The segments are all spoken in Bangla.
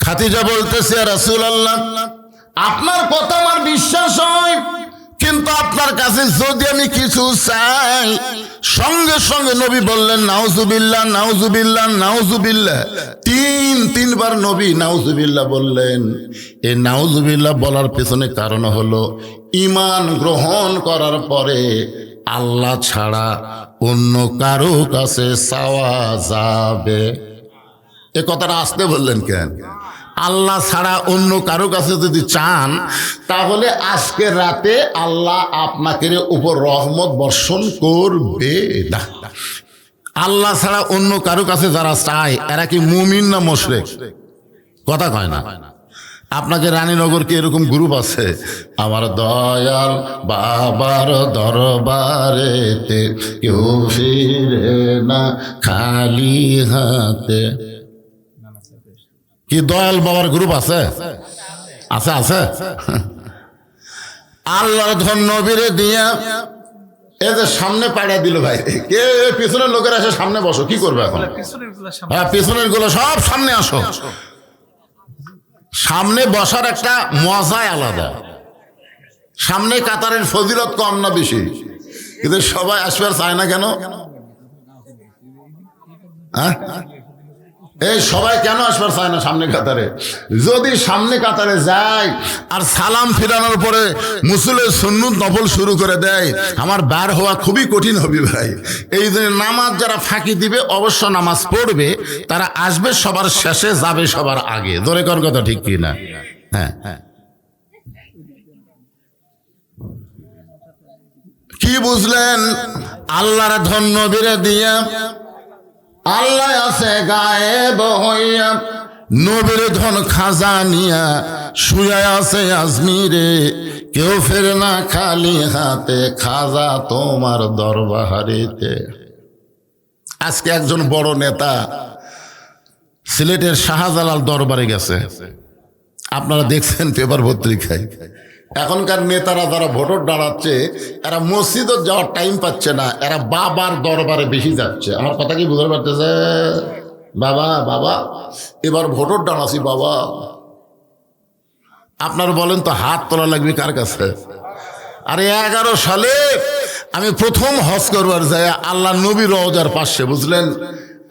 খাদিজা বলতেছে, রাসূলুল্লাহ, আপনার কথা আমার বিশ্বাস হয়, কিন্তু আপনার কাছে যদি আমি কিছু চাই। সঙ্গে সঙ্গে নবী বললেন, নাউজুবিল্লাহ, নাউজুবিল্লাহ, নাউজুবিল্লাহ। তিনবার নবী নাউজুবিল্লাহ বললেন। এই নাউজুবিল্লাহ বলার পেছনে কারণ হলো, ঈমান গ্রহণ করার পরে আল্লাহ ছাড়া অন্য কারো কাছে চাওয়া যাবে। এ কথাটা আসতে বললেন কেন? আল্লাহ ছাড়া অন্য কারো কাছে যদি চান, তাহলে আজকের রাতে আল্লাহ আপনাকে উপর রহমত বর্ষণ করবে না। আল্লাহ ছাড়া অন্য কারো কাছে যারা চায়, এরা কি মুমিন না মুশরিক? কথা কয় না। আপনাকে রানীনগর কি এরকম গ্রুপ আছে? আমার দয়াল বাবার দরবারেতে কেউ ফিরে না খালি হাতে। কি দয়াল বাবার গ্রুপ আছে? আছে আছে। আল্লাহর ধন নবীরে দিয়া এই যে সামনে পাড়া দিল ভাই, কে পিছনের লোকের আসে সামনে বসো, কি করবে এখন? হ্যাঁ, পিছনের গুলো সব সামনে আসো। সামনে বসার একটা মজাই আলাদা। সামনে কাতারের ফজিলত কম না বেশি? কিন্তু সবাই আসবার চায় না কেন? হ্যাঁ, এই সবাই কেন আসবার চায় না সামনে কাতারে? যদি সামনে কাতারে যায় আর সালাম ফিরানোর পরে মুসুলের সুন্নত নফল শুরু করে দেয়, আমার বার হওয়া খুবই কঠিন হবে ভাই। এই জন্য নামাজ যারা ফাঁকি দিবে, অবশ্য নামাজ পড়বে, তারা আসবে সবার শেষে, যাবে সবার আগে। ধরে কোন কথা ঠিক কি না? হ্যাঁ হ্যাঁ। কি বুঝলেন? আল্লাহর ধন নবীরে দিয়া, আল্লাহ আছে গায়েব হইয়া, নবীর ধন খাজা নিয়া, শুয়ে আছে আজমিরে, কেউ ফেরে না খালি হাতে, খাজা তোমার দরবারেতে। আজকে একজন বড় নেতা সিলেটের শাহজালাল দরবারে গেছে, আপনারা দেখছেন পেপার পত্রিকায়। এখনকার নেতারা যারা ভোটর দাঁড়াচ্ছে, এরা মসজিদে যাওয়ার টাইম পাচ্ছে না, এরা বাবার দরবারে বেশি যাচ্ছে। আমার কথা কি বুঝতে পারতেছে? বাবা বাবা এবার ভোটর দাঁড়াচ্ছি বাবা। আপনার বলেন তো, হাত তোলা লাগবে কার কাছে? আরে 11 সালে আমি প্রথম হজ করবার যাই আল্লাহ নবী রওজার পাশে, বুঝলেন,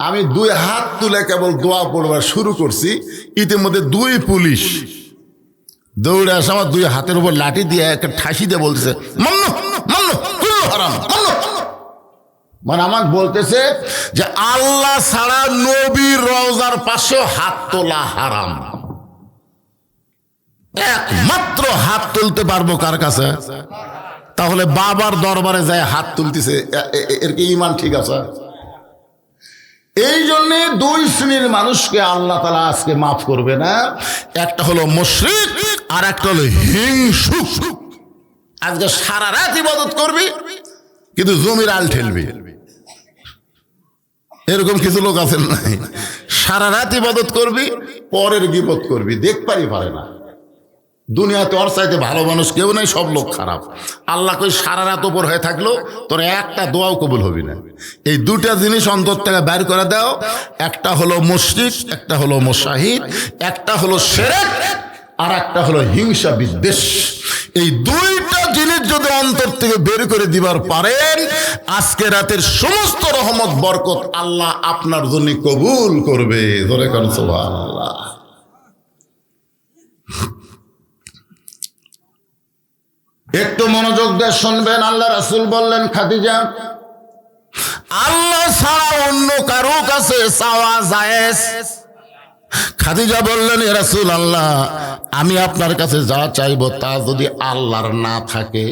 আমি 2 হাত তুলে কেবল দোয়া পড়বার শুরু করছি, ইতিমধ্যে 2 পুলিশ দৌড়ে আসে, আমার 2 হাতের উপর লাঠি দিয়ে একটা ঠাসি দিয়ে বলতেছে, মান্নো মান্নো কুল্লু হারাম, মান্নো। মানে আমাকে বলতেছে যে আল্লাহ ছাড়া নবীর রওজার পাশেও হাত তোলা হারাম। একমাত্র হাত তুলতে পারবো কার কাছে? তাহলে বাবার দরবারে যায় হাত তুলতেছে, এর কি ঈমান ঠিক আছে? এই জন্যে 2 শ্রেণীর মানুষকে আল্লাহ তাআলা আজকে মাফ করবে না। একটা হলো মুশরিক, আর একটা হলো হিংসুক। আজকে সারা রাত ইবাদত করবি, কিন্তু জমির আল ঠেলবি। এরকম কিছু লোক আছেন নাই? সারা রাত ইবাদত করবি, পরের গীবত করবি, দেখপারই পারে না। দুনিয়াতে ওর চাইতে ভালো মানুষ কেউ নাই, সব লোক খারাপ। আল্লাহ কই সারা রাত ওপর হয়ে থাকলো, তোর একটা দোয়াও কবুল হবি না। এই 2টা জিনিস অন্তর থেকে বাইর করে দাও। একটা হলো মুশরিক, একটা হলো মুশাহিদ, একটা হলো শিরক, আর একটা হলো হিংসা বিদ্বেষ। এই 2টা জিনিস যদি অন্তর থেকে বের করে দিবার পারেন, আজকে রাতের সমস্ত রহমত বরকত আল্লাহ আপনার জন্য কবুল করবে। ধরে কারণ সুবহানাল্লাহ। একটু মনোযোগ দিয়ে শুনবেন। আল্লাহ রাসূল বললেন, খাদিজা, আল্লাহ ছাড়া অন্য কারো কাছে চাওয়া জায়েজ। খাদিজা বললেন, ইয়া রাসূলুল্লাহ, আমি আপনার কাছে যা চাইবো তা যদি আল্লাহর না থাকে,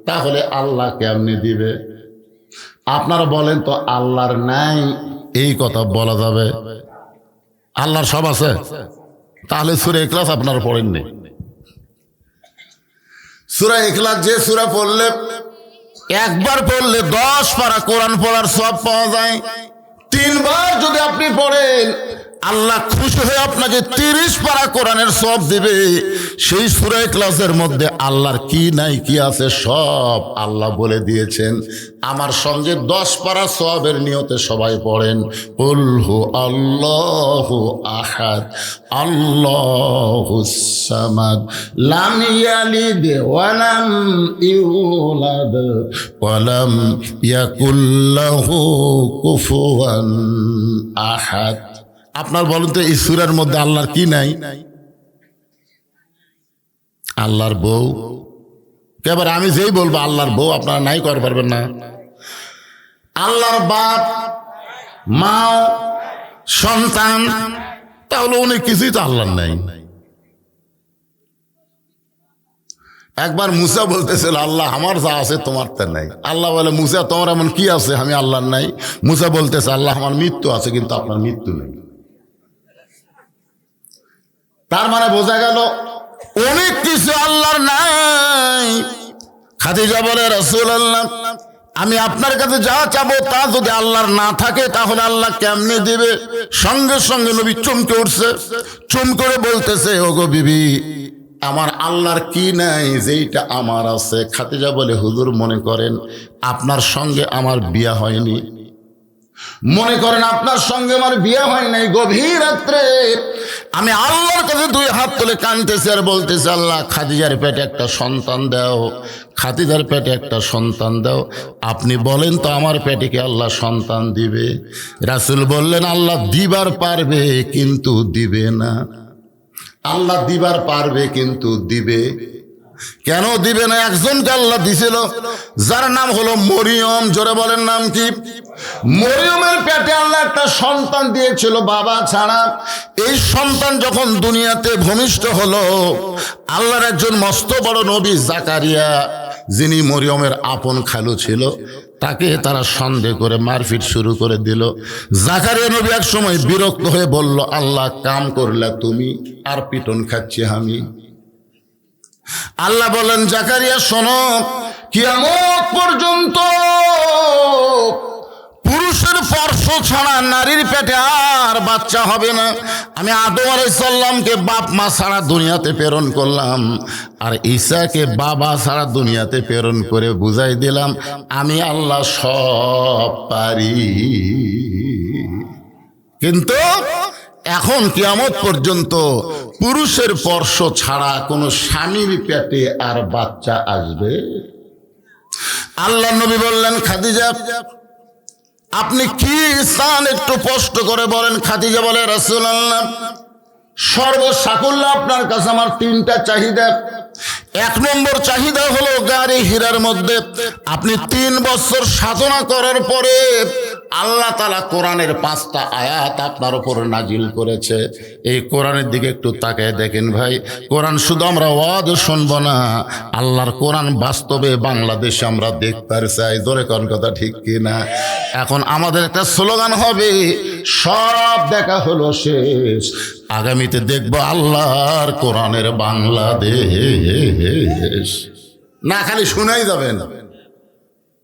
তাহলে আল্লাহ কেমনে দিবে? আপনারা বলেন তো, আল্লাহর নাই এই কথা বলা যাবে? আল্লাহর সব আছে, তাহলে সূরা ইখলাস আপনারা পড়েননি। সূরা ইখলাস যে সূরা পড়লে, একবার পড়লে 10 পারা কোরআন পড়ার সওয়াব পাওয়া যায়। 3 বার যদি আপনি পড়েন, আল্লাহ খুশি হয়ে আপনাকে 30 পারা কোরআনের সওয়াব দিবে। সেই সূরা ইখলাসের মধ্যে আল্লাহর কি নাই কি আছে সব আল্লাহ বলে দিয়েছেন। আমার সঙ্গে 10 পারা সওয়াবের নিয়তে সবাই পড়েন, কুল হু আল্লাহু আহাদ আল্লাহুস সামাদ লাম ইয়ালিদ ওয়া লাম ইউলাদ ওয়া লাম ইয়াকুল লাহু কুফুয়ান আহাদ। আপনার বলুন তো, এই সূরার মধ্যে আল্লাহর কি নাই? আল্লাহর বউ। এবার আমি যেই বলবো আল্লাহর বউ, আপনারা নাই করতে পারবেন না। আল্লাহর বাপ মা সন্তান, তাহলে অনেক কিছুই তো আল্লাহর নাই। একবার মুসা বলতেছিল, আল্লাহ আমার যা আছে তোমার তা নাই। আল্লাহ বলে, মুসা তোমার এমন কি আছে আমি আল্লাহর নাই? মুসা বলতেছে, আল্লাহ আমার মৃত্যু আছে কিন্তু আপনার মৃত্যু নেই। তার মানে বোঝা গেল অনেক কিছু আল্লাহর নাই। খাদিজা বলে, রাসূলুল্লাহ আমি আপনার কাছে যা চাবো তা যদি আল্লাহর না থাকে তাহলে আল্লাহ কেমনে দিবে? সঙ্গে সঙ্গে নবী চমকে উঠছে, চুম করে বলতেছে, ওগো বিবি আমার আল্লাহর কি নাই যেইটা আমার আছে? খাদিজা বলে, হুজুর মনে করেন আপনার সঙ্গে আমার বিয়া হয়নি, মনে করেন আপনার সঙ্গে আমার বিয়ে হয় নাই, গভীর রাত্রে আমি আল্লাহর কাছে 2 হাত তুলে কাঁদতেছি আর বলতেছি, আল্লাহ খাদিজার পেটে একটা সন্তান দাও, খাদিজার পেটে একটা সন্তান দাও। আপনি বলেন তো আমার পেটে কি আল্লাহ সন্তান দিবে? রাসূল বললেন, আল্লাহ দিবার পারবে কিন্তু দিবে না। আল্লাহ দিবার পারবে কিন্তু দিবে কেন দিবে না? একজনকে আল্লাহ দিছিল, যার নাম হলো মরিয়ম। জোরে বলেন নাম কি? মরিয়মের পেটে আল্লাহ একটা সন্তান দিয়েছিল বাবা ছাড়া। এই সন্তান যখন দুনিয়াতে ভূমিষ্ঠ হলো, আল্লাহর একজন মস্ত বড় নবী জাকারিয়া, যিনি মরিয়মের আপন খালু ছিল, তাকে তারা সন্দেহ করে মারপিট শুরু করে দিল। জাকারিয়া নবী এক সময় বিরক্ত হয়ে বলল, আল্লাহ কাম করলা তুমি, আর পিটন খাচ্ছি আমি। আল্লাহ বলেন, জাকারিয়া শোনো, কিয়ামত পর্যন্ত পুরুষের স্পর্শ ছাড়া নারীর পেটে আর বাচ্চা হবে না। আমি আদম আলাইহিস সালামকে বাপ মা ছাড়া দুনিয়াতে প্রেরণ করলাম, আর ঈসাকে বাবা ছাড়া দুনিয়াতে প্রেরণ করে বুঝাই দিলাম আমি আল্লাহ সব পারি। কিন্তু এখন কিয়ামত পর্যন্ত পুরুষের স্পর্শ ছাড়া কোনো স্বামীর পেটে আর বাচ্চা আসবে? আল্লাহ নবী বললেন, খাদিজা আপনি কি চান একটু স্পষ্ট করে বলেন। খাদিজা বলে, রাসূলুল্লাহ সর্বসাকুল্য আপনার কাছে আমার 3টা চাহিদা। 1 নম্বর চাহিদা হলো গাড়ি হীরার মধ্যে আপনি 3 বছর সাধনা করার পরে আল্লাহ তাআলা কোরআনের 5টা আয়াত আপনার উপর নাজিল করেছে। এই কোরআনের দিকে একটু তাকায় দেখেন ভাই, কোরআন শুধু আমরা ওয়াজ শুনবো না, আল্লাহর কোরআন বাস্তবে বাংলাদেশে আমরা দেখতে চাই। জোরে কোন কথা ঠিক কিনা? এখন আমাদের একটা স্লোগান হবে, সব দেখা হলো শেষ, আগামীতে দেখবো আল্লাহর কোরআনের বাংলাদেশ। না খালি শুনাই যাবেন।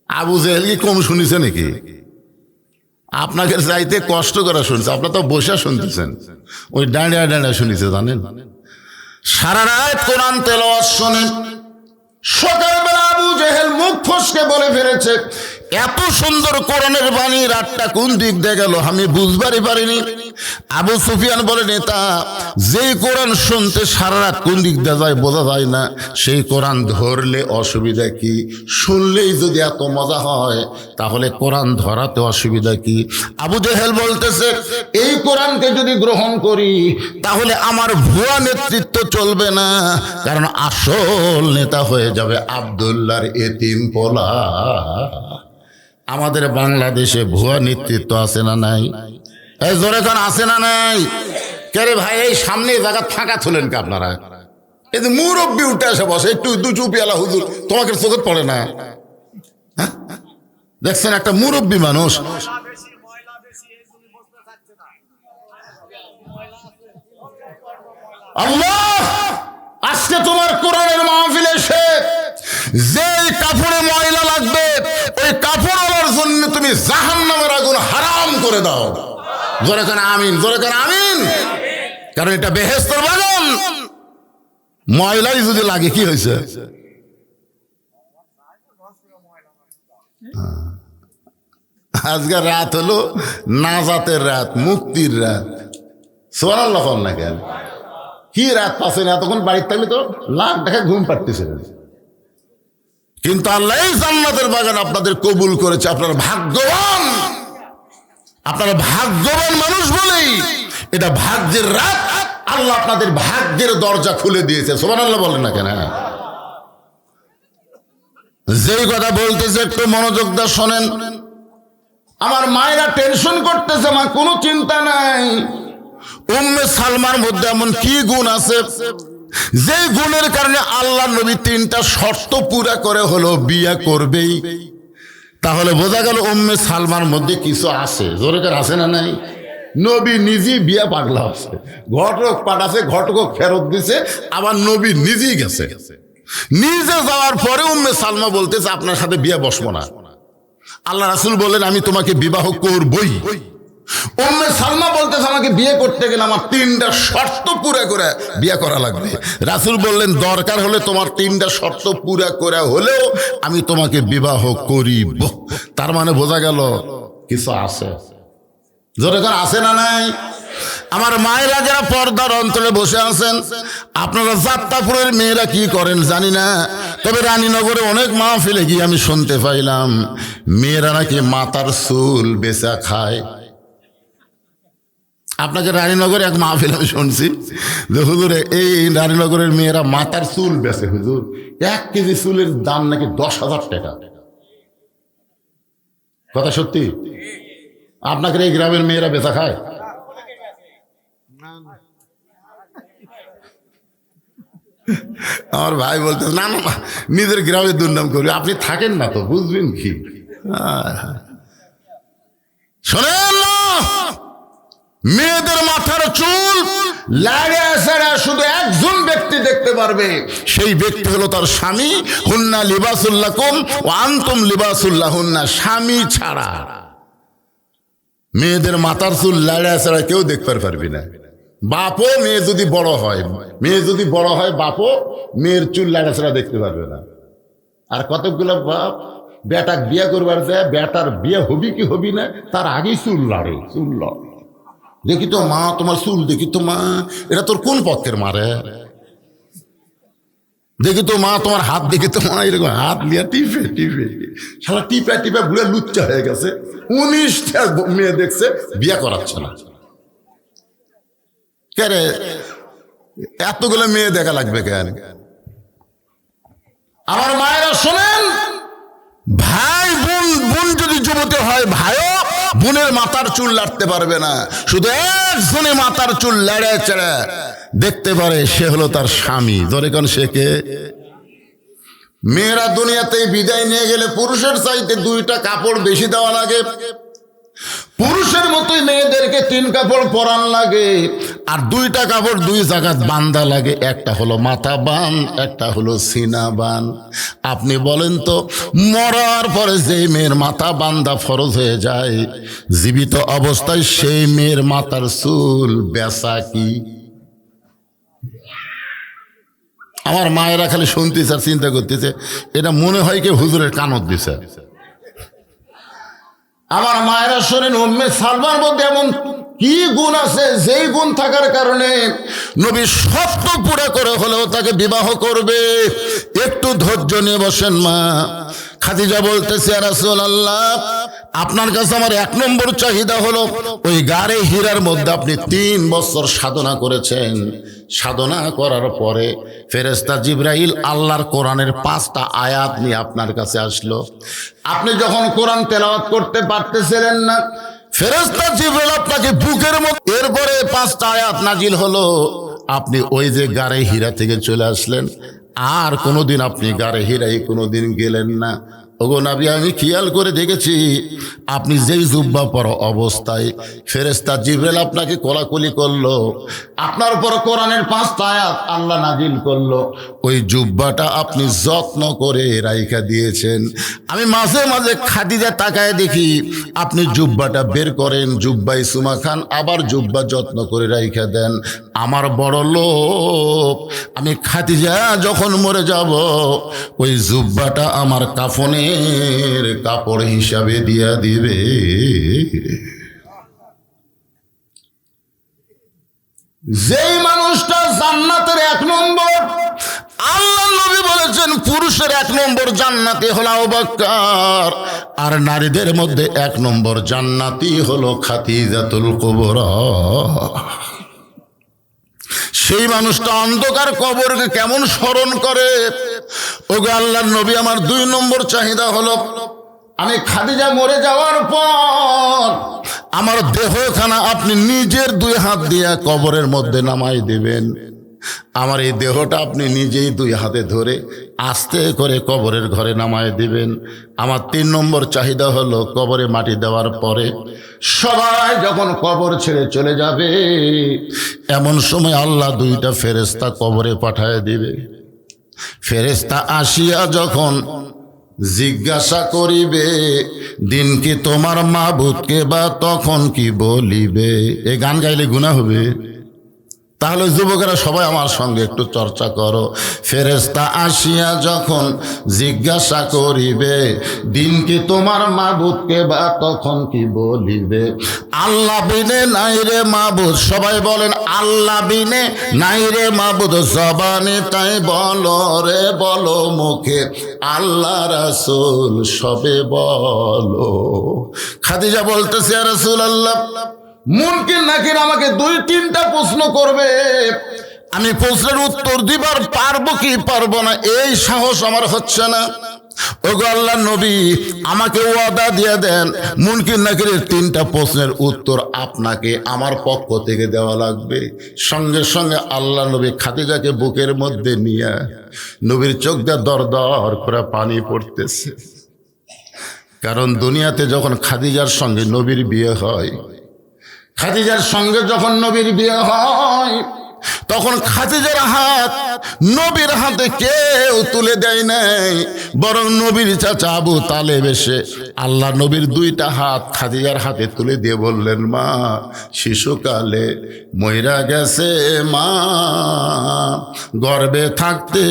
আবু জেহেল কি কম শুনেছে নাকি? আপনাকে চাইতে কষ্ট করে শুনছে, আপনার তো বসে শুনতেছেন, ওই ডাঁড়িয়া ডাঁড়িয়া শুনেছে জানেন। সারা রাত কোরআন তেলাওয়াত শুনেন, সকালবেলা আবু জেহেল মুখ ফসকে বলে ফেলেছে, এত সুন্দর কোরআনের বাণী রাতটা কোন দিক দিয়ে গেল আমি বুঝবারই পারিনি। আবু সুফিয়ান বলে, নেতা যেই কোরআন শুনতে সারা রাত কোন দিক দিয়ে যায় বোঝা যায় না, সেই কোরআন ধরলে অসুবিধা কি? শুনলেই যদি এত মজা হয় তাহলে কোরআন ধরাতে অসুবিধা কি? আবু জেহেল বলতেছে, এই কোরআনকে যদি গ্রহণ করি তাহলে আমার ভুয়া নেতৃত্ব চলবে না, কারণ আসল নেতা হয়ে যাবে আব্দুল্লাহর এতিম পোলা। আমাদের বাংলাদেশে ভুয়া নেতৃত্ব আছে না নাই? এই জোরে কোন আছে না নাই? কে ভাই এই সামনে জায়গা ফাঁকা তুলেন কে আপনারা? এই যে মুরব্বী উঠে আসে বসে, একটু 2 চুপিয়ালা হুজুর তোমাকে চোখে পড়ে না? দেখছেন একটা মুরব্বী মানুষ, আল্লাহ আজকে তোমার কোরআনের মাহফিলে এসে যেই কাপড়ে ময়লা লাগবে ওই কাপড়ওয়ালার জন্য তুমি জাহান্নামের আগুন হারাম করে দাও। জোরে করে আমিন, জোরে করে আমিন। কারণ এটা বেহেশতের বাগান। ময়লাই যদি লাগে কি হয়েছে? আজকের রাত হলো নাজাতের রাত, মুক্তির রাত। সুবহানাল্লাহ না কেন? কি রাত পাচ্ছেন? এতক্ষণ বাড়িতে থাকলে তো লাখ টাকা ঘুম পাড়তেছে। কিন্তু আল্লাহ এই জান্নাতের বাগান আপনাদের কবুল করেছে। আপনারা ভাগ্যবান, আপনারা ভাগ্যবান মানুষ বলেই এটা ভাগ্যের রাত। আল্লাহ আপনাদের ভাগ্যের দরজা খুলে দিয়েছে। সুবহানাল্লাহ বলেন না কেন? যেই কথা বলতেছে একটু মনোযোগ দিয়ে শোনেন। আমার মায়েরা টেনশন করতেছে, মা কোনো চিন্তা নাই। উম্মে সালমার মধ্যে এমন কি গুণ আছে যে গুণের কারণে আল্লাহ নবী 3টা শর্ত পুরা করে হলো বিয়ে করবেই? তাহলে বোঝা গেল উম্মে সালমার মধ্যে কিছু আছে। জোরে করে আছে না নাই? নবী নিজেই বিয়ে পাগলা আছে, ঘটক পাঠাছে, ঘটক ফেরত দিছে, আবার নবী নিজেই গেছে। নিজে যাওয়ার পরে উম্মে সালমা বলতেছে আপনার সাথে বিয়ে বসবো না। আল্লাহ রাসূল বললেন আমি তোমাকে বিবাহ করবই। উম্মে সালমা বলতেছে আমাকে বিয়ে করতে গেলে আমার 3টা শর্ত পুরা করে বিয়ে করা লাগবে। রাসূল বললেন দরকার হলে তোমার 3টা শর্ত পুরা করে হলেও আমি তোমাকে বিবাহ করিব। তার মানে বোঝা গেল কিছু আছে। জোরে করে আছে না নাই? আমার মায়েরা যারা পর্দার অন্তরে বসে আছেন, আপনারা যাত্রাপুরের মেয়েরা কি করেন জানি না, তবে রানীনগরে অনেক মাহফিলে গিয়ে আমি শুনতে পাইলাম মেয়েরা নাকি মাথার চুল বেচা খায়। আপনাকে রানীনগরে এক মাহফিল আমি শুনছি যে হুজুরে এই রানীনগরের মেয়েরা মাথার চুল বেচে। হুজুর 1 কেজি চুলের দাম নাকি 10,000 টাকা। কথা সত্যি? আপনাকে এই গ্রামের মেয়েরা বেচা খায়? আমার ভাই বলতে না না নিজের গ্রামে দুর্নাম করবে। আপনি থাকেন না তো বুঝবেন কি? শোনেন না, মেয়েদের মাথার চুল লাগে ছাড়া শুধু একজন ব্যক্তি দেখতে পারবে, সেই ব্যক্তি হলো তার স্বামী। হুন্না লিবাসুল্লাকুম ওয়া আনতুম লিবাসুল্লাহুন্না। স্বামী ছাড়া মেয়েদের মাথার চুল লাড়া ছাড়া কেউ দেখতে পারবি না। বাপও মেয়ে যদি বড় হয়, বাপও মেয়ের চুল লাড়া ছাড়া দেখতে পারবে না। আর কতগুলো বাপ বেটাক বিয়ে করবার যায়, বেটার বিয়ে হবি কি হবি না তার আগেই চুল লাড়ে। চুল লাড়ে, দেখি তো মা তোমার চুল, দেখি তো মা এটা তোর কোন পক্ষের মারে, দেখি তো মা তোমার হাত, দেখি তো মা এরকম হাত নিয়ে টিপে টিপে সারা টিপে টিপে বুড়ে লুচ্চা হয়ে গেছে। 19টা মেয়ে দেখছে, বিয়ে করাচ্ছে না। কে রে এতগুলো মেয়ে দেখা লাগবে কেন? আমার মায়েরা শোনেন, ভাই বোন যদি যুবতী হয়, ভাইও বোনের মাথার চুল লাড়তে পারবে না। শুধু একজনে মাথার চুল লাড়ে চেড়ে দেখতে পারে, সে হলো তার স্বামী। ধরে কোন সে কে? মেয়েরা দুনিয়াতে বিদায় নিয়ে গেলে পুরুষের চাইতে 2টা কাপড় বেশি দেওয়া লাগে। পুরুষের মতোই মেয়েদেরকে 3 কাপড় পরান লাগে, আর 2টা কাপড় 2 জায়গায় বান্ধা লাগে। একটা হলো মাথা বান, একটা হলো সিনা বান। আপনি বলেন তো, মরার পরে যে মেয়ের মাথা বান্ধা ফরজ হয়ে যায়, জীবিত অবস্থায় সেই মেয়ের মাথার চুল বেচা কি? আমার মায়েরা খালি শুনতেছে আর চিন্তা করতেছে, এটা মনে হয় কি হুজুরের কানত দিছে। আমার মায়েরা শোনেন, উম্মে সালমার মধ্যে এমন কি গুণ আছে যেই গুণ থাকার কারণে নবী শর্ত পুরো করে হলেও তাকে বিবাহ করবে। একটু ধৈর্য নিয়ে বসেন মা। খাদিজা বলতেছে ইয়া রাসূলুল্লাহ, আপনার কাছে আমার 1 নম্বর চাহিদা হলো ওই গারে হীরার মধ্যে আপনি 3 বছর সাধনা করেছেন। সাধনা করার পরে ফেরেশতা জিবরাইল আল্লাহর কোরআনের 5টা আয়াত নিয়ে আপনার কাছে আসলো। আপনি যখন কোরআন তেলাওয়াত করতে পারতেছিলেন না, ফেরেশতা জিবরাইল আপনাকে বুকের মধ্যে, এরপরে 5টা আয়াত নাজিল হলো। আপনি ওই যে গারে হীরা থেকে চলে আসলেন, আর কোনোদিন আপনি গারে হীরায় কোনোদিন গেলেন না। ওগো নবী, আমি খেয়াল করে দেখেছি আপনি যেই জুব্বা পরা অবস্থায় ফেরেশতা জিবরাইল আপনাকে কোলাকুলি করলো, আপনার উপর কোরআনের 5টা আয়াত আল্লাহ নাজিল করলো, ওই জুব্বাটা আপনি যত্ন করে রাইখা দিয়েছেন। আমি মাঝে মাঝে খাদিজা তাকায় দেখি আপনি জুব্বাটা বের করেন, জুব্বাই সুমা খান, আবার জুব্বা যত্ন করে রাইখা দেন। আমার বড় লোক, আমি খাদিজা যখন মরে যাব ওই জুব্বাটা আমার কাফনের কাপড় হিসাবে দিয়া দিবে। যেই মানুষটা জান্নাতের 1 নম্বর, আল্লাহ নবী বলেছেন পুরুষের 1 নম্বর জান্নাতি হলো আবু বকর, আর নারীদের মধ্যে 1 নম্বর জান্নাতি হলো খাদিজাতুল কুবরা। সেই মানুষটা অন্ধকার কবরকে কেমন স্মরণ করে। ওগো আল্লাহর নবী, আমার 2 নম্বর চাহিদা হলো আমি খাদিজা মরে যাওয়ার পর আমার দেহখানা আপনি নিজের 2 হাত দিয়ে কবরের মধ্যে নামাই দিবেন। আমার এই দেহটা আপনি নিজেই 2 হাতে ধরে আস্তে করে কবরের ঘরে নামায় দিবেন। আমার 3 নম্বর চাহিদা হলো কবরে মাটি দেওয়ার পরে সবাই যখন কবর ছেড়ে চলে যাবে, এমন সময় আল্লাহ 2টা ফেরেশতা কবরে পাঠায় দিবে। ফেরেশতা আসিয়া যখন জিজ্ঞাসা করিবে, দিন কি তোমার মাবুদকে, বা তখন কি বলিবে। এই গান গাইলে গুনাহ হবে? তাহলে যুবকেরা সবাই আমার সঙ্গে একটু চর্চা করো। ফেরেশতা আসিয়া যখন জিজ্ঞাসা করিবে, দিন কি তোমার মাবুদকে, বা তখন কি বলিবে। আল্লাহ বিনে নাই রে মাবুদ, সবাই বলেন আল্লাহ বিনে নাই রে মাবুদ, জবানে তাই বলো রে বলো মুখে, আল্লাহ রাসূল সবে বলো। খাদিজা বলতেছে, ইয়া রাসূলুল্লাহ, মুনকির নাকির আমাকে 2-3টা প্রশ্ন করবে, আমি প্রশ্নের উত্তর দিবার পারবো কি পারবো না এই সাহস আমার হচ্ছে না। ওগো আল্লাহর নবী, আমাকে ওয়াদা দিয়ে দেন মুনকির নাকিরের 3টা প্রশ্নের উত্তর আপনাকে আমার পক্ষ থেকে দেওয়া লাগবে। সঙ্গে সঙ্গে আল্লাহ নবী খাদিজাকে বুকের মধ্যে নিয়ে, নবীর চোখ দিয়ে দর দর করে পানি পড়তেছে। কারণ দুনিয়াতে যখন খাদিজার সঙ্গে নবীর বিয়ে হয়, খাদিজার সঙ্গে যখন নবীর বিয়ে হয়, তখন খাদিজার হাত নবীর হাতে কেউ তুলে দেয় নাই, বরং নবীর চাচা আবু তালেব এসে আল্লাহ নবীর 2টা হাত খাদিজার হাতে তুলে দিয়ে বললেন, মা শিশুকালে মইরা গেছে মা, গর্ভে থাকতে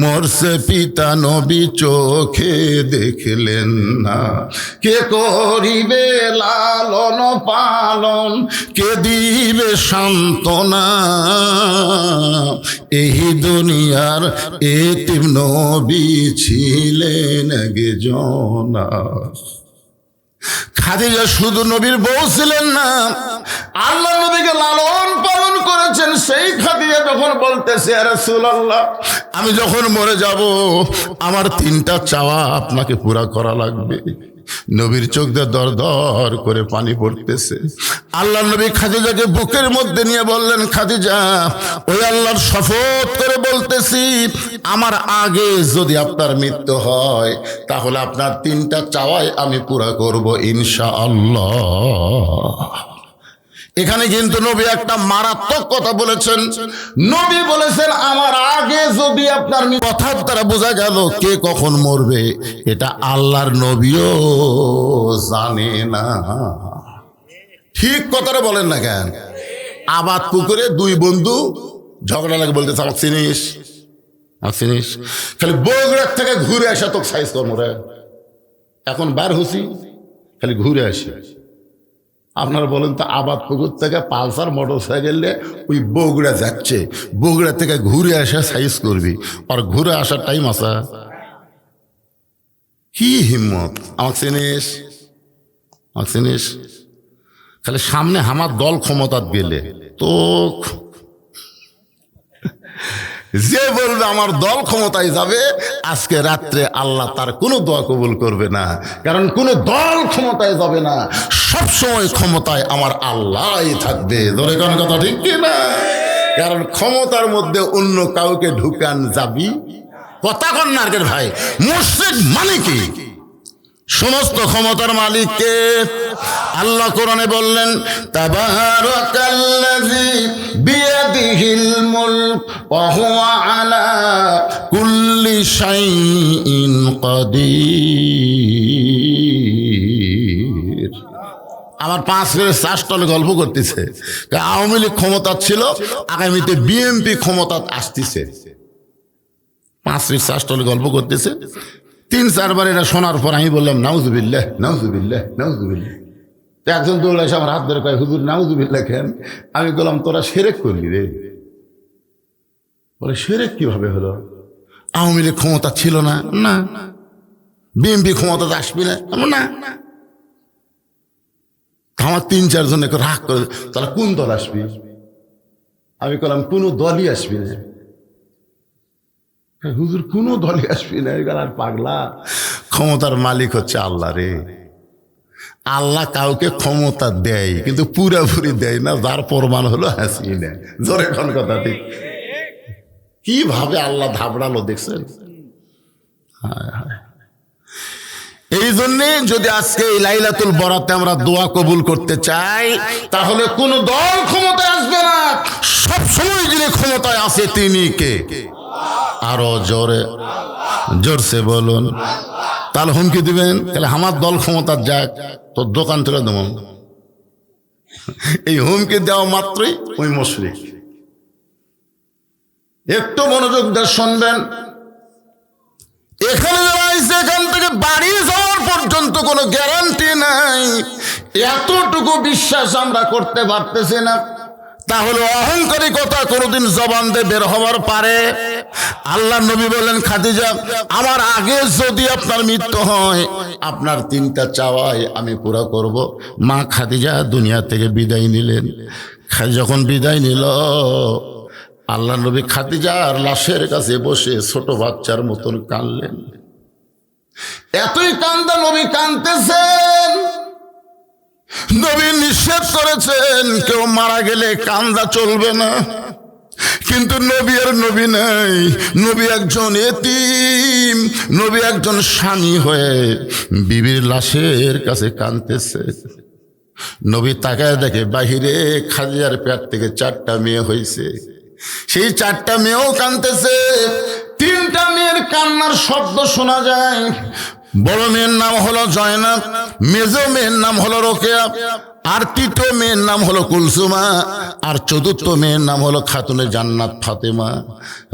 মরছে পিতা, নবী চোখে দেখলেন না, কে করিবে লালন পালন, কে দিবে সান্ত্বনা, এই দুনিয়ার এতিম নবী ছিলেন একজনা। খাদিজা শুধু নবীর বউ ছিলেন না, আল্লাহ নবীকে লালন পালন করেছেন। সেই খাদিজা যখন বলতেছে, ইয়া রাসূলুল্লাহ, আমি যখন মরে যাব আমার 3টা চাওয়া আপনাকে পুরা করা লাগবে। নবীর চোখ দিয়ে দর দর করে পানি পড়তেছে। আল্লাহ নবী খাদিজাকে বুকের মধ্যে নিয়ে বললেন, খাদিজা, ওই আল্লাহর শপথ করে বলতেছি, আমার আগে যদি আপনার মৃত্যু হয় তাহলে আপনার 3টা চাওয়াই আমি পুরা করব ইনশাআল্লাহ। এখানে কিন্তু নবী একটা মারাত্মক কথা বলেছেন। নবী বলেছেন, আমার আগে যদি আপনার কথার দ্বারা বোঝা গেল কে কখন মরবে, এটা আল্লাহর নবীও জানে না। ঠিক কথাটা বলেন না কেন? আবাদ পুকুরে 2 বন্ধু ঝগড়া লাগে, বলতেছে, আমাকে চিনিস, আমাকে চিনিস, খালি বগুড়ার থেকে ঘুরে আসা তো সাইজ কর্ম রে, এখন বার হুসি খালি ঘুরে আসে। আপনারা বলেন তো, আবাদ পুকুর থেকে পালসার মোটরসাইকেলে ওই বগুড়া যাচ্ছে, বগুড়া থেকে ঘুরে আসা সাইজ করবি, আর ঘুরে আসার টাইম আসা, কি হিম্মত। আমাকে চিনিস, আমাকে চিনিস, খালি সামনে আমার দল ক্ষমতার গেলে তো যে বলবে আমার দল ক্ষমতায় যাবে, আজকে রাত্রে আল্লাহ তার কোনো দোয়া কবুল করবে না। কারণ কোনো দল ক্ষমতায় যাবে না, সব সময় ক্ষমতায় আমার আল্লাহই থাকবে। ধরে কোন কথা ঠিক কি না? কারণ ক্ষমতার মধ্যে অন্য কাউকে ঢুকান যাবি কথা কন না। ভাই মুশরিক মানে কি? সমস্ত ক্ষমতার মালিককে। আল্লাহ কোরআনে বললেন, তাবারাকাল্লাযী বিয়াদিহিল মুলক ওয়া হুয়া আলা কুল্লি শাইইন কাদির। আমার 5 মিনিট চাষটলে গল্প করতেছে, আওয়ামী লীগ ক্ষমতা ছিল, আগামীতে বিএনপি ক্ষমতা আসতেছে। 5 মিনিট চাষটলে গল্প করতেছে। 3-4 বার এটা শোনার পর আমি বললাম, নাউজুবিল্লাহ নাউজুবিল্লাহ নাউজুবিল্লাহ। একজন দৌড়ে এসে আমার হাত ধরে কয়, হুজুর নাউজুবিল্লাহ কেন? আমি বললাম, তোরা শিরক করলি রে। বলে, শিরক কিভাবে হলো? আওয়ামী লীগ ক্ষমতা ছিল না? না। বিএনপি ক্ষমতা আসবি না? না। আমার 3-4 জন রাগ করে, তাহলে কোন দল আসবি? আমি বললাম, কোনো দলই আসবি না। হুজুর কোনো দলই আসবি না। আর পাগলা, ক্ষমতার মালিক হচ্ছে আল্লাহ রে। আল্লাহ কাউকে ক্ষমতা দেয়, কিন্তু পুরাপুরি দেয় না। যার প্রমাণ হলো হাসিনা। জোরে কোন কথা ঠিক? কিভাবে আল্লাহ ধাবড়ালো দেখছেন? এই জন্যে যদি আজকে এই লাইলাতুল বরাতে আমরা দোয়া কবুল করতে চাই, তাহলে কোন দল ক্ষমতায় আসবে না। সব সময় যিনি ক্ষমতায় আছে তিনি কে? আরো জোরে জোরসে বলুন। তাহলে হুমকি দিবেন, তাহলে আমার দল ক্ষমতার যাক, তোর দোকান তুলে দেব। এই হুমকি দেওয়া মাত্রই ওই মুশরিক। একটু মনোযোগ দিয়ে শুনবেন। এখানে যারা আছে, এখান থেকে বাড়ি যাওয়ার পর্যন্ত কোনো গ্যারান্টি নাই। এতটুকু বিশ্বাস আমরা করতে পারতেছি না, তাহলে অহংকারিকতা কোনোদিন জবান দিয়ে বের হওয়ার পারে? আল্লাহ নবী বলেন, খাদিজা, আমার আগে যদি আপনার মৃত্যু হয়, আপনার 3টা চাওয়াই আমি পুরা করব। মা খাদিজা দুনিয়া থেকে বিদায় নিলেন। যখন বিদায় নিল, আল্লাহ নবী খাদিজার লাশের কাছে বসে ছোট বাচ্চার মতন কাঁদলেন। এতই কান্দা নবী কাঁদতেছেন। নবী নিষেধ করেছেন, কেউ মারা গেলে কান্দা চলবে না। কিন্তু নবী আর নবী নাই। নবী একজন এতিম, নবী একজন স্বামী হয়ে বিবির লাশের কাছে কাঁদতেছে। নবী তাকায় দেখে বাহিরে খাদিজার পেট থেকে 4টা মেয়ে হয়েছে। সেই 4টা মেয়েও কাঁদতেছে। 3টা মেয়ের কান্নার শব্দ শোনা যায়। বড় মেয়ের নাম হলো জয়নাব, মেজো মেয়ের নাম হলো রোকেয়া, আর 3টো মেয়ের নাম হলো কুলসুমা, আর 4র্থ মেয়ের নাম হলো খাতুনে জান্নাত ফাতেমা।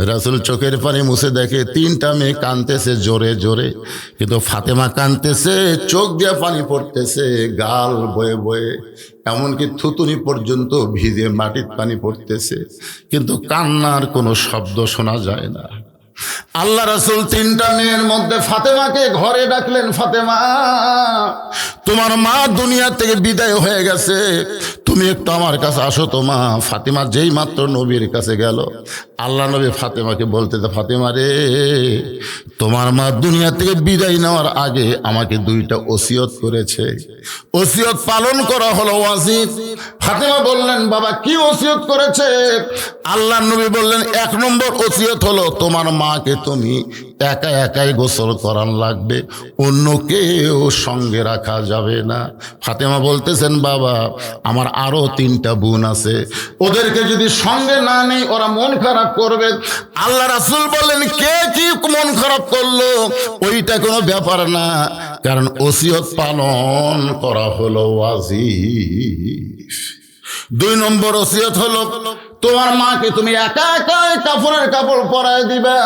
রাসূল চোখের পানি মুছে দেখে 3টা মেয়ে কাঁদতেছে জোরে জোরে, কিন্তু ফাতেমা কাঁদতেছে, চোখ দিয়ে পানি পড়তেছে, গাল বয়ে বয়ে, এমনকি থুতুনি পর্যন্ত ভিজে মাটির পানি পড়তেছে, কিন্তু কান্নার কোনো শব্দ শোনা যায় না। আল্লাহ রাসূল 3টা মেয়ের মধ্যে ফাতেমাকে ঘরে ডাকলেন, ফাতেমা, তোমার মা দুনিয়া থেকে বিদায় হয়ে গেছে, তুমি একটু আমার কাছে আসো তো মা। ফাতেমা যেই মাত্র নবীর কাছে গেল, আল্লাহ নবী ফাতেমাকে বলতে, ফাতেমা রে, তোমার মা দুনিয়া থেকে বিদায় নেওয়ার আগে আমাকে 2টা ওসিয়ত করেছে, ওসিয়ত পালন করা হলো ওয়াজিব। ফাতেমা বললেন, বাবা কি ওসিয়ত করেছে? আল্লাহ নবী বললেন, 1 নম্বর ওসিয়ত হলো তোমার মাকে তুমি একা একাই গোসল করান লাগবে, অন্য কেউ সঙ্গে রাখা যাবে না। ফাতেমা বলতেছেন, বাবা আমার আরো 3টা বোন আছে, ওদেরকে যদি সঙ্গে না নেই ওরা মন খারাপ করবে। আল্লাহ রাসূল বললেন, কে কি মন খারাপ করলো ওইটা কোনো ব্যাপার না, কারণ ওসিয়ত পালন করা হলো ওয়াজিব। 2 নম্বর ওসিয়ত হলো তোমার মাকে তুমি একা একাই কাফনের কাপড় পরায় দিবে,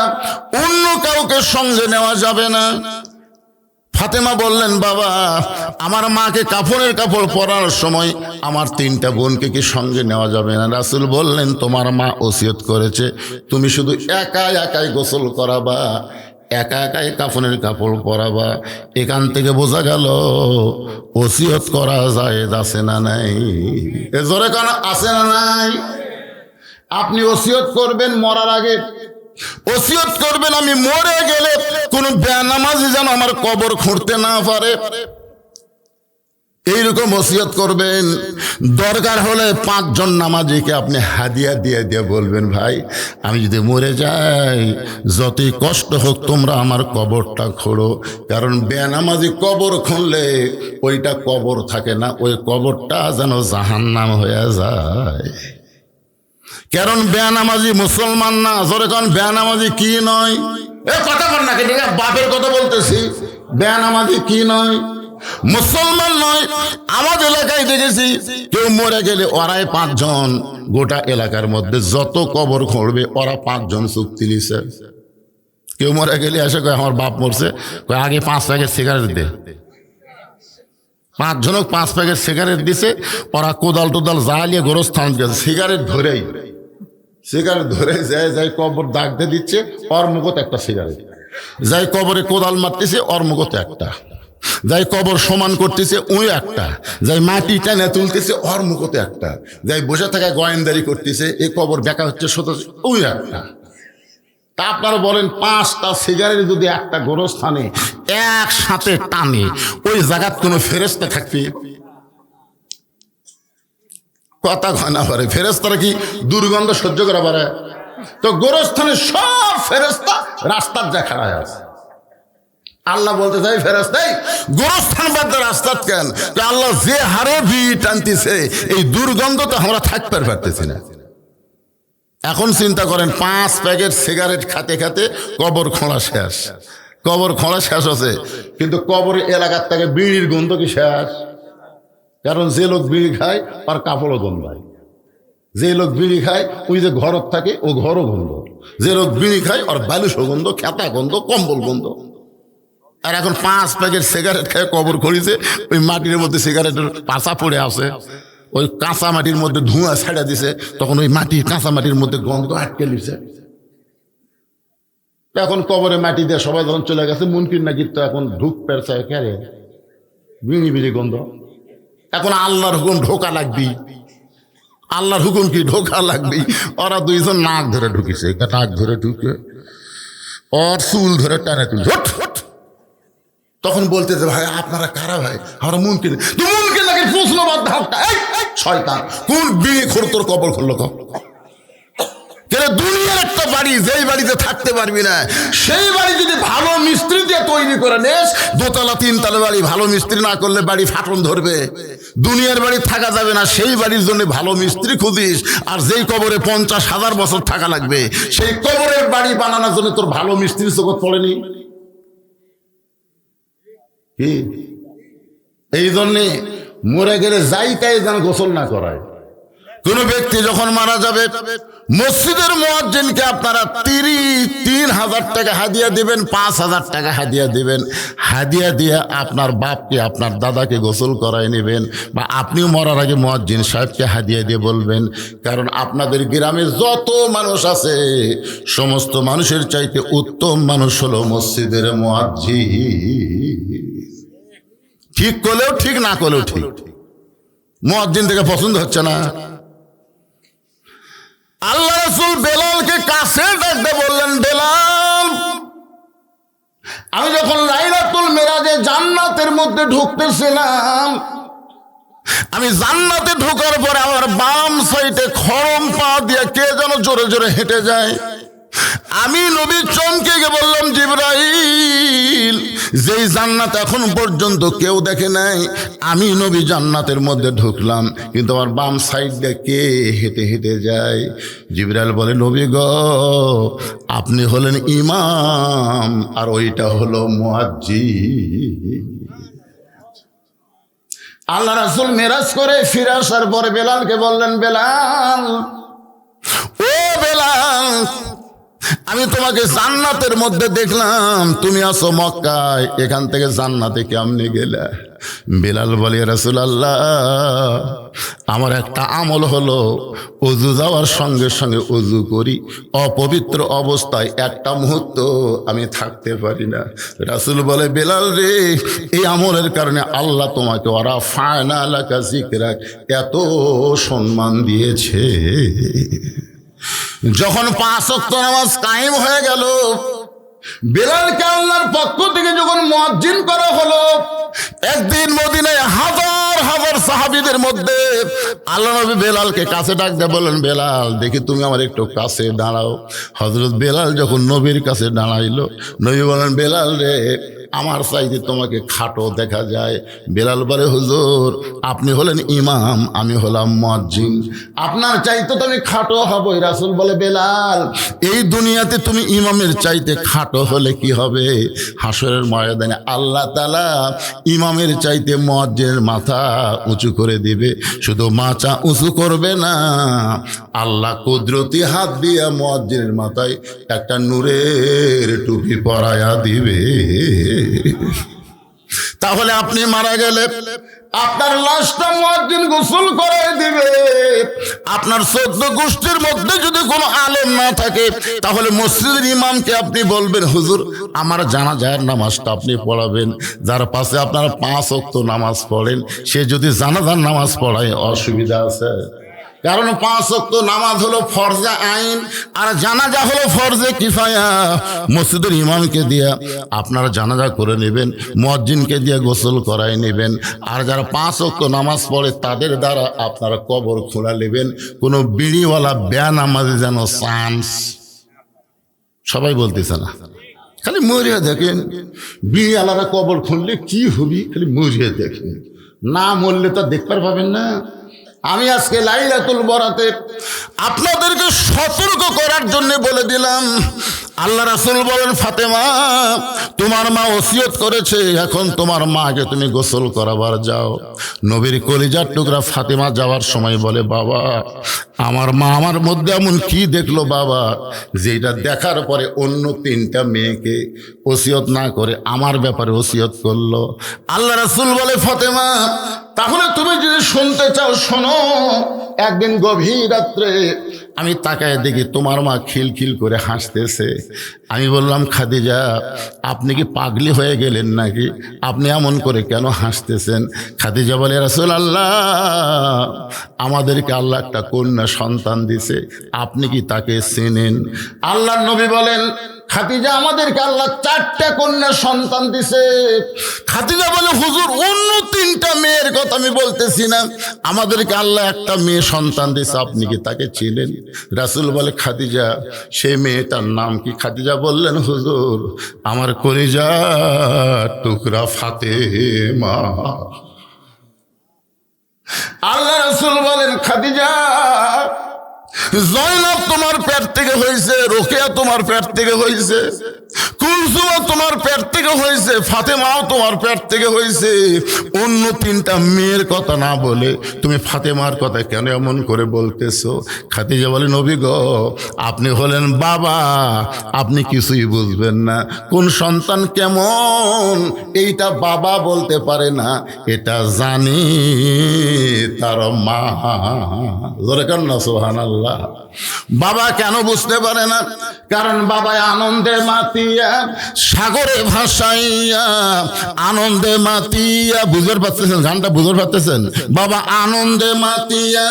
অন্য কাউকে সঙ্গে নেওয়া যাবে না। ফাতেমা বললেন, বাবা আমার মাকে কাফনের কাপড় পরার সময় আমার 3টা বোনকে কি সঙ্গে নেওয়া যাবে না? রাসূল বললেন, তোমার মা ওসিয়ত করেছে তুমি শুধু একা একাই গোসল করাবা, একা একাই কাফনের কাপড় পরাবা। এখান থেকে বোঝা গেল ওসিয়ত করা জায়েজ আছে না নাই? এ জোরে কেন আছে না নাই? আপনি ওসিয়ত করবেন মরার আগে, ওসিয়ত করবেন আমি মরে গেলে কোনো বেনামাজি যেন আমার কবর খুঁড়তে না পারে। এইরকম ওসিয়ত করবেন। দরকার হলে 5 জন নামাজিকে আপনি হাদিয়া দিয়ে দিয়ে বলবেন, ভাই আমি যদি মরে যাই যতই কষ্ট হোক তোমরা আমার কবরটা খোঁড়ো। কারণ বেনামাজি কবর খুঁড়লে ওইটা কবর থাকে না, ওই কবরটা যেন জাহান্নাম হয়ে যায়। কারণ বেনামাজি মুসলমান না। জোরে কারণ বেনামাজি কি নয়? এ কথা বল না, কিন্তু বাপের কথা বলতেছি। বেনামাজি কি নয়? মুসলমান নয়। আমাদের এলাকায় দেখেছি কেউ মরে গেলে ওরাই 5 জন, গোটা এলাকার মধ্যে যত কবর খুঁড়বে ওরা 5 জন চুক্তি নিছে। কেউ মরে গেলে এসে কয় আমার বাপ মরছে, কয় আগে 5 প্যাকেট সিগারেট দে। 5 জনক 5 প্যাকেট সিগারেট দিছে। ওরা কোদাল টোদাল জ্বালিয়ে গোরস্থান গেছে, সিগারেট ধরে যায় যাই কবর দাগ দিয়ে দিচ্ছে, ওর মুখত একটা সিগারেট। যাই কবরে কোদাল মারতেছে, ওর মুখত একটা। যাই কবর সমান করতেছে ওই একটা। যাই মাটি টানে তুলতেছে, ওর মুখতে একটা। যাই বসে থাকা গোয়েন্দারি করতেছে, এই কবর দেখা হচ্ছে ওই একটা। তা আপনারা বলেন 5টা সিগারেট যদি একটা গোরস্থানে একসাথে টানে, ওই জায়গার কোনো ফেরেশতা থাকবে? কথা ঘনা পারে ফেরেশতারা কি দুর্গন্ধ সহ্য করা পারে? তো গোরস্থানে সব ফেরেশতা রাস্তার যা খাড়া আছে। আল্লাহ বলতে চাই ফেরেশতাই গোরস্থান বাদ রাস্তার কেন? আল্লাহ যে হারে ভিড় টানতেছে, এই দুর্গন্ধ তো আমরা থাকতে পারতেছি না। এখন চিন্তা করেন 5 প্যাকেট সিগারেট খাতে খাতে কবর খোঁড়া শেষ। কবর খোঁড়া শেষ আছে, কিন্তু কবর এলাকার থেকে বিড়ির গন্ধ কি শেষ? কারণ যে লোক বিড়ি খায় তার কাপড়ও গন্ধায়। যে লোক বিড়ি খায় ওই যে ঘরত থাকে ও ঘরও গন্ধ। যে লোক বিড়ি খায় ওর বালুসও গন্ধ, খেতা গন্ধ, কম্বল গন্ধ। আর এখন 5 প্যাকেট সিগারেট খেয়ে কবর খড়িছে, ওই মাটির মধ্যে সিগারেটের পাশা পড়ে আছে, ওই কাঁচা মাটির মধ্যে ধোঁয়া ছেড়ে দিছে, তখন ওই মাটির কাঁচা মাটির মধ্যে গন্ধ আটকে লিছে। এখন কবরে মাটি দিয়ে সবাই যখন চলে গেছে, মুনকির নাকি তো এখন ঢুক পেরছে কেরে বিড়ি বিড়ি গন্ধ। এখন আল্লাহর হুকুম ঢোকা লাগবি। আল্লাহর হুকুম কি ঢোকা লাগবি? ওরা 2 জন নাক ধরে ঢুকিছে, নাক ধরে ঢুকে ওর চুল ধরে টানে তুল। তখন বলতেছে, ভাই আপনারা কারা? ভাই আমরা মুনকির। তুই মুনকির নাকি প্রশ্ন বাদ ঢাকটা শয়তান, কোন বিয়ে খোর তোর কবর খুললো? দুনিয়ার একটা বাড়ি, যেই বাড়িতে থাকতে পারবি না, সেই বাড়ি যদি ভালো মিস্ত্রি দিয়ে তৈরি করে নেস, 2তলা 3তলা বাড়ি ভালো মিস্ত্রি না করলে বাড়ি ফাটন ধরবে। দুনিয়ার বাড়ি থাকা যাবে না, সেই বাড়ির জন্য ভালো মিস্ত্রি খুঁজিস। আর যেই কবরে 50,000 বছর থাকা লাগবে, সেই কবরের বাড়ি বানানোর জন্য তোর ভালো মিস্ত্রি জগৎ পড়েনি কি? এই জন্যে মরে গেলে যাই তাই যেন গোসল না করায়। কোন ব্যক্তি যখন মারা যাবে, মসজিদের মুয়াজ্জিনকে আপনারা 3,000 টাকা হাদিয়া দিবেন, 5,000 টাকা হাদিয়া দিবেন। হাদিয়া দিয়ে আপনার বাপকে, আপনার দাদাকে গোসল করায় নেবেন, বা আপনিও মরার আগে মুয়াজ্জিন সাহেবকে হাদিয়া দিয়ে বলবেন, কারণ আপনাদের গ্রামে যত মানুষ আছে, সমস্ত মানুষের চাইতে উত্তম মানুষ হলো মসজিদের মুয়াজ্জিন। ঠিক করলেও ঠিক, না করলেও ঠিক। মুয়াজ্জিন থেকে পছন্দ হচ্ছে না। আল্লাহ রাসূল বেলালকে কাছে ডাকতে বললেন, বেলাল, আমি যখন লাইলাতুল মিরাজে জান্নাতের মধ্যে ঢুকতেছিলাম, আমি জান্নাতে ঢোকার পরে আমার বাম সাইডে খড়ম পা দিয়ে কে যেন জোরে জোরে হেঁটে যায়। আমি নবী চমকে গিয়ে বললাম, জিবরাইল, যেই জান্নাত এখন পর্যন্ত কেউ দেখে নাই, আমি নবী জান্নাতের মধ্যে ঢুকলাম, কিন্তু আমার বাম সাইড দিয়ে কে হেঁটে হেঁটে যায়? জিবরাইল বলে, নবী গো, আপনি হলেন ইমাম, আর ওইটা হলো মুয়াজ্জিন। আল্লাহ রাসূল মেরাজ করে ফিরে আসার পরে বেলালকে বললেন, বেলাল, ও বেলাল, আমি তোমাকে জান্নাতের মধ্যে দেখলাম, তুমি আছো মক্কায়, এখান থেকে জান্নাতে কেমনে গেলে? বেলাল বলে, রাসূলুল্লাহ, আমার একটা আমল হলো, ওযু যাওয়ার সঙ্গে সঙ্গে ওযু করি, অপবিত্র অবস্থায় একটা মুহূর্ত আমি থাকতে পারি না। রাসূল বলে, বেলাল রে, এই আমলের কারণে আল্লাহ তোমাকে ওরা ফায়নালাকা যিকরাক এত সম্মান দিয়েছে। যখন 5 ওয়াক্ত নামাজ কায়েম হয়ে গেল, বেলালকে আল্লাহর পক্ষ থেকে যখন মুয়াজ্জিন করা হলো, একদিন মদিনায় 1000 হাজার হাজার সাহাবীদের মধ্যে আল্লাহ নবী বেলালকে কাছে ডাক দিয়ে বললেন, বেলাল দেখি তুমি আমার একটু কাছে দাঁড়াও। হযরত বেলাল যখন নবীর কাছে দাঁড়াইলো, নবী বলেন, বেলাল রে, আমার চাইতে তোমাকে খাটো দেখা যায়। বেলাল বলে, হুজুর আপনি হলেন ইমাম, আমি হলাম মুয়াজ্জিন, আপনার চাইতে তো আমি খাটো হব। রাসূল বলে, বেলাল এই দুনিয়াতে তুমি ইমামের চাইতে খাটো হলে কি হবে? হাসরের ময়দানে আল্লাহ তাআলা ইমামের চাইতে মুয়াজ্জিনের মাথা উঁচু করে দিবে। শুধু মাথা উঁচু করবে না, আল্লাহ কুদরতি হাত দিয়ে মুয়াজ্জিনের মাথায় একটা নূরের টুপি পরায়া দিবে। তাহলে আপনি মারা গেলে আপনার লাশটা মুয়াজ্জিন গোসল করে দিবে। আপনার 14 গোষ্ঠীর মধ্যে যদি কোনো আলেম না থাকে, তাহলে মসজিদের ইমামকে আপনি বলবেন, হুজুর আমার জানাজার নামাজটা আপনি পড়াবেন। যার পাশে আপনারা 5 ওয়াক্ত নামাজ পড়েন, সে যদি জানাজার নামাজ পড়ায় অসুবিধা আছে? কারণ 5 ওয়াক্ত নামাজ হলো ফরজে আইন, আর জানাজা হলো ফরজে কিফায়া। মসজিদের ইমামকে দিয়া আপনারা জানাজা করে নেবেন, মুয়াজ্জিনকে দিয়ে গোসল করাই নেবেন। আর যারা 5 ওয়াক্ত নামাজ পড়ে তাদের দ্বারা আপনারা কবর খোলা নেবেন। কোনো বিড়িওয়ালা বেনামাজি যেন চান্স, সবাই বলতেছে না, খালি মরিয়া দেখেন। বিড়িওয়ালারা কবর খুললে কি হবি, খালি মরিয়া দেখেন, না মরলে তো দেখতে পাবেন না। আমি আজকে লাইলাতুল বরাতে আপনাদেরকে সতর্ক করার জন্য বলে দিলাম। আল্লাহ রাসূল বলেন, ফাতেমা তোমার মা ওসিয়ত করেছে, এখন তোমার মাকে তুমি গোসল করাবার যাও। নবীর কলিজার টুকরা ফাতেমা যাওয়ার সময় বলে, বাবা আমার মা আমার মধ্যে এমন কি দেখলো বাবা, যেটা দেখার পরে অন্য 3টা মেয়েকে ওসিয়ত না করে আমার ব্যাপারে ওসিয়ত করলো। আল্লাহ রাসূল বলে, ফাতেমা তাহলে তুমি যদি শুনতে চাও শোনো। একদিন গভীর রাত্রে আমি তাকায় দেখি তোমার মা খিলখিল করে হাসতেছে। আমি বললাম, খাদিজা আপনি কি পাগলি হয়ে গেলেন নাকি? আপনি এমন করে কেন হাসতেছেন? খাদিজা বলে, রাসূলুল্লাহ আমাদেরকে আল্লাহ একটা কন্যা সন্তান দিছে, আপনি কি তাকে চেনেন? আল্লাহর নবী বলেন, খাদিজা আমাদেরকে আল্লাহ 4টা কন্যা সন্তান দিছে। খাদিজা বলে, হুজুর অন্য 3টা মেয়ের কথা আমি বলতেছি না, আমাদেরকে আল্লাহ একটা মেয়ে সন্তান দিছে, আপনি কি তাকে চিনেন? রাসূল বলে, খাদিজা সেই মেয়েটার নাম কি? খাদিজা বললেন, হুজুর আমার কলিজার টুকরা ফাতেমা। আল্লাহ রাসূল বলেন, খাদিজা জয়নব তোমার পেট থেকে হয়েছে, রোকেয়া তোমার পেট থেকে হয়েছে, কুলসুমা তোমার পেট থেকে হয়েছে, ফাতেমাও তোমার পেট থেকে হয়েছে। অন্য 3টা মেয়ের কথা না বলে তুমি ফাতেমার কথা কেন এমন করে বলতেছো? খাদিজা বলে, নবী গো আপনি হলেন বাবা, আপনি কিছুই বুঝবেন না। কোন সন্তান কেমন এইটা বাবা বলতে পারে না, এটা জানি তার মা। জোরে কান না সুবহানাল্লাহ। বাবা কেন বুঝতে পারে না? কারণ বাবা আনন্দে মাতিয়া, সাগরে ভাসাইয়া, আনন্দে মাতিয়া, বুঝতে পারতেছেন গানটা? বুঝতে পারতেছেন? বাবা আনন্দে মাতিয়া,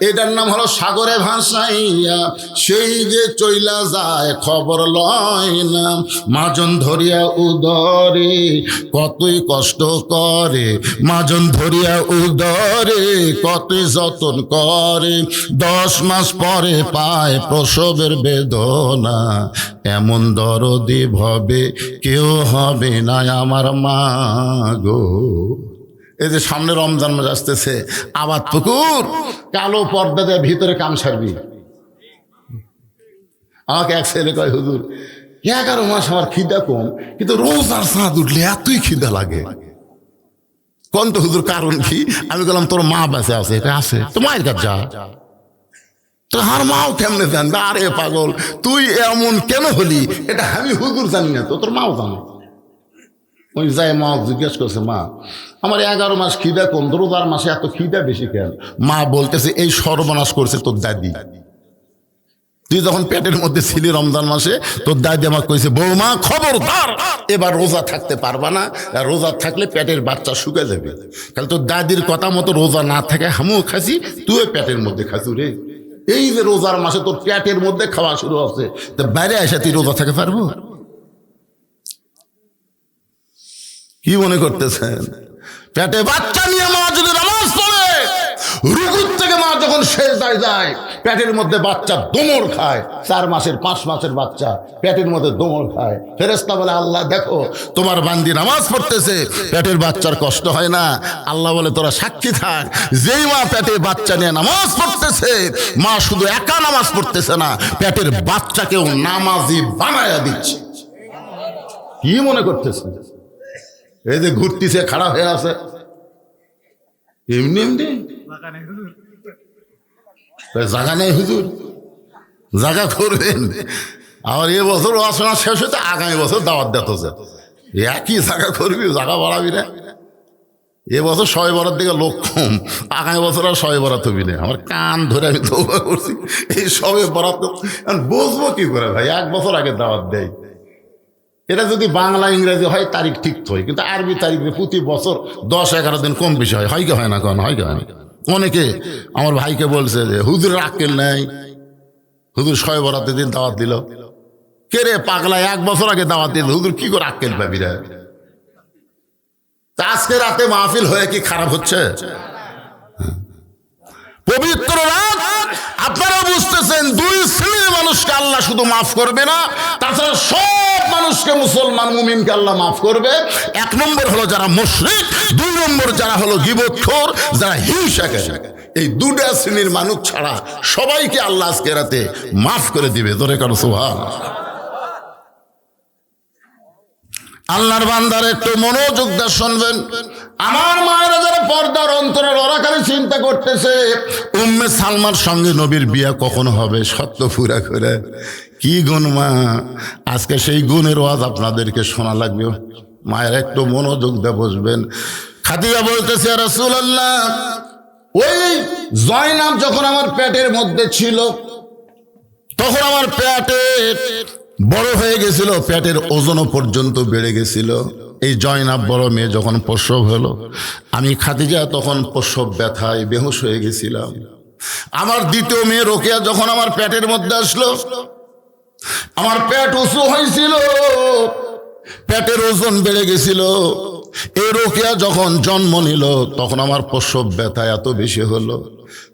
এটার নাম হলো সাগরে ভাসাইয়া, সেই যে চইলা যায় খবর লয় না। মাজন ধরিয়া উদরে কতই কষ্ট করে, মাজন ধরিয়া উদরে কতই যতন করে, 10 মাস পরে পায় প্রসবের বেদনা। এমন দরদি ভবে কেউ হবে না আমার মা গো। এই যে সামনে রমজান মাস আসতেছে, আবাদ পুকুর কালো পর্দা দিয়ে ভিতরে কাম সারবি। আমাকে এক ছেলে কয়, হুজুর 11 মাস আমার খিদা কম, কিন্তু রোজার চাঁদ উঠলে এতই খিদা লাগে। কোন তো হুজুর কারণ কি? আমি বললাম, তোর মা বেঁচে আছে, এটা আছে, তো মায়ের কাছে যা। তো আর মাও কেমনে জানবে? আরে পাগল তুই এমন কেন হলি, এটা আমি হুজুর জানি না, তো তোর মাও জানো। ওই যাই মা জিজ্ঞেস করছে, মা আমার 11 মাস খিদা কম, রোজার মাসে এত খিদা বেশি কেন? মা বলতেছে, এই সর্বনাশ করছে তোর দাদি। তুই যখন পেটের মধ্যে ছিলি রমজান মাসে, তোর দাদি আমাকে কইছে, বৌমা খবরদার এবার রোজা থাকতে পারবা না, রোজা থাকলে পেটের বাচ্চা শুকে যাবে। তাহলে তোর দাদির কথা মতো রোজা না থাকে আমিও খাসি, তুই পেটের মধ্যে খাসু রে। এই যে রোজার মাসে তোর পেটের মধ্যে খাওয়া শুরু হচ্ছে, তো বাইরে এসে তুই রোজা থাকতে পারবো? কি মনে করতেছেন? পেটে বাচ্চা নিয়ে মা যদি রুকুর থেকে মা যখন সেজদায় যায় পেটের মধ্যে বাচ্চা দোমড় খায়, 4 মাসের 5 মাসের বাচ্চা পেটের মধ্যে দোমড় খায়। ফেরেশতা বলে আল্লাহ দেখো তোমার বান্দি নামাজ পড়তেছে, পেটের বাচ্চার কষ্ট হয় না। আল্লাহ বলে তোরা সাক্ষী থাক, যেই মা পেটে বাচ্চা নিয়ে নামাজ পড়তেছে, মা শুধু একা নামাজ পড়তেছে না, পেটের বাচ্চাকেও নামাজি বানায়া দিচ্ছে। কি মনে করতেছে? এই যে ঘুরতেছে, খাড়া হয়ে আছে, এমনি এমনি জায়গা নেই হুজুর, জায়গা করবেন। আবার এ বছর আসনা শেষ হতে আগামী বছর দাওয়াত দিতেছে, একই জায়গা করবি, জায়গা বাড়াবি না। এ বছর 6 বরাত দিকে লোক কম, আগামী বছর আর 6 বরাত হবি না। আমার কান ধরে আমি তওবা করছি, এই সবে বরাত বুঝবো কি করে ভাই? 1 বছর আগে দাওয়াত দেয়। এটা যদি বাংলা ইংরেজি হয় তারিখ ঠিক হয়, কিন্তু আরবি তারিখ প্রতি বছর 10-11 দিন কম বেশি হয়। হয় কি হয় না? কোন হয় কি হয় না? অনেকে আমার ভাইকে বলছে যে হুজুর আক্কেল নাই, হুজুর 6 বরাতের দিন দাওয়াত দিল। কে রে পাগলা, 1 বছর আগে দাওয়াত দিল, হুজুর কি করে আক্কেল পাবি রে? আজকে রাতে মাহফিল হয়ে কি খারাপ হচ্ছে? পবিত্র রাত, আপনারা বুঝতেছেন 2 শ্রেণীর মানুষকে আল্লাহ শুধু মাফ করবে না, তাছাড়া সব মানুষকে, মুসলমান মুমিনকে আল্লাহ মাফ করবে। 1 নম্বর হলো যারা মুশরিক, 2 নম্বর যারা হলো গীবতখোর, যারা হিংসাকারী। এই 2টা শ্রেণীর মানুষ ছাড়া সবাইকে আল্লাহ আজকে রাতে মাফ করে দিবে। ধরে কারো সুবহানাল্লাহ। আল্লাহর বান্দার একটু মনোযোগ দিয়ে শুনবেন। আমার মায়েরা যারা পর্দার অন্তরে ওরাখানে চিন্তা করতেছে উম্মে সালমার সঙ্গে নবীর বিয়া কখন হবে, সত্য পুরা করে। কি গুণ মা, আজকে সেই গুণের ওয়াজ আপনাদেরকে শোনা লাগবে। মায়ের একটু মনোযোগ দিয়ে বসবেন। খাদিজা বলতেছে ইয়া রাসূলুল্লাহ, ওই জয়নাব যখন আমার পেটের মধ্যে ছিল তখন আমার পেটের বড় হয়ে গেছিল, পেটের ওজনও পর্যন্ত বেড়ে গেছিল। এই জয়নাব বড় মেয়ে যখন প্রসব হলো, আমি খাদিজা তখন প্রসব ব্যথায় বেহুশ হয়ে গেছিলাম। আমার দ্বিতীয় মেয়ে রোকেয়া যখন আমার পেটের মধ্যে আসলো, আমার পেট উঁচু হয়েছিল, পেটের ওজন বেড়ে গেছিল। এই রোকেয়া যখন জন্ম নিল তখন আমার প্রসব ব্যথা এত বেশি হলো।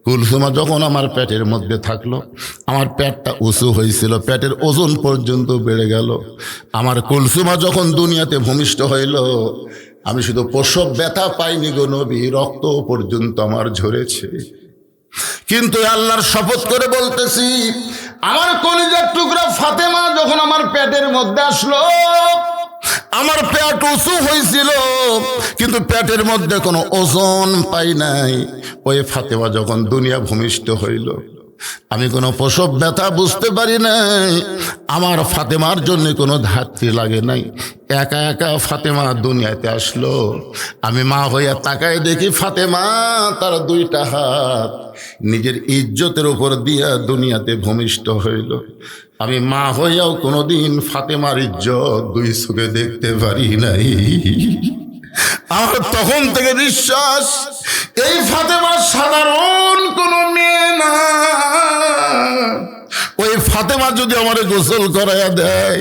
কুলসুমা যখন আমার পেটের মধ্যে থাকলো, আমার পেটটা উঁচু হয়েছিল, পেটের ওজন পর্যন্ত বেড়ে গেল। আমার কুলসুমা যখন দুনিয়াতে ভূমিষ্ঠ হইল, আমি শুধু প্রসব ব্যথা পাইনি গো নবী, রক্ত পর্যন্ত আমার ঝরেছে। কিন্তু আল্লাহর শপথ করে বলতেছি, আমার কলিজার টুকরা ফাতেমা যখন আমার পেটের মধ্যে আসলো, আমার পেট উঁচু হয়েছিল কিন্তু পেটের মধ্যে কোনো ওজন পাই নাই। ওই ফাতেমা যখন দুনিয়া ভূমিষ্ঠ হইল, আমি কোনো প্রসব ব্যথা বুঝতে পারি নাই। আমার ফাতেমার জন্য কোনো ধাত্রী লাগে নাই, একা একা ফাতেমা দুনিয়াতে আসলো। আমি মা হইয়া তাকায় দেখি ফাতেমা তার 2টা হাত নিজের ইজ্জতের উপর দিয়া দুনিয়াতে ভূমিষ্ঠ হইল। আমি মা হইয়াও কোনোদিন ফাতেমার ইজ্জত 2 চোখে দেখতে পারি নাই। আমার তখন থেকে বিশ্বাস, এই ফাতেমা সাধারণ কোনো মেয়ে না। ওই ফাতেমা যদি আমারে গোসল করাইয়া দেয়,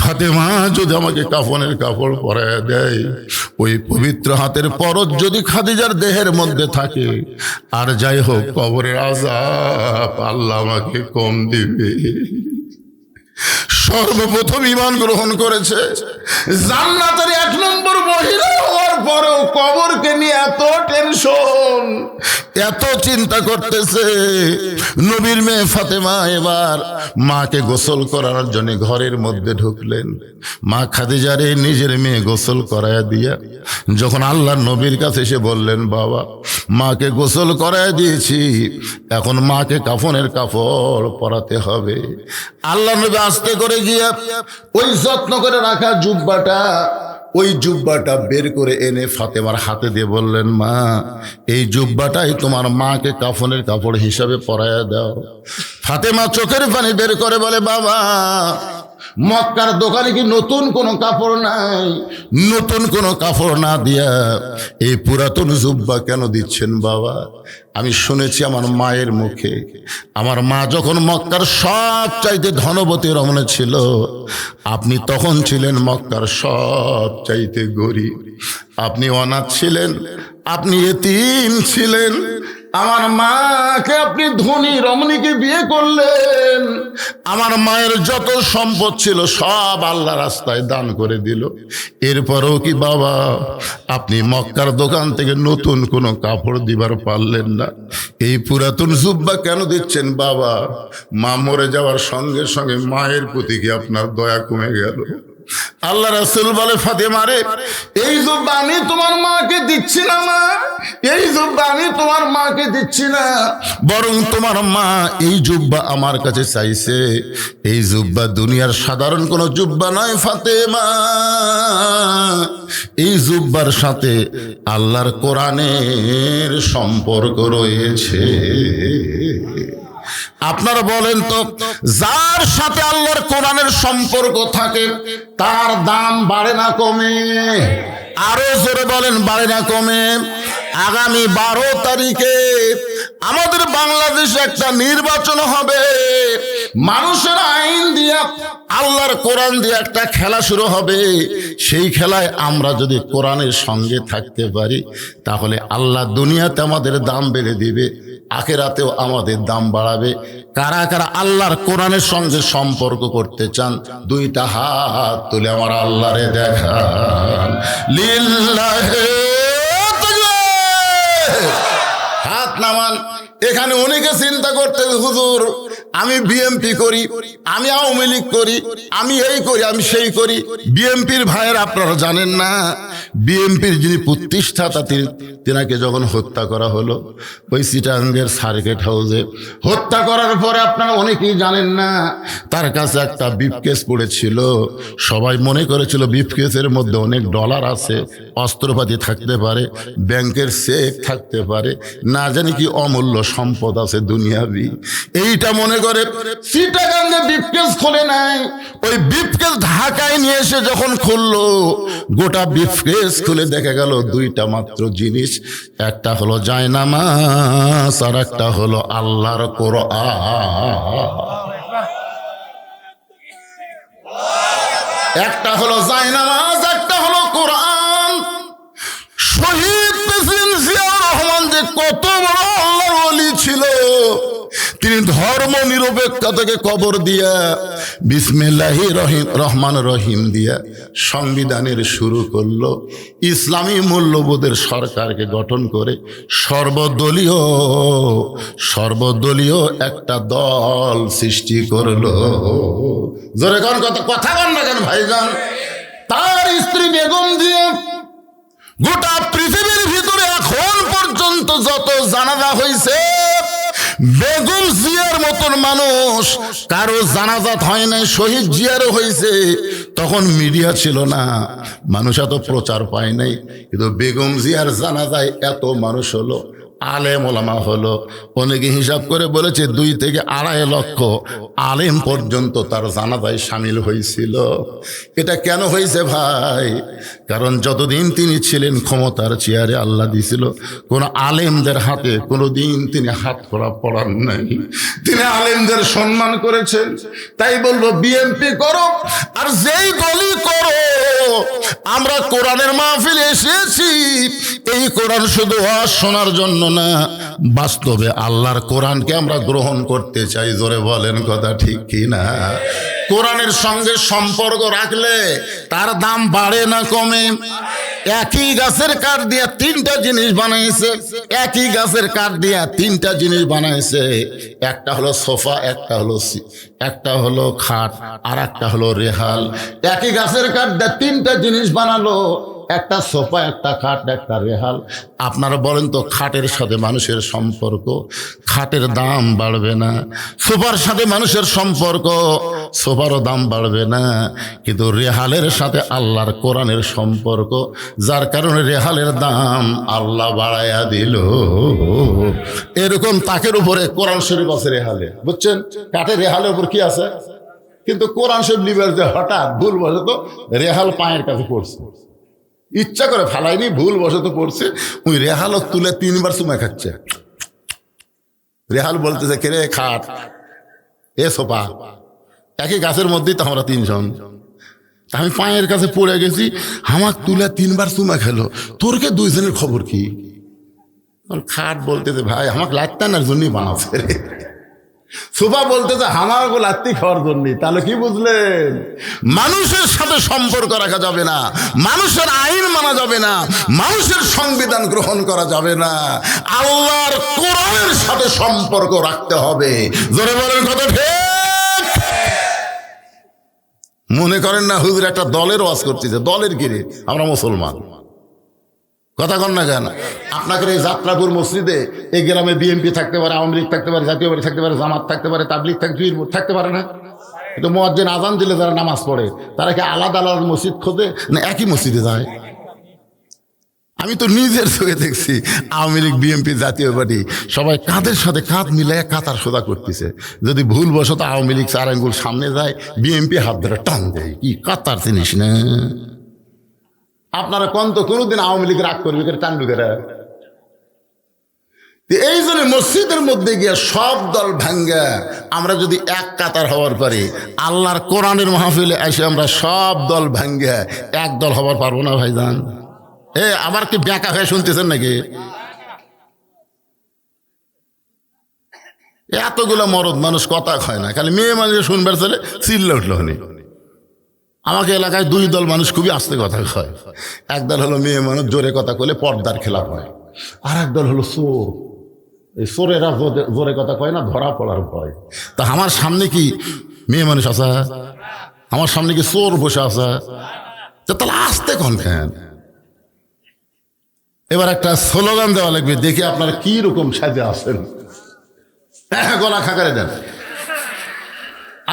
ফাতেমা যদি আমাকে কাফনের কাপড় পরাইয়া দেয়, ওই পবিত্র হাতের পরশ যদি খাদিজার দেহের মধ্যে থাকে, আর যাই হোক কবরের আযাব আল্লাহ আমাকে কম দিবে। সর্বপ্রথম ঈমান গ্রহণ করেছে, জান্নাতের 1 নম্বর মহিলা হওয়ার পরেও কবরকে নিয়ে এত টেনশন, এত চিন্তা করতেছে। নবীর মেয়ে ফাতেমা এবার মাকে গোসল করার জন্য ঘরের মধ্যে ঢুকলেন। মা খাদিজারে নিজের মেয়ে গোসল করায়া দিয়া যখন আল্লাহর নবীর কাছে এসে বললেন, বাবা মাকে গোসল করায়া দিয়েছি, এখন মাকে কাফনের কাপড় পরাতে হবে। আল্লাহ নবী আস্তে করে গিয়া ওই যত্ন করে রাখা জুব্বাটা বের করে এনে ফাতেমার হাতে দিয়ে বললেন, মা এই জুব্বাটাই তোমার মাকে কাফনের কাপড় হিসাবে পরায়া দাও। ফাতেমা চোখের পানি বের করে বলে, বাবা মক্কার দোকানে কি নতুন কোনো কাপড় নাই? নতুন কোনো কাপড় না দিয়া এই পুরাতন জুব্বা কেন দিচ্ছেন বাবা? আমি শুনেছি আমার মায়ের মুখে, আমার মা যখন মক্কার সব চাইতে ধনবতী রমণী ছিল, আপনি তখন ছিলেন মক্কার সব চাইতে গরিব। আপনি অনাথ ছিলেন, আপনি এতিম ছিলেন, আমার মাকে আপনি ধনী রমণীকে বিয়ে করলেন, আমার মায়ের যত সম্পদ ছিল সব আল্লাহ রাস্তায় দান করে দিল। এরপরেও কি বাবা আপনি মক্কার দোকান থেকে নতুন কোনো কাপড় দিবার পারলেন না? এই পুরাতন জুব্বা কেন দিচ্ছেন বাবা? মা মরে যাওয়ার সঙ্গে সঙ্গে মায়ের প্রতি কি আপনার দয়া কমে গেল? আল্লাহ রাসূল বলে, ফাতেমা রে, এই জুব্বা আমি তোমার মাকে দিচ্ছি না মা, এই জুব্বা আমি তোমার মাকে দিচ্ছি না, বরং তোমার মা এই জুব্বা আমার কাছে চাইছে। এই জুব্বা দুনিয়ার সাধারণ কোনো জুব্বা নয় ফাতেমা, এই জুব্বার সাথে আল্লাহর কোরআনের সম্পর্ক রয়েছে। আপনারা বলেন তো, যার সাথে আল্লাহর কোরআনের সম্পর্ক থাকে তার দাম বাড়ে না কমে? আরো জোরে বলেন, বাড়ে না কমে? আগামী 12 তারিখে আমাদের বাংলাদেশে একটা নির্বাচন হবে। মানুষের আইন দিয়া আল্লাহর কোরআন দিয়ে একটা খেলা শুরু হবে। সেই খেলায় আমরা যদি কোরআনের সঙ্গে থাকতে পারি তাহলে আল্লাহ দুনিয়াতে আমাদের দাম বেড়ে দিবে, আখিরাতেও আমাদের দাম বাড়াবে। কারা কারা আল্লাহর কোরআনের সঙ্গে সম্পর্ক করতে চান দুইটা হাত তুলে আমার আল্লাহরে দেখান। লিল্লাহি হাত নামান। এখানে অনেকে চিন্তা করতে, হুজুর আমি বিএমপি করি, আমি আওয়ামী লীগ করি, আমি এই করি, আমি সেই করি। বিএমপির ভাইয়ের আপনারা জানেন না, বিএমপির যিনি প্রতিষ্ঠাতা তিনাকে যখন হত্যা করা হলো ওই চিটাঙ্গের সার্কিট হাউসে, হত্যা করার পরে আপনারা অনেকেই জানেন না তার কাছে একটা ব্রিফকেস পড়েছিল। সবাই মনে করেছিল ব্রিফকেসের মধ্যে অনেক ডলার আছে, অস্ত্রপাতি থাকতে পারে, ব্যাংকের চেক থাকতে পারে, না জানি কি অমূল্য সম্পদ আছে দুনিয়াবি। এইটা মনে করে চিটাগাঙ্গে ব্রিফকেস খোলে নাই। ওই ব্রিফকেস ঢাকায় নিয়ে এসে যখন খুললো, গোটা ব্রিফকেস খুলে দেখা গেল দুইটা মাত্র জিনিস, একটা হলো জায়নামাজ আর একটা হলো আল্লাহর কোরআন। একটা হলো জায়নামাজ, একটা হলো কোরআন। শহীদ প্রেসিডেন্ট জিয়াউর রহমান যে কত বড় আল্লাহর ওলি ছিল, তিনি ধর্ম নিরপেক্ষতাকে কবর দিয়া বিসমিল্লাহির রহমান রহিম দিয়া সংবিধানের শুরু করলো। ইসলামী মূল্যবোধের সরকারকে গঠন করে সর্বদলীয় একটা দল সৃষ্টি করলো। জোরে কোন কথা বল না কেন ভাইজান? তার স্ত্রী বেগম দিয়ে গোটা পৃথিবীর ভিতরে এখন পর্যন্ত যত জানাজা হয়েছে, বেগম জিয়ার মতন মানুষ কারো জানাজাত হয় নাই, শহীদ জিয়ারও হয়েছে। তখন মিডিয়া ছিল না, মানুষ এত প্রচার পায় নাই, কিন্তু বেগম জিয়ার জানাজায় এত মানুষ হলো, আলেম ওলামা হলো। অনেকে হিসাব করে বলেছে 2 থেকে 2.5 লক্ষ আলেম পর্যন্ত তার জানাজায় সামিল হয়েছিল। এটা কেন হয়েছে ভাই? কারণ যতদিন তিনি ছিলেন ক্ষমতার চেয়ারে, আল্লাহ দিছিল কোন আলেমদের হাতে কোনোদিন তিনি হাত করা পড়ান নাই, তিনি আলেমদের সম্মান করেছেন। তাই বলবো বিএনপি করো আর যেই দলই করো, আমরা কোরআনের মাহফিলে এসেছি এই কোরআন শুধু ওয়াজ শোনার জন্য না, বাস্তবে আল্লাহর কোরআনকে আমরা গ্রহণ করতে চাই। জোরে বলেন কথা ঠিক কি না? কোরআনের সঙ্গে সম্পর্ক রাখলে তার দাম বাড়ে না কমে? একই গাছের কাঠ দিয়া 3টা জিনিস বানাইছে, একই গাছের কাঠ দিয়া 3টা জিনিস বানাইছে। একটা হলো সোফা, একটা হলো খাট, আর একটা হলো রেহাল। একই গাছের কাঠ দিয়া 3টা জিনিস বানালো, একটা সোফা, একটা খাট, একটা রেহাল। আপনারা বলেন তো, খাটের সাথে মানুষের সম্পর্ক, খাটের দাম বাড়বে না? সোফার সাথে মানুষের সম্পর্ক, সোফারও দাম বাড়বে না। কিন্তু রেহালের সাথে আল্লাহর কোরআনের সম্পর্ক, যার কারণে রেহালের দাম আল্লাহ বাড়াইয়া দিল। এরকম তাকের উপরে কোরআন শরীফ আছে রেহালে, বুঝছেন? কাঠের রেহালের উপর কি আছে? কিন্তু কোরআন শরীফ লিবার যে হঠাৎ ভুল বসে তো রেহাল পায়ের কাছে পড়ছে, ইচ্ছা করে ফালাইনি, ভুল বসত পড়ছে, ওই রেহালক তুলে 3বার চুমা খাচ্ছে। রেহাল বলতেছে, কে রে খাট, এ সোপা, একই গাছের মধ্যেই তো আমরা 3 জন। আমি পায়ের কাছে পড়ে গেছি, আমাক তুলে 3বার চুমা খেলো, তোর কে 2 জনের খবর কি? খাট বলতেছে ভাই আমাকে লাত্তানার জন্যই বানাচ্ছে রে, সোফা বলতেছে আমার লাত্তি খাওয়ার জন্য। তাহলে কি বুঝলেন? মানুষের সাথে সম্পর্ক রাখা যাবে না, মানুষের আইন মানা যাবে না, মানুষের সংবিধান গ্রহণ করা যাবে না, আল্লাহর কোরআনের সাথে সম্পর্ক রাখতে হবে। জোরে বলেন কথা ঠিক? মনে করেন না হুজুর একটা দলের ওয়াজ করতেছে, দলের কিরে আমরা মুসলমান, কথা কন না কেন? আপনাকে এই যাত্রাপুর মসজিদে এই গ্রামে বিএনপি থাকতে পারে, আওয়ামী লীগ থাকতে পারে, জাতীয় পার্টি থাকতে পারে, জামাত থাকতে পারে, তাবলীগ থাকতে পারে না? কিন্তু মুয়াজ্জিন আযান দিলে যারা নামাজ পড়ে তারা কি আলাদা আলাদা মসজিদ খোঁজে না একই মসজিদে যায়? আমি তো নিজের চোখে দেখছি আওয়ামী লীগ, বিএনপি, জাতীয় পার্টি সবাই কাঁধের সাথে কাঁধ মিলাই কাতার সোজা করতেছে। যদি ভুলবশত আওয়ামী লীগ 4 আঙ্গুল সামনে যায়, বিএনপি হাত ধরে টান দেয়। কি কাতার চিনিস না? আপনারা কোন তো কোনোদিন আওয়ামী লীগ রাগ করবে টান্ডুকেরা? এই জন্য মসজিদের মধ্যে গিয়ে সব দল ভাঙ্গা আমরা যদি এক কাতার হওয়ার পরে আল্লাহর কোরআনের মাহফিলে এসে আমরা সব দল ভাঙ্গা এক দল হবার পারবো না ভাইজান? আবার কি ব্যাকা হয়ে শুনতেছেন নাকি? এতগুলো মরদ মানুষ কথা কয় না, খালি মেয়ে মানুষ শুনবার চলে চিল্লা উঠলো। আমাকে এলাকায় 2 দল মানুষ খুবই আস্তে কথা কয়। এক দল হলো মেয়ে মানুষ, জোরে কথা কইলে পর্দার খেলাপ হয়। আর এক দল হলো চোর, এই চোরেরা জোরে কথা কয় না, ধরা পড়ার ভয়। তা আমার সামনে কি মেয়ে মানুষ আছে? আমার সামনে কি চোর বসে আছে? তাহলে আস্তে কন কেন? এবার একটা স্লোগান দেওয়া লাগবে, দেখি আপনারা কি রকম সাজে আছেন। গলা খাকারে দেন।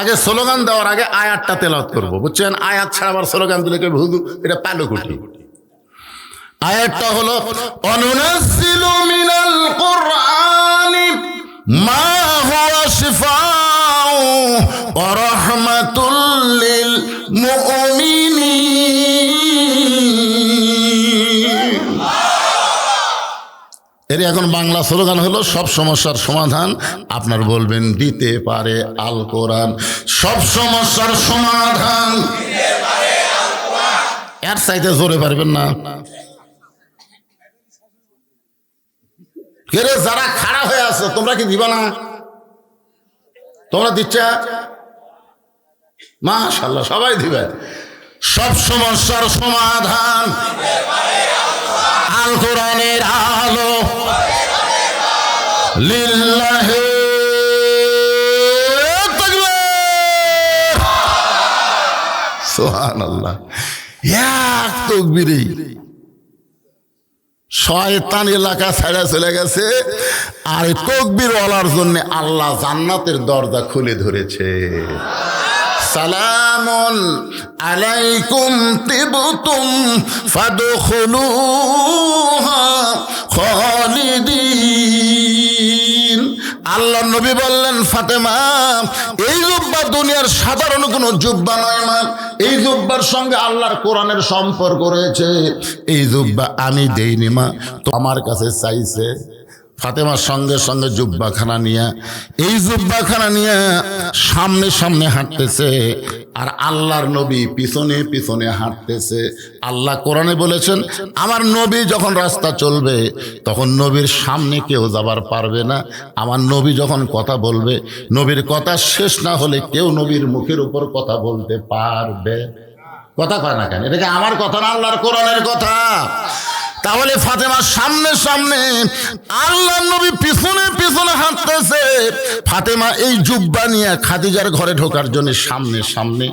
আগে স্লোগান দেওয়ার আগে আয়াতটা তেলাওয়াত করব, বুঝছেন? আয়াত ছাড়া আবার স্লোগান দিলে কেউ হুজুর এটা পালো কুটি। আয়াতটা হলো অনুনাজ্জিলু মিনাল কুরআনি মা হুয়া শিফাউ ওয়া রাহমাতুল লিল মুমিনিন। এর এখন বাংলা স্লোগান হলো সব সমস্যার সমাধান আপনার বলবেন দিতে পারে আল কোরআন। সব সমস্যার সমাধান এর চাইতে জোরে পারবেন না। কে রে যারা খাড়া হয়ে আছে তোমরা কি দিবা না? তোমরা দিচ্ছ? মাশাআল্লাহ সবাই দিবে। সব সমস্যার সমাধান আল কোরআনের আলো, লিল্লাহি তাকবীর, সুবহানাল্লাহ। এক তাকবীরে শয়তান এলাকা ছেড়ে চলে গেছে, আর তাকবীর ওয়ালার জন্য আল্লাহ জান্নাতের দরজা খুলে ধরেছে। সালামুন আলাইকুম তিবতুম ফাদখুলুহা খালিদিন। আল্লাহ নবী বললেন, ফাতেমা এই জুব্বা দুনিয়ার সাধারণ কোনো জুব্বা নয় মা, এই জুব্বার সঙ্গে আল্লাহর কোরআনের সম্পর্ক রয়েছে। এই জুব্বা আমি দেইনি মা, তো আমার কাছে চাইছে। ফাতেমার সঙ্গে সঙ্গে জুব্বাখানা নিয়ে, এই জুব্বাখানা নিয়ে সামনে সামনে হাঁটতেছে, আর আল্লাহর নবী পিছনে পিছনে হাঁটতেছে। আল্লাহ কোরআনে বলেছেন, আমার নবী যখন রাস্তা চলবে তখন নবীর সামনে কেউ যাবার পারবে না। আমার নবী যখন কথা বলবে, নবীর কথা শেষ না হলে কেউ নবীর মুখের উপর কথা বলতে পারবে। কথা কয় না কেন? এটাকে আমার কথা না, আল্লাহর কোরআনের কথা। তাহলে ফাতেমার সামনে সামনে, আল্লাহর নবী পিছনে পিছনে হাঁটতেছে। ফাতেমা এই জুব্বা নিয়ে খাদিজার ঘরে ঢোকার জন্য সামনে সামনে,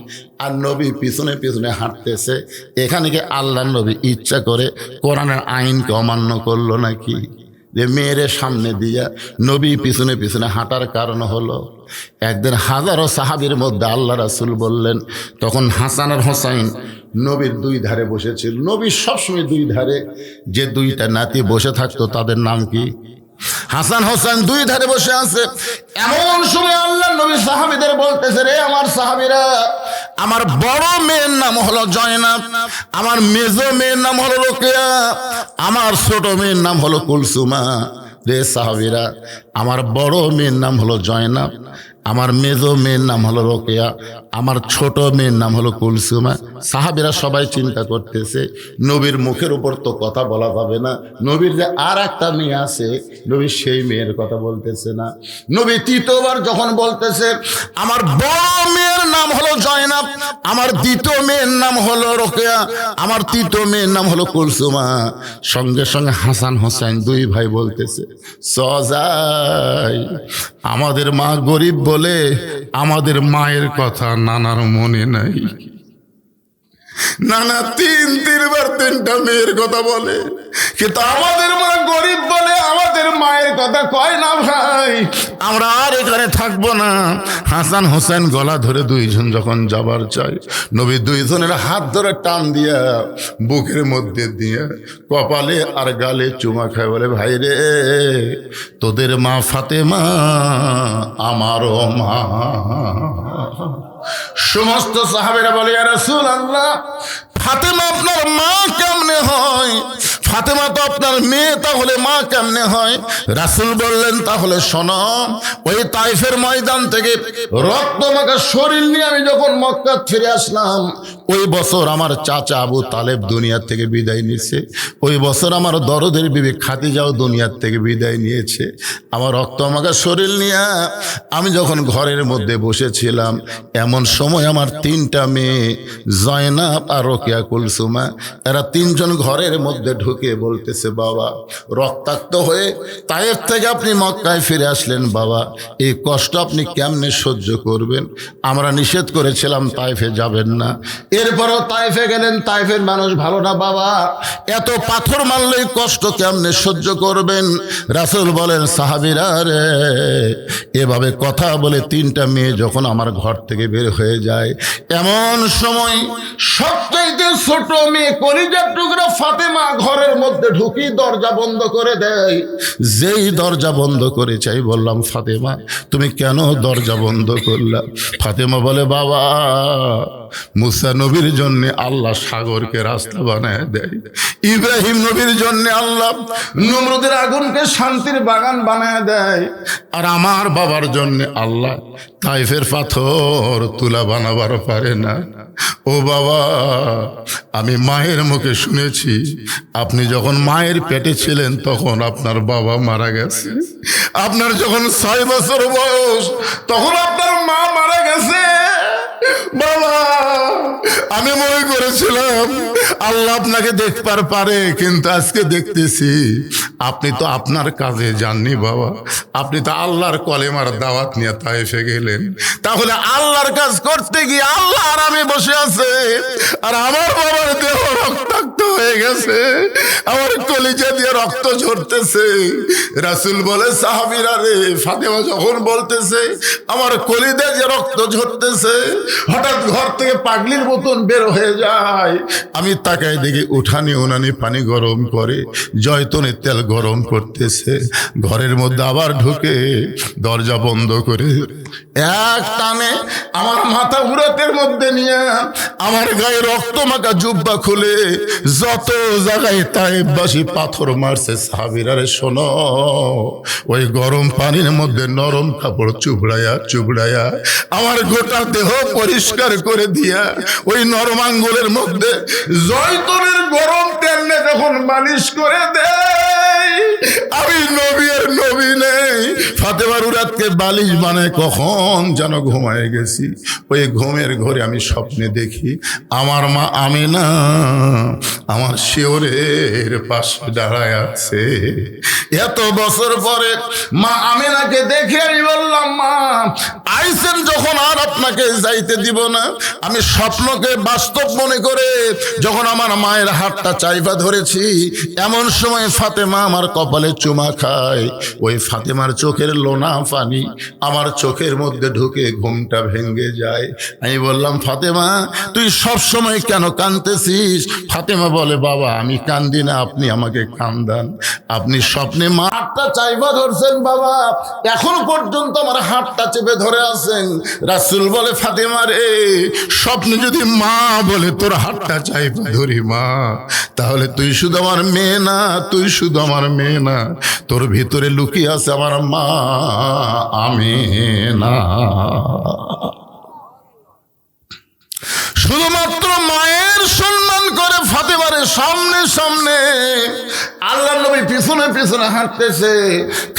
আর নবী পিছনে পিছনে হাঁটতেছে। এখানে কি আল্লাহর নবী ইচ্ছা করে কোরআনের আইনকে অমান্য করলো নাকি? যে মেয়েরে সামনে দিয়া নবী পিছনে পিছনে হাঁটার কারণ হলো, একদিন হাজারো সাহাবীর মধ্যে আল্লাহ রাসূল বললেন, তখন হাসান আর হোসাইন নবীর 2 ধারে বসেছিল। নবীর সবসময় 2 ধারে যে 2টা নাতি বসে থাকতো তাদের নাম কি? হাসান হোসেন 2 ধারে বসে আছে। এমন সময় আল্লাহ নবী সাহাবীদের বলতেছে, রে আমার সাহাবীরা, আমার বড় মেয়ের নাম হলো জয়নাব, আমার মেজো মেয়ের নাম হলো রোকেয়া, আমার ছোট মেয়ের নাম হলো কুলসুমা। রে সাহাবীরা, আমার বড় মেয়ের নাম হলো জয়নাব, আমার মেজো মেয়ের নাম হলো রোকেয়া, আমার ছোট মেয়ের নাম হলো কুলসুমা। সাহাবীরা সবাই চিন্তা করতেছে, নবীর মুখের উপর তো কথা বলা যাবে না, নবীর যে আর একটা মেয়ে আছে, নবী সেই মেয়ের কথা বলতেছে না। নবী তৃতীয়বার যখন বলতেছে, আমার বড় মেয়ের নাম হলো জয়নাব, আমার দ্বিতীয় মেয়ের নাম হলো রোকেয়া, আমার তৃতীয় মেয়ের নাম হলো কুলসুমা, সঙ্গে সঙ্গে হাসান হোসেন দুই ভাই বলতেছে, সজাই আমাদের মা গরিব বলে আমাদের মায়ের কথা নানার মনে নাই। নানা তিনবার তিনটা মেয়ের কথা বলে, কিন্তু আমাদের মা গরিব বলে আমাদের মায়ের কথা কয় না ভাই, আমরা আর এখানে থাকবো না। হাসান হোসেন গলা ধরে দুইজন যখন যাবার চাই, নবী দুইজনের হাত ধরে টান দিয়া বুকের মধ্যে দিয়ে কপালে আর গালে চুমা খায়, বলে ভাই রে, তোদের মা ফাতেমা আমারও মা। সমস্ত সাহাবেরা বলে, ইয়া রাসূলুল্লাহ, ফাতেমা আপনার মা কেমনে হয়? ফাতেমা তো আপনার মেয়ে, তাহলে মা কেমনে হয়? রাসূল বললেন, তাহলে শোনো, ওই তাইফের ময়দান থেকে রক্তমাখা শরীর নিয়ে আমি যখন মক্কা ফিরে আসলাম, ওই বছর আমার চাচা আবু তালেব দুনিয়ার থেকে বিদায় নিয়েছে, ওই বছর আমার দরদের বিবি খাদিজাও দুনিয়ার থেকে বিদায় নিয়েছে। আমার রক্তমাখা শরীর নিয়ে আমি যখন ঘরের মধ্যে বসেছিলাম, এমন সময় আমার তিনটা মেয়ে জয়নাব আর রোকেয়া কুলসুমা, এরা তিনজন ঘরের মধ্যে ঢুকে বলতেছে, বাবা রক্তাক্ত হয়ে তায়েফ থেকে আপনি মক্কায় ফিরে আসলেন, বাবা এই কষ্ট আপনি কেমনে সহ্য করবেন? আমরা নিষেধ করেছিলাম তায়েফে যাবেন না, এরপরও তায়েফে গেলেন, তায়েফের মানুষ ভালো না বাবা, এত পাথর মারলেই কষ্ট কেমনে সহ্য করবেন? রাসূল বলেন, সাহাবীরা রে, এভাবে কথা বলে তিনটা মেয়ে যখন আমার ঘর থেকে বের হয়ে যায়, এমন সময় সবচাইতে ছোট মেয়ে কলিজার টুকরা ফাতেমা ঘরের মধ্যে ঢুকি দরজা বন্ধ করে দেয়। যেই দরজা বন্ধ করে চাই, বললাম, ফাতেমা তুমি কেন দরজা বন্ধ করলা? ফাতেমা বলে, বাবা মুসা নবীর জন্য আল্লাহ সাগরকে রাস্তা বানায় দেয়, ইব্রাহিম নবীর জন্য আল্লাহ নমরুদের আগুনকে শান্তির বাগান বানায় দেয়, আর আমার বাবার জন্য আল্লাহ তাইফের পাথর তুলা বানাবার পারে না। ও বাবা, আমি মায়ের মুখে শুনেছি, আপনি যখন মায়ের পেটে ছিলেন তখন আপনার বাবা মারা গেছে, আপনার যখন 6 বছর বয়স তখন আপনার মা মারা গেছে। বাবা আমি মনে করেছিলাম আল্লাহ আপনাকে দেখবার পারে, কিন্তু আজকে দেখতেছি আপনি তো আপনার কাজে যাননি বাবা, আপনি তো আল্লাহর কলেমার দাওয়াত নিয়ে তায়েফে গেলেন। তাহলে আল্লাহর কাজ করতে গিয়ে আল্লাহ আর আমি বসে আছে, আর আমার বাবার দেহ রক্তাক্ত হয়ে গেছে, আমার কলিজা দিয়ে রক্ত ঝরতেছে। রাসূল বলে, সাহাবীরা রে, ফাতেমা যখন বলতেছে আমার কলিজা দিয়ে রক্ত ঝরতেছে, হঠাৎ ঘর থেকে পাগলির মতন বের হয়ে যায়। আমি তাকায় দেখি উঠানি উনানি পানি গরম করে জয়তুনের তেল গরম করতেছে, ঘরের মধ্যে আবার ঢুকে দরজা বন্ধ করে এক টানে আমার মাথা উরাতের মধ্যে নিয়ে আমার গায়ে রক্ত মাখা জুব্বা খুলে যত জায়গায় তায়েফবাসী পাথর মারছে, সাহাবীরা রে শোনো, ওই গরম পানির মধ্যে নরম কাপড় চুবড়ায়া চুবড়ায়া আমার গোটা দেহ পরিষ্কার করে দিয়া ওই নরম আঙ্গুলের মধ্যে জয়তুনের গরম তেল যখন মালিশ করে দেয়, আমি নবী আর নবী নেই, ফাতেমার উরাতকে বালিশ বানায় কখন যেন ঘুমায় গেছি। ওই ঘুমের ঘরে আমি স্বপ্নে দেখি আমার মা আমিনা আমার শিওরের পাশে দাঁড়ায় আছে। এত বছর পরে মা আমিনাকে দেখে আমি বললাম, মা আইসেন যখন আর আপনাকে যাইতে দিব না। আমি স্বপ্নকে বাস্তব মনে করে যখন আমার মায়ের হাতটা চাইপা ধরেছি, এমন সময় ফাতেমা আমার কপালে চুমা খায়। ওই ফাতেমার চোখের লোনা পানি আমার চোখের মধ্যে ঢুকে ঘুমটা ভেঙে যায়। আমি বললাম, ফাতেমা তুই সব সময় কেন কাঁদতেছিস? ফাতেমা বলে, বাবা আমি কান্দি না, আপনি আমাকে কান্দান। আপনি স্বপ্নে মা হাতটা চাইপা ধরছেন বাবা, এখনো পর্যন্ত আমার হাতটা চেপে ধরে আছেন। রাসূল বলে, ফাতেমা রে, স্বপ্নে যদি মা বলে তোর হাতটা চাইপা ধরি মা, তাহলে তুই শুধু আমার মেয়ে না, তুই শুধু আমার মেয়ে না, তোর ভিতরে লুকিয়ে আছে আমার মা আমিনা। শুধুমাত্র মায়ের সম্মান করে ফাতেমারে সামনে সামনে, আল্লাহর নবী পিছনে পিছনে হাঁটতেছে।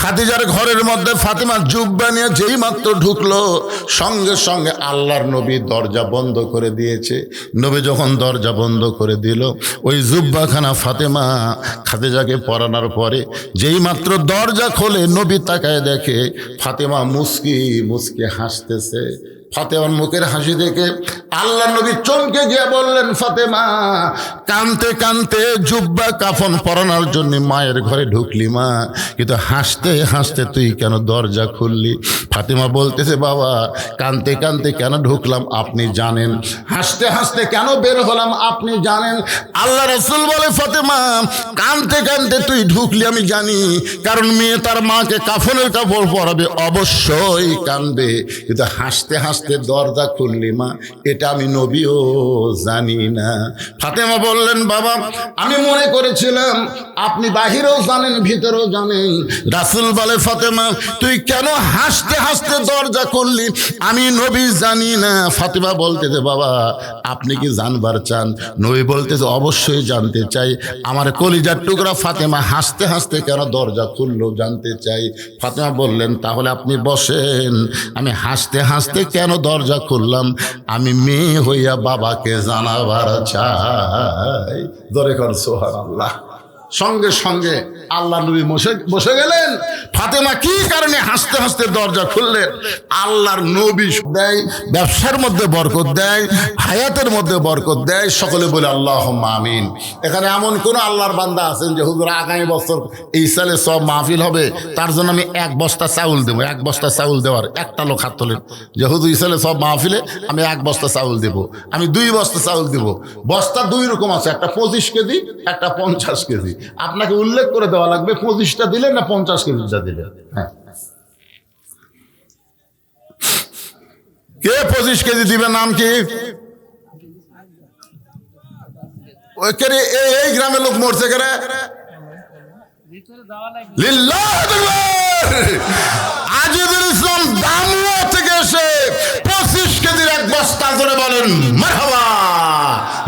খাদিজার ঘরের মধ্যে ফাতেমা জুব্বা নিয়ে যেই মাত্র ঢুকলো, সঙ্গে সঙ্গে আল্লাহর নবী দরজা বন্ধ করে দিয়েছে। নবী যখন দরজা বন্ধ করে দিল, ওই জুব্বাখানা ফাতেমা খাদিজাকে পরানোর পরে যেই মাত্র দরজা খোলে, নবী তাকায় দেখে ফাতেমা মুস্কি মুস্কি হাসতেছে। ফাতেমার মুখের হাসি দেখে আল্লাহর নবী চমকে গিয়ে বললেন, ফাতেমা, কানতে কানতে জুব্বা কাফন পরানোর জন্য মায়ের ঘরে ঢুকলি মা, কিন্তু হাসতে হাসতে তুই কেন দরজা খুললি? ফাতেমা বলতেছে, বাবা, কানতে কানতে কেন ঢুকলাম আপনি জানেন, হাসতে হাসতে কেন বের হলাম আপনি জানেন। আল্লাহ রাসূল বলে, ফাতেমা, কানতে কানতে তুই ঢুকলি আমি জানি, কারণ মেয়ে তার মাকে কাফনের কাপড় পরাবে, অবশ্যই কানবে, কিন্তু হাসতে হাসতে দরজা খুললি মা, এটা আমি নবীও জানি না। ফাতেমা বললেন, বাবা, আমি মনে করেছিলাম আপনি বাহিরেও জানেন ভিতরেও জানেন। রাসূল বলে, ফাতেমা, তুই কেন হাসতে হাসতে দরজা খুললি? আমি নবী জানি না। ফাতেমা বলতেছে, বাবা, আপনি কি জানবার চান? নবী বলতেছে, অবশ্যই জানতে চাই। আমার কলিজার টুকরা ফাতেমা হাসতে হাসতে কেন দরজা খুললো জানতে চাই। ফাতেমা বললেন, তাহলে আপনি বসেন, আমি হাসতে হাসতে কেন দরজা খুললাম আমি মেয়ে হইয়া বাবাকে জানাবার চাই। ধরে কর সুবহানাল্লাহ। সঙ্গে সঙ্গে আল্লাহ নবী বসে গেলেন। ফাতেমা কি কারণে হাসতে হাসতে দরজা খুললেন? আল্লাহর নবী দেয়, ব্যবসার মধ্যে বরকত দেয়, হায়াতের মধ্যে বরকত দেয়। সকলে বলে আল্লাহুম্মা আমিন। এখানে এমন কোন আল্লাহর বান্দা আছেন যে হুজুর আগামী বছর এই সালে সব মাহফিল হবে, তার জন্য আমি 1 বস্তা চাউল দেবো? 1 বস্তা চাউল দেওয়ার একটা লোক হাত তোলেন যে হুজুর এই সালে সব মাহফিলে আমি 1 বস্তা চাউল দেবো, আমি 2 বস্তা চাউল দেবো। বস্তা 2 রকম আছে, একটা 25 কেজি, একটা 50 কেজি। আপনাকে উল্লেখ করে দেওয়া লাগবে 25টা দিলে না 50 কেজিটা দিলে। হ্যাঁ, কে 25 কেজি দিবে? নাম কি? এই গ্রামের লোক মরছে কেন? আজিজুল ইসলাম দামুয়া থেকে এসে 25 কেজির 1 বস্তা ধরে বলেন মারহাবা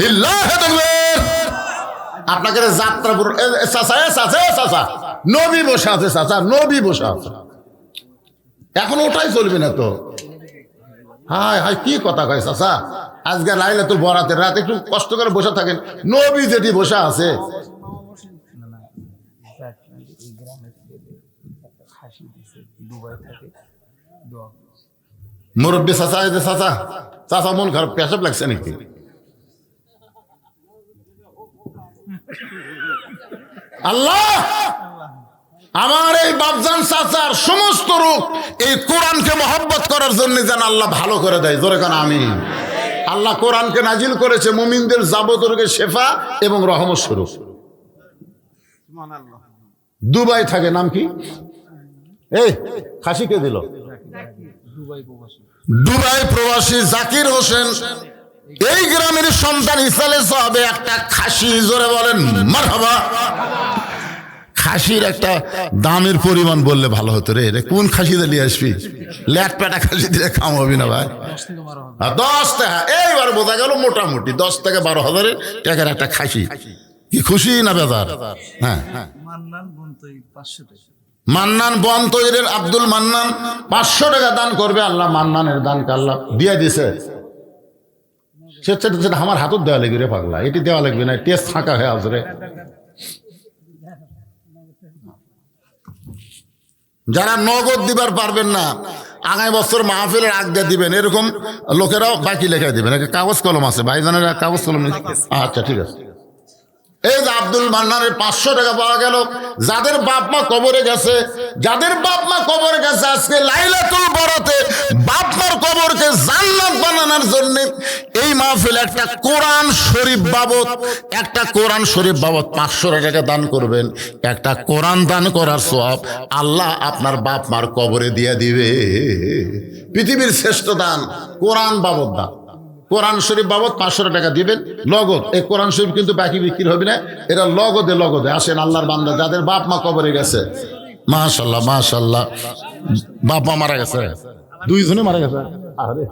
লিল্লাহি তাকবীর। আপনাকে যাত্রাপুর চাচা নবী বসে আছে, চাচা নবী বসে আছে, এখন ওটাই চলবে না তো? হায় হায়, কি কথা কয় চাচা, আজকে লাইলাতুল বরাতের রাত একটু কষ্ট করে বসে থাকেন, নবী যেটি বসে আছে। মুরব্বী চাচা, এই যে চাচা, চাচা মন খারাপ, পেশাব লাগছে নাকি? আল্লাহ আমার এই বাপজান চাচার সমস্ত রূপ এই কোরআনকে মহব্বত করার জন্য যেন আল্লাহ ভালো করে দেয়। জোরে কান আমিন। আল্লাহ কোরআনকে নাজিল করেছে মুমিনদের যাবতীয় রোগের শেফা এবং রহমত স্বরূপ। দুবাই থাকে, নাম কি? এই খাসিকে দিল দুবাই প্রবাসী জাকির হোসেন, এই গ্রামের সন্তান ইসালে সাহাবে একটা খাসি, জোরে বলেন মারহাবা। খাসির একটা দামের পরিমাণ বললে ভালো হতো রে, কোন খাসি দিলে আসবি? ল্যাট প্যাটা খাসি দিলে কাম হবে না ভাই। 10 টাকা, এইবার বোঝা গেল মোটামুটি 10 থেকে 12 টাকার একটা খাসি। কি খুশি না বেজার? হ্যাঁ, মান্নান বন তৈরের আব্দুল মান্নান 500 টাকা দান করবে। আল্লাহ মান্নানের দানকে আল্লাহ দিয়ে দিছে। সেটা আমার হাতত দেওয়া লাগবে রে পাগলা, এটি দেওয়া লাগবে না, টেস্ট ফাঁকা হয়ে আসবে। যারা নগদ দিবার পারবেন না, আগামী বছর মাহফিলের আগ দিয়ে দিবেন, এরকম লোকেরাও বাকি লেখা দিবেন। কাগজ কলম আছে ভাইজানের, কাগজ কলম। আচ্ছা ঠিক আছে। এই যে আব্দুল মান্নানের 500 টাকা পাওয়া গেল। যাদের বাপ মা কবরে গেছে, যাদের বাপ মা কবরে গেছে, আজকে লাইলাতুল বরাতে বাপ মার কবরকে জান্নাত বানানোর জন্য এই মাহফিল একটা কোরআন শরীফ বাবদ, একটা কোরআন শরীফ বাবদ 500 টাকা দান করবেন। একটা কোরআন দান করার সওয়াব আল্লাহ আপনার বাপ মার কবরে দিয়ে দিবে। পৃথিবীর শ্রেষ্ঠ দান কোরআন বাবদ দান। কোরআন শরীফ বাবদ 500 টাকা দিবেন নগদ। এই কোরআন শরীফ কিন্তু বাকি বিক্রি হবে না, এরা লগদে আসেন আল্লাহর বান্দা যাদের বাপ মা কবরে গেছে। মাশাআল্লাহ মাশাআল্লাহ, বাপ মা মারা গেছে, 2 জনে মারা গেছে। আরে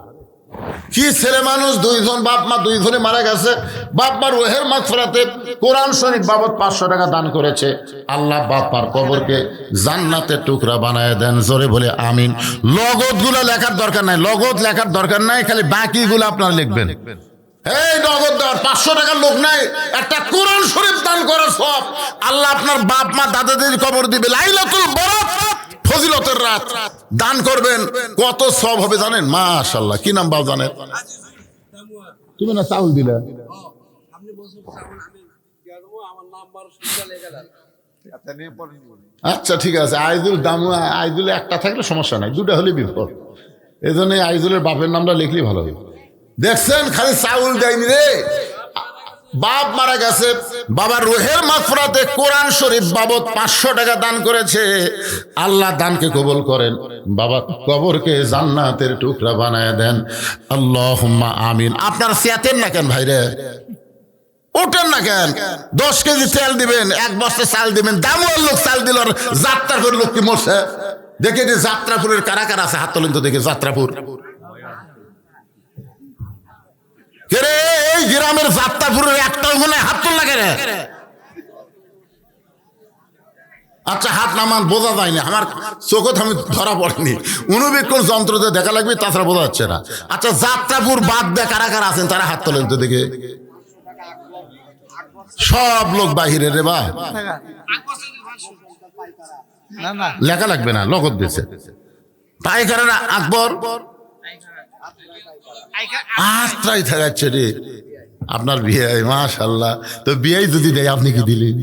কি ছেলে মানুষ, 2 জন বাপ মা 2 জনে মারা গেছে। বাপ মার রুহের মাগফিরাতে কোরআন শরীফ বাবদ 500 টাকা দান করেছে। আল্লাহ বাপ মার কবরকে জান্নাতের টুকরা বানায় দেন, জোরে বলে আমিন। লগদ গুলো লেখার দরকার নাই, লগদ লেখার দরকার নাই, খালি বাকি গুলো আপনারা লিখবেন। এই নগদ দেওয়ার 500 টাকার লোক নাই, একটা কোরআন শরীফ দান করার সব আল্লাহ আপনার বাপ মা দাদা দাদির কবর দিবে। লাইলাতুল বরাত, ফজিলতের রাত দান করবেন, কত সব হবে জানেন? মাশাআল্লাহ। কি নাম বাবা জানেন? তুমি না চাউল দিলে? আচ্ছা ঠিক আছে, আইজুল দামু, আইজুল একটা থাকলে সমস্যা নাই, 2টা হলে বিপদ। এই জন্য আইজুলের বাপের নামটা লিখলেই ভালো হবে। দেখছেন খালি চাউল দেয়নি রে, বাপ মারা গেছে, বাবার রুহের মাগফিরাতে কোরআন শরীফ বাবদ 500 টাকা দান করেছে। আল্লাহ দানকে কবুল করেন, বাবা কবরকে জান্নাতের টুকরা বানায় দেন, আল্লাহুম্মা আমিন। আপনার চেতেন না কেন ভাইরে? ওঠেন না কেন? 10 কেজি তেল দিবেন, 1 বস্তা চাল দিবেন। দামুয়ার লোক চাল দিল, আর যাত্রাপুর লোক কি মরছে? দেখে যে যাত্রাপুরের কারা কারা আছে হাত তোলেন তো দেখে। যাত্রাপুর রে, এই গ্রামের যাত্রাপুরের একটাও মনে হাত তোল লাগে রে। আচ্ছা হাত নামান, বোঝা যায় না, আমার চোখত আমি ধরা পড়েনি, অনুবীক্ষণ যন্ত্রতে দেখা লাগবে, তাছাড়া বোঝা যাচ্ছে না। আচ্ছা যাত্রাপুর বাদ দিয়ে কারা কারা আছেন তারা হাত তোলেন তো দেখে। সব লোক বাহিরে রে বা, লেখা লাগবে না, লগত দিয়েছে। তাই কারণ আকবর আত্রাই থাকাচ্ছে রে আপনার বিয়ে। মাশাআল্লাহ, তো বিয়ে যদি দেয় আপনি কি দিলেন?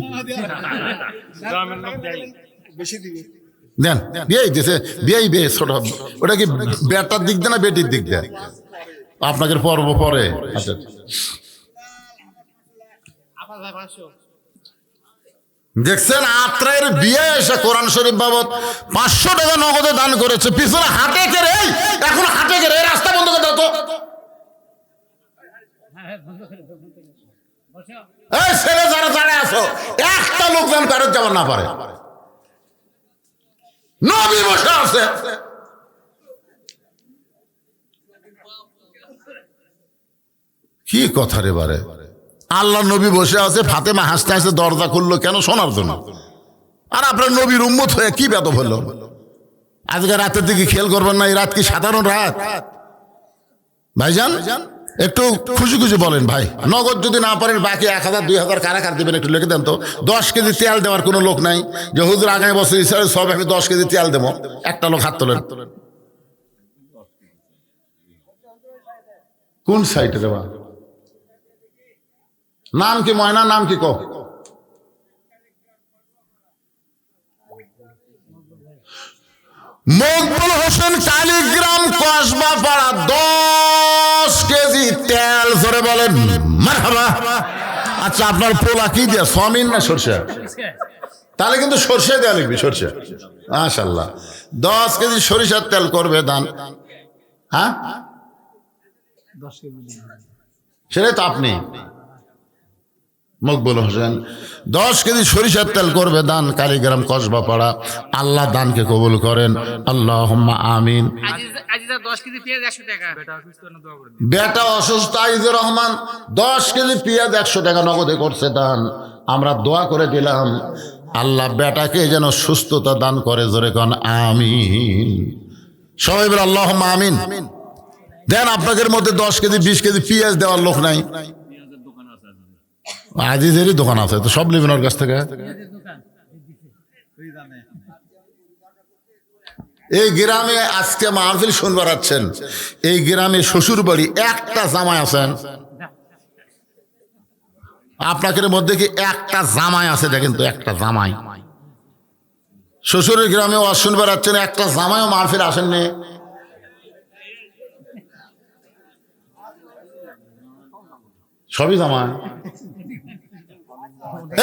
দেন বিয়ে দিয়েছে, বিয়ে ছোট, ওটা কি বেটার দিক দেয় না বেটির দিক দেয়? আপনাকে পর্ব পরে। আচ্ছা দেখছেন, আত্রায়ের বিয়ে এসে কোরআন শরীফ বাবদ 500 টাকা নগদে দান করেছে। পিছনে হাটে কেড়ে, এখন হাটে কেড়ে রাস্তা বন্ধ করে দাও তো। এই ছেলে যারা দাঁড়ায় আছো, একটা লোক যেন কারোর যাবার না পারে। নবী বসে আছে, কি কথা রে বারে। আল্লাহ নবী বসে আছে, ফাতেমা হাসতে হাসতে দরজা খুললো কেন? শোনার জন্য। আর আপনার নবীর উম্মত হয়ে কি বেদব হলো? আজকে রাতের দিকে খেয়াল করবেন না, এই রাত কি সাধারণ রাত? ভাইজান একটু খুশি খুশি বলেন ভাই। নগদ যদি না পারেন বাকি 1000 2000 কারা কার দেবেন একটু লিখে দেন তো। 10 কেজি তেল দেওয়ার কোনো লোক নাই যে হুজুর আগামী বছর হিসাবে সব আমি 10 কেজি তেল দেবো? একটা লোক হাত তোলেন। কোন সাইটে দেওয়া? নাম কি ময়না? নাম কি কো? মকবুল হোসেন, কালীগ্রাম, কসবা পাড়া, 10 কেজি তেল। জোরে বলেন মারহাবা। আচ্ছা আপনার পোলা কি দিয়া, সমিন না সরষে? তাহলে কিন্তু সরষে দেওয়া লিখবি, সরষে। মাশাআল্লাহ, 10 কেজি সরিষার তেল করবে দান। হ্যাঁ সেটাই তো আপনি মকবুল হোসেন 10 কেজি সরিষার তেল করবে দান, কালীগ্রাম, কসবা পাড়া। আল্লাহ দানকে কবুল করেন, আল্লাহুম্মা আমিন। বেটা অসুস্থ, আইজুর রহমান 10 কেজি পেঁয়াজ 100 টাকা নগদে করছে দান। আমরা দোয়া করে দিলাম আল্লাহ বেটাকে যেন সুস্থতা দান করে, জোরে কোন আমিন। সবাই বলে আল্লাহুম্মা আমিন। দেন আপনাদের মধ্যে 10 কেজি 20 কেজি পেঁয়াজ দেওয়ার লোক নাই? আজিজেরই দোকান আছে তো, সব নেবেন ওর কাছ থেকে। এই গ্রামে আজকে মাহফিল শুনবার আছেন, এই গ্রামে শ্বশুর বাড়ি একটা জামাই আছেন? আপনাদের মধ্যে কি একটা জামাই আছে? দেখেন তো, একটা জামাই। শ্বশুরের গ্রামে ওয়াজ শুনবার আছেন, একটা জামাইও মাহফিল আসেননি। সবই জামাই।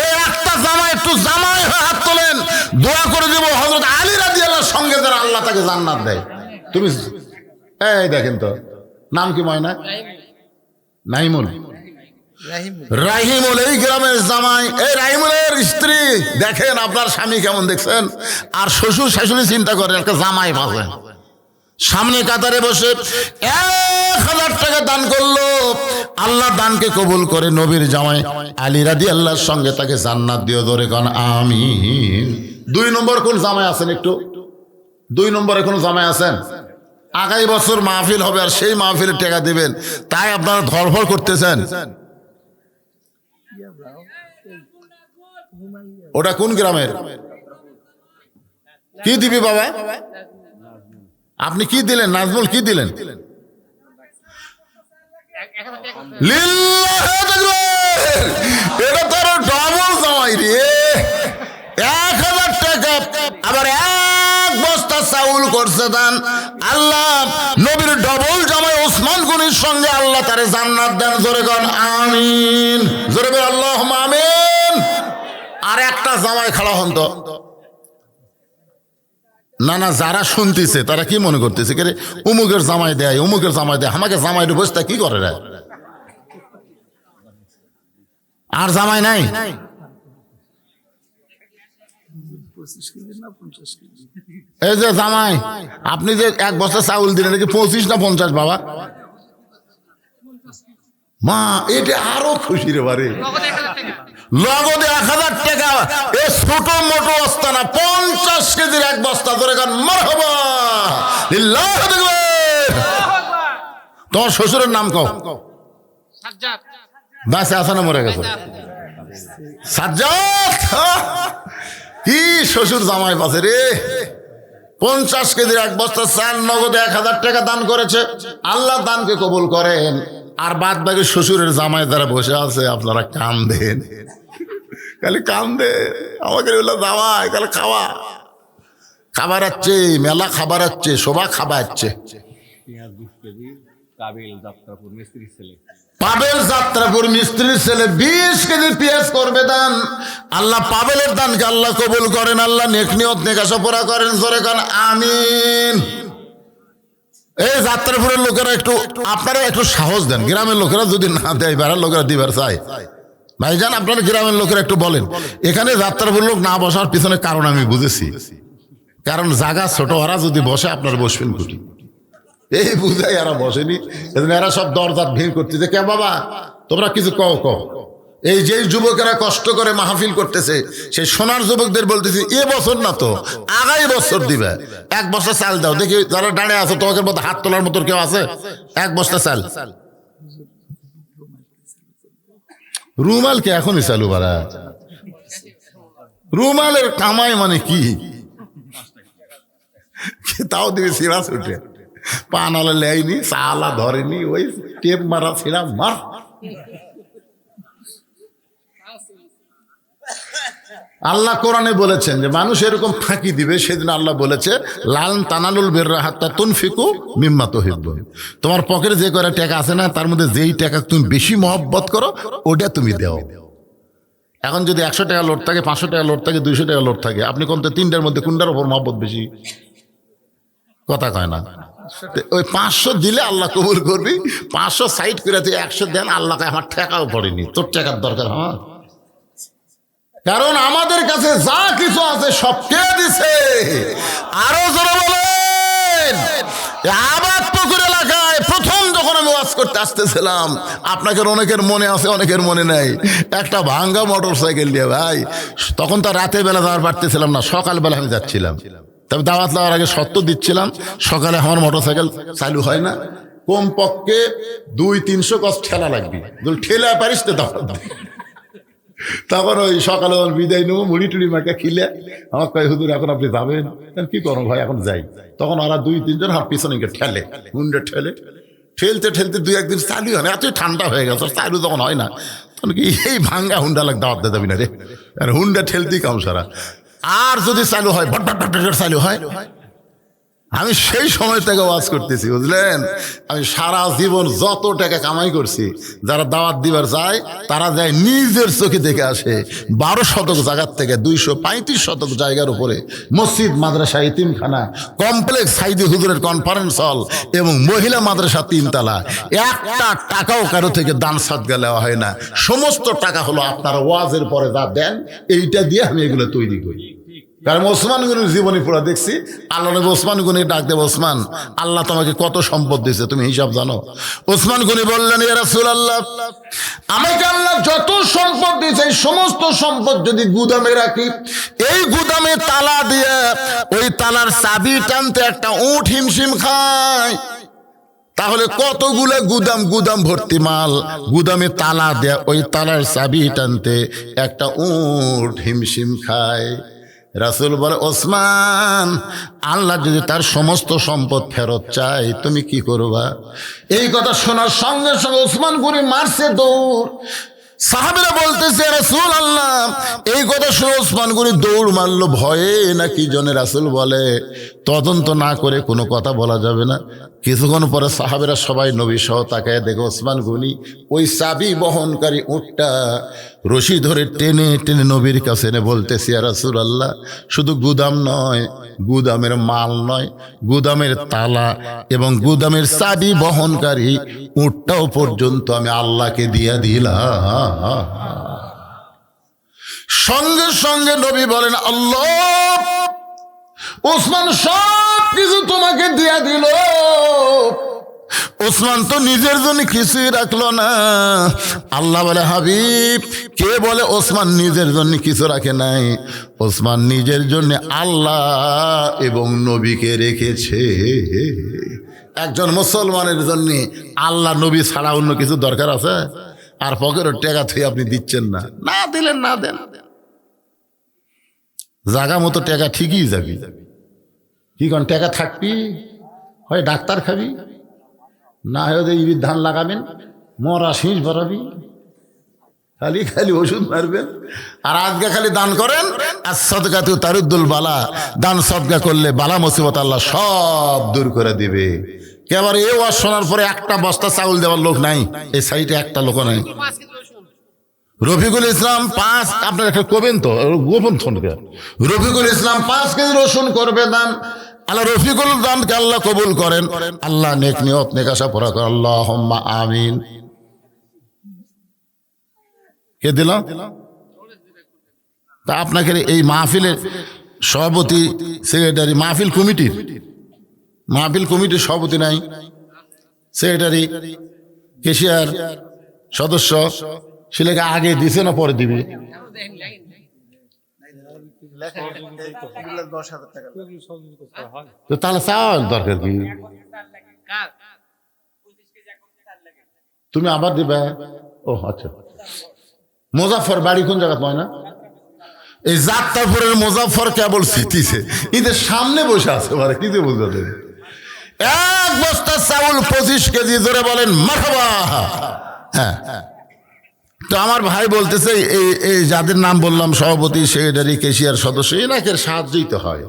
এই একটা জামাই, একটু জামাই হয়ে হাত তোলেন, দোয়া করে দিব হযরত আলী রাদিয়াল্লাহু সঙ্গে যারা আল্লাহ তাকে জান্নাত দেয়। তুমি এই দেখেন তো, নাম কি ময়না? নাইমুল, রাহিমুল এই গ্রামের জামাই। এই রাহিমুলের স্ত্রী দেখেন আপনার স্বামী কেমন দেখছেন, আর শ্বশুর শাশুড়ি চিন্তা করেন একটা জামাই পাবে সামনে কাতারে বসে 1000 টাকা দান করলো। আল্লাহ দানকে কবুল করে নবীর জামাই আলী রাদিয়াল্লাহর সঙ্গে তাকে জান্নাত দিও, ধরে কোন আমিন। 2 নম্বর কোন জামাই আছেন একটু? 2 নম্বরে কোন জামাই আছেন? আগামী বছর মাহফিল হবে আর সেই মাহফিলের টাকা দিবেন, তাই আপনারা ধরফর করতেছেন। ওটা কোন গ্রামের? কি দিবি বাবা? আপনি কি দিলেন? নাজমুল কি দিলেন? এটা তো ডবল জামাই রে, 1000 টাকা আবার 1 বস্তা চাউল করছে দান। আল্লাহ নবীর ডবল জামাই ওসমান গনির সঙ্গে আল্লাহ তারে জান্নাত দেন, জোরে কোন আমিন, জোরে বল আল্লাহুম্মা আমিন। আর একটা জামাই খাড়া হন তো। না না, যারা শুনতেছে তারা কি মনে করতেছে, কে রে উমুকের জামাই দেয়, উমুকের জামাই দেয়, আমাকে জামাইয়ের বসতে কি করে রে? আর জামাই নাই? এই যে জামাই, আপনি যে 1 বস্তা চাউল দিলেন, নাকি 25 না 50 বাবা? মা এটা আরো খুশি রে বারে, নগদে 1000 টাকা। এ ছোট মোটো বস্তা না, 50 কেজির 1 বস্তা, ধরে গান মারহাবা লিল্লাহ। তোমার শ্বশুরের নাম কও? সাজ্জাদ। বাসে আছে না মরে গেছে? সাজ্জাদ। কি শ্বশুর জামাই পাশে রে। 50 কেজির 1 বস্তা চাল নগদে 1000 টাকা দান করেছে। আল্লাহ দানকে কবুল করেন। আর বাদ বাকি শ্বশুরের জামাই যারা বসে আছে আপনারা কান্দেন, খালি কান্দে, আমাকে বললো জামাই খালি খাওয়া খাবার আছে, মেলা খাবার আছে, শোভা খাবার আছে। পাবেল যাত্রাপুর মিস্ত্রির ছেলে 20 কেজি পেঁয়াজ করবে দান। আল্লাহ পাবেলের দানকে আল্লাহ কবুল করেন, আল্লাহ নেক নিয়ত নেকাশা পুরা করেন, জোরে কান আমিন। এই যাত্রাপুরের লোকেরা একটু, আপনারা একটু সাহস দেন। গ্রামের লোকেরা যদি না দেয়, বেড়ার লোকেরা দিবার চায়, ভাইজান আপনারা গ্রামের লোকেরা একটু বলেন। এখানে যাত্রাপুর লোক না বসার পিছনে কারণ আমি বুঝেছি, কারণ জায়গা ছোট, ওরা যদি বসে আপনারা বসবেন কুটি, এই বুঝাই এরা বসেনি। এরা সব দরজার ভিড় করতেছে, কে বাবা তোমরা কিছু কও কও। এই যে যুবকেরা কষ্ট করে মাহফিল করতেছে, সেই সোনার যুবকদের বলতেছি এ বছর না তো আগামী বছর দিবে 1 বস্তা চাল দাও। দেখি যারা দাঁড়িয়ে আছে তোমাদের মধ্যে হাত তোলার মতো কেউ আছে? 1 বস্তা চাল। রুমাল কে এখনই চালু বাড়া? রুমালের কামাই মানে কি? তাও দিবি সিরাজ উঠে, পানালা লেয়নি, চালা ধরেনি, ওই টেপ মারা ছিলাম মার। আল্লাহ কোরআনে বলেছেন যে মানুষ এরকম ফাঁকি দিবে, সেদিন আল্লাহ বলেছে লাল তানালুল বিররা হাত্তা তুনফিকু মিম্মা তুহিব্বুন। তোমার পকেটে যে কয়টা টাকা আছে না, তার মধ্যে যেই টাকা তুমি বেশি মহব্বত করো ওটা তুমি দাও। এখন যদি 100 টাকা লোড থাকে, 500 টাকা লোড থাকে, 200 টাকা লোড থাকে, আপনি কোনটা 3টার মধ্যে কোনটার উপর মহব্বত বেশি? কথা কয় না। ওই 500 দিলে আল্লাহ কবুল করবি, 500 সাইড করে 100 দেন, আল্লাহকে আমার টাকাও পড়েনি, তোর টাকার দরকার আমার। কারণ আমাদের কাছে যা কিছু আছে সব কে দিছে? আরো জোরে বলেন। আবাদ পুকুর এলাকায় প্রথম যখন আমি ওয়াজ করতে আসতেছিলাম, আপনাদের অনেকের মনে আছে অনেকের মনে নাই, একটা ভাঙ্গা মোটর সাইকেল দিয়ে ভাই, তখন তো রাতের বেলা যাওয়ার পারতেছিলাম না, সকালবেলা আমি যাচ্ছিলাম। তবে দাওয়াত দেওয়ার আগে শর্ত দিচ্ছিলাম, সকালে আমার মোটর সাইকেল চালু হয় না, কমপক্ষে 200-300 গজ ঠেলা লাগবে, ঠেলা পারিস তো দাওয়াত। তখন ওই সকালে বিদায় নেবো, মুড়ি টুড়ি মাকে খিলে আমার কয় হুজুর এখন আপনি যাবেন? কি করো ভাই এখন যাই। তখন ওরা 2-3 জন হাত পিছনে ঠেলে, হুন্ডে ঠেলে, ঠেলতে ঠেলতে 2-1 দিন চালু হয় না, এতই ঠান্ডা হয়ে গেছে, চালু যখন হয় না তখন কি এই ভাঙ্গা হুন্ডা লাগ দাওয়াত দিয়ে যাবি না রে, আর হুন্ডা ঠেলতেই কাম সারা। আর যদি চালু হয় ভট ভট ভট চালু হয়, আমি সেই সময় থেকে ওয়াজ করতেছি, বুঝলেন। আমি সারা জীবন যত টাকা কামাই করছি, যারা দাওয়াত দিবার যায় তারা যায় নিজের চোখে দেখে আসে। 12 শতক জায়গার থেকে 235 শতক জায়গার উপরে মসজিদ, মাদ্রাসা, ইতিমখানা, কমপ্লেক্স, সাইদি হুজুরের কনফারেন্স হল এবং মহিলা মাদ্রাসা 3 তলা। একটা টাকাও কারো থেকে দান সাদকা নেওয়া হয় না। সমস্ত টাকা হলো আপনারা ওয়াজের পরে যা দেন, এইটা দিয়ে আমি এগুলো তৈরি করি। কারণ ওসমান গনির জীবনী পুরো দেখছি। আল্লাহ নবী ওসমান গনি ডাক দেব, ওসমান, আল্লাহ তোমাকে কত সম্পদ দিয়েছে তুমি হিসাব জানো? ওসমান গনি বললেন, ইয়া রাসূলুল্লাহ, আমাকে আল্লাহ যত সম্পদ দিয়েছে এই সমস্ত সম্পদ যদি গুদামে রাখি, এই গুদামে তালা দিয়ে ওই তালার চাবি টানতে একটা উট হিমশিম খায়, তাহলে কতগুলো গুদাম, গুদাম ভর্তি মাল, গুদামে তালা দেয়া ওই তালার চাবি টানতে একটা উট হিমশিম খায়। রাসূল বলে, ওসমান, আল্লাহ যদি তার সমস্ত সম্পদ ফেরত চায় তুমি কি করবা? এই কথা শোনার সঙ্গে সঙ্গে ওসমান গনি মারছে দৌড়। সাহাবীরা বলতেছে, রাসূল আল্লাহ, এই কথা শুনে ওসমান গনি দৌড় মারলো ভয়ে না কি জন্য? রাসূল বলে, তদন্ত না করে কোনো কথা বলা যাবে না। কিছুক্ষণ পরে সাহাবীরা সবাই নবী সহ তাকায় দেখে ওসমান গনি ওই চাবি বহনকারী উটটা রশি ধরে টেনে টেনে নবীর কাছে এনে বলতেছে, ইয়া রাসূলুল্লাহ, শুধু গুদাম নয়, গুদামের মাল নয়, গুদামের তালা এবং গুদামের চাবি বহনকারী উটটাও পর্যন্ত আমি আল্লাহকে দিয়ে দিলাম। সঙ্গে সঙ্গে নবী বলেন, আল্লাহ, ওসমান সব কিছু তোমাকে দিয়া দিল। ওসমান তো নিজের জন্য কিছুই রাখলো না। আল্লাহ বলে, হাবিব, কে বলে ওসমান নিজের জন্য কিছু রাখে নাই? ওসমান নিজের জন্য আল্লাহ এবং নবীকে রেখেছে। একজন মুসলমানের জন্য আল্লাহ নবী ছাড়া অন্য কিছু দরকার আছে? আর পকেটের টাকা থেকে আপনি দিচ্ছেন না, না দিলেন না দেন, জাগা মতো টাকা ঠিকই যাবি। কি কোন টাকা থাকবি, হয় ডাক্তার খাবি, না হয় ইবির ধান লাগাবেন, মরা শীষ ভরাবি, খালি খালি ওষুধ মারবেন। আর আজকে খালি দান করেন, আর সদকাতু তারুদ্দুল বালা, দান সদকা করলে বালা মুসিবত আল্লাহ সব দূর করে দিবে। এবার এ ওয়াজ শোনার পরে একটা বস্তা চাউল দেওয়ার লোক নাই, এই সাইডে একটা লোক নাই। রফিকুল ইসলাম 5, আপনার একটা করবেন তো গোপন ফোনকে, রফিকুল ইসলাম 5 কেজি রসুন করবে দান। আল্লাহ রফিকুল দানকে আল্লাহ কবুল করেন, আল্লাহ নেক নিয়ত নেক আশা পুরা করেন, আল্লাহুম্মা আমিন। কে দিল? তা আপনাকে এই মাহফিলের সভাপতি, সেক্রেটারি, মাহফিল কমিটির সভাপতি নাই, সেক্রেটারি, কেশিয়ার, সদস্য, সেটাকে আগে দিছে না পরে দিবে? তো তাহলে চাওয়ার দরকার কি? তুমি আবার দিবে? ও আচ্ছা। মুজাফফর বাড়ি কোন জায়গা হয় না? এই যাত্রাপুরের মুজাফফর কেবল স্মৃতিছে, ঈদের সামনে বসে আছে, মানে কি যে বুঝতে। 1 বস্তা চাউল 25 কেজি, জোরে বলেন মারহাবা। হ্যাঁ, তো আমার ভাই বলতেছে, এই যাদের নাম বললাম, সভাপতি, সেক্রেটারি, কেশিয়ার, সদস্য, এনাকে সাহায্যই তো হয়।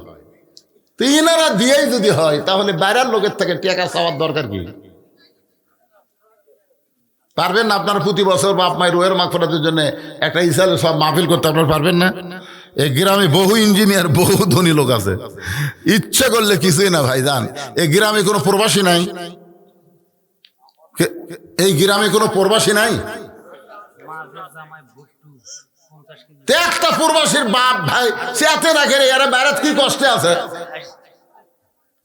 তো এনারা দিয়েই যদি হয়, তাহলে বাইরের লোকের থেকে টাকা চাওয়ার দরকার কি? পারবেন না আপনারা প্রতি বছর বাপ মায়ের রুহের মাগফিরাতের জন্য একটা ইসালে সব মাহফিল করতে? আপনারা পারবেন না? এই গ্রামে বহু ইঞ্জিনিয়ার, বহু ধনী লোক আছে, ইচ্ছা করলে কিছুই না ভাই জান। এই গ্রামে কোনো প্রবাসী নাই, এই গ্রামে কোনো প্রবাসী নাই। একটা প্রবাসীর বাপ ভাই চেয়াতে রাখে, এরা বাইরে কি কষ্টে আছে,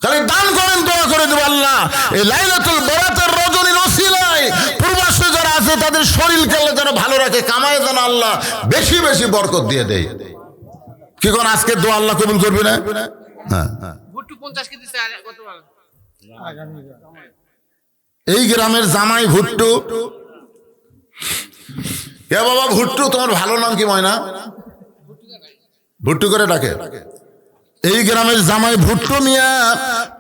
খালি দান করেন, দোয়া করে দেব আল্লাহ এই লাইলাতুল বরাতের রজনীর ওসিলায় প্রবাসী যারা আছে তাদের শরীরকে আল্লাহ যেন ভালো রাখে, কামায় যেন আল্লাহ বেশি বেশি বরকত দিয়ে দেয়। কি কোন আজকে দোয়া আল্লাহ কবুল করবে না? হ্যাঁ, এই গ্রামের জামাই ভুট্টু। কে বাবা ভুট্টু? তোমার ভালো নাম কি ময়না? ভুট্টু করে ডাকে। এই গ্রামের জামাই ভুট্টু মিয়া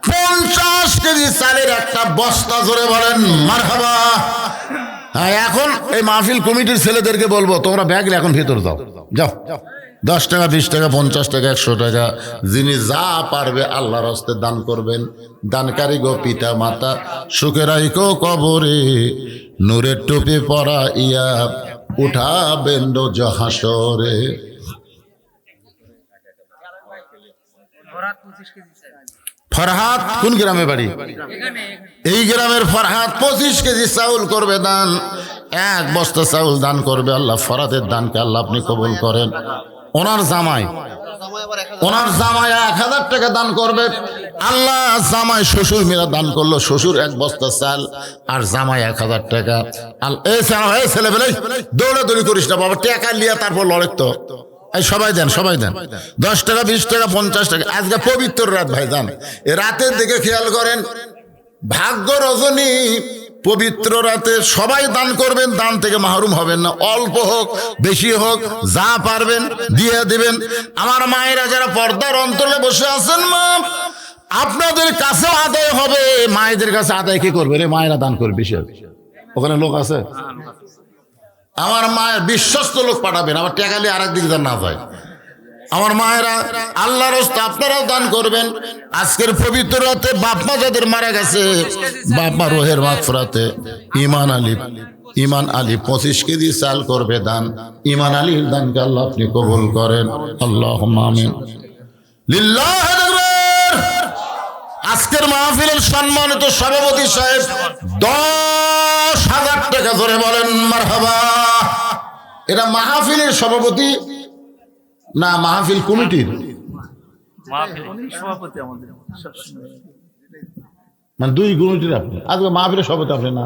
50 কেজি চালের একটা বস্তা, জোরে বলেন মারহাবা। হ্যাঁ, এখন এই মাহফিল কমিটির ছেলেদেরকে বলবো, তোমরা ব্যাগ এখন ভেতর যাও, যাও। 10 টাকা 20 টাকা 50 টাকা 100 টাকা যিনি যা পারবে আল্লাহর হস্তে দান করবেন। দানকারী গো পিতা মাতা সুখে রাইকো কবরে, নূরের টুপি পরা ইয়া উঠাবেন রোজ হাসরে। ফরহাদ কোন গ্রামে বাড়ি? এই গ্রামের ফরহাদ 25 কেজি চাউল করবে দান। 1 বস্তা চাউল দান করবে। আল্লাহ ফরহাদের দানকে আল্লাহ আপনি কবুল করেন। ওনার জামাই 1000 টাকা দান করবে। আল্লাহ জামাই শ্বশুর মেয়েরা দান করলো, শ্বশুর 1 বস্তা চাল আর জামাই 1000 টাকা। এই ছেলেবেলে দৌড়াদৌড়ি করিস না বাবা, টাকা লিয়া তারপর লড়ে তো। এই সবাই দেন 10 টাকা 20 টাকা 50 টাকা। আজকে পবিত্র রাত ভাই দান, এ রাতের দিকে খেয়াল করেন। ভাগ্য রজনী পবিত্র রাতে সবাই দান করবেন, দান থেকে মাহরুম হবেন না। অল্প হোক বেশি হোক যা পারবেন দিয়ে দিবেন। আমার মায়েরা যারা পর্দার অন্তরে বসে আছেন, মা আপনাদের কাছে আদায় হবে। মায়েদের কাছে আদায় কি করবে রে? মায়েরা দান করবে বেশি। ওখানে লোক আছে, আমার মায়ের বিশ্বস্ত লোক পাঠাবেন, আবার টাকালে আর একদিকে যেন না যায়। আমার মায়েরা আল্লাহর রাস্তায় আপনারাও দান করবেন। আজকের পবিত্র রাতে বাপমা যাদের মারা গেছে, বাপমা রোহের মাগফিরাতে ইমান আলী 25 কেজি চাল করবে দান। ইমান আলীর দানকে আল্লাহ আপনি কবুল করেন। আল্লাহুম্মা আমিন। লিল্লাহি আকবার। আজকের মাহফিলের সম্মানিত সভাপতি সাহেব 10,000 টাকা ধরে বলেন মারহাবা। এটা মাহফিলের সভাপতি না মাহফিল কমিটির? মানে 2 কমিটির আপনি। আজকে মাহফিলের সভাপতি আপনি না,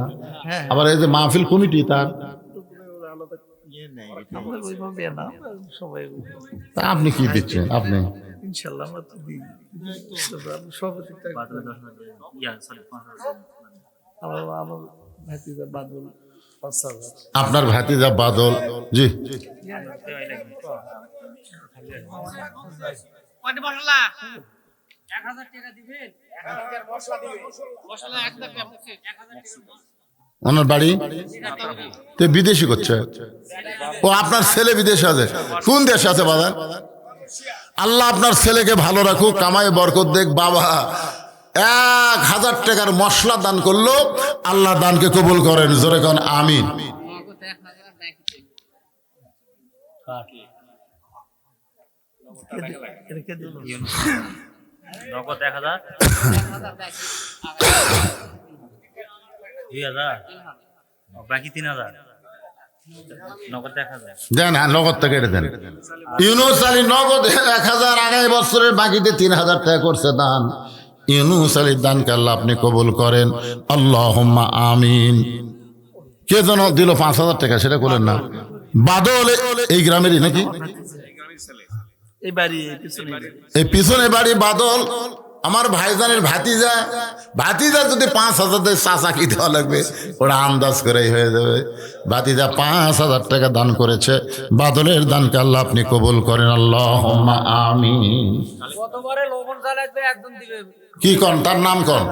আবার এই যে মাহফিল কমিটি তার। আপনি কি দিচ্ছেন? আপনি আপনার ভাতিজা বাদল জি ওনার বাড়ি তো বিদেশি করছে। ও আপনার ছেলে বিদেশে আছে? কোন দেশে আছে বাবা? আল্লাহ আপনার ছেলেকে ভালো রাখুক, কামাই বরকত দেখ। বাবা 1000 টাকার মশলা দান করলো, আল্লাহ দানকে কবুল করেন। জোরে কোন আমিন। নগদ 1000 2000 বাকি 3000 নগদ 1000 দেন। হ্যাঁ নগদ টাকা এটা দেন। ইউনুস আলী নগদ 1000, আগামী বছরের বাকিতে 3000 টাকা করছে দান। ইউনুস আলীর দানকে আল্লাহ আপনি কবুল করেন। আল্লাহুম্মা আমিন। কে যেন দিল 5000 টাকা, সেটা করেন না? বাদল এই গ্রামেরই নাকি? এই পিছনে বাড়ি বাদল আমার ভাইজানের ভাতিজা যদি 5000 দেয়, চাচা কি দেওয়া লাগবে ওরা আন্দাজ করেই হয়ে যাবে। ভাতিজা 5000 টাকা দান করেছে। বাদলের দানকে আল্লাহ আপনি কবুল করেন। আল্লাহুম্মা আমিন। কি কন তার নাম কন?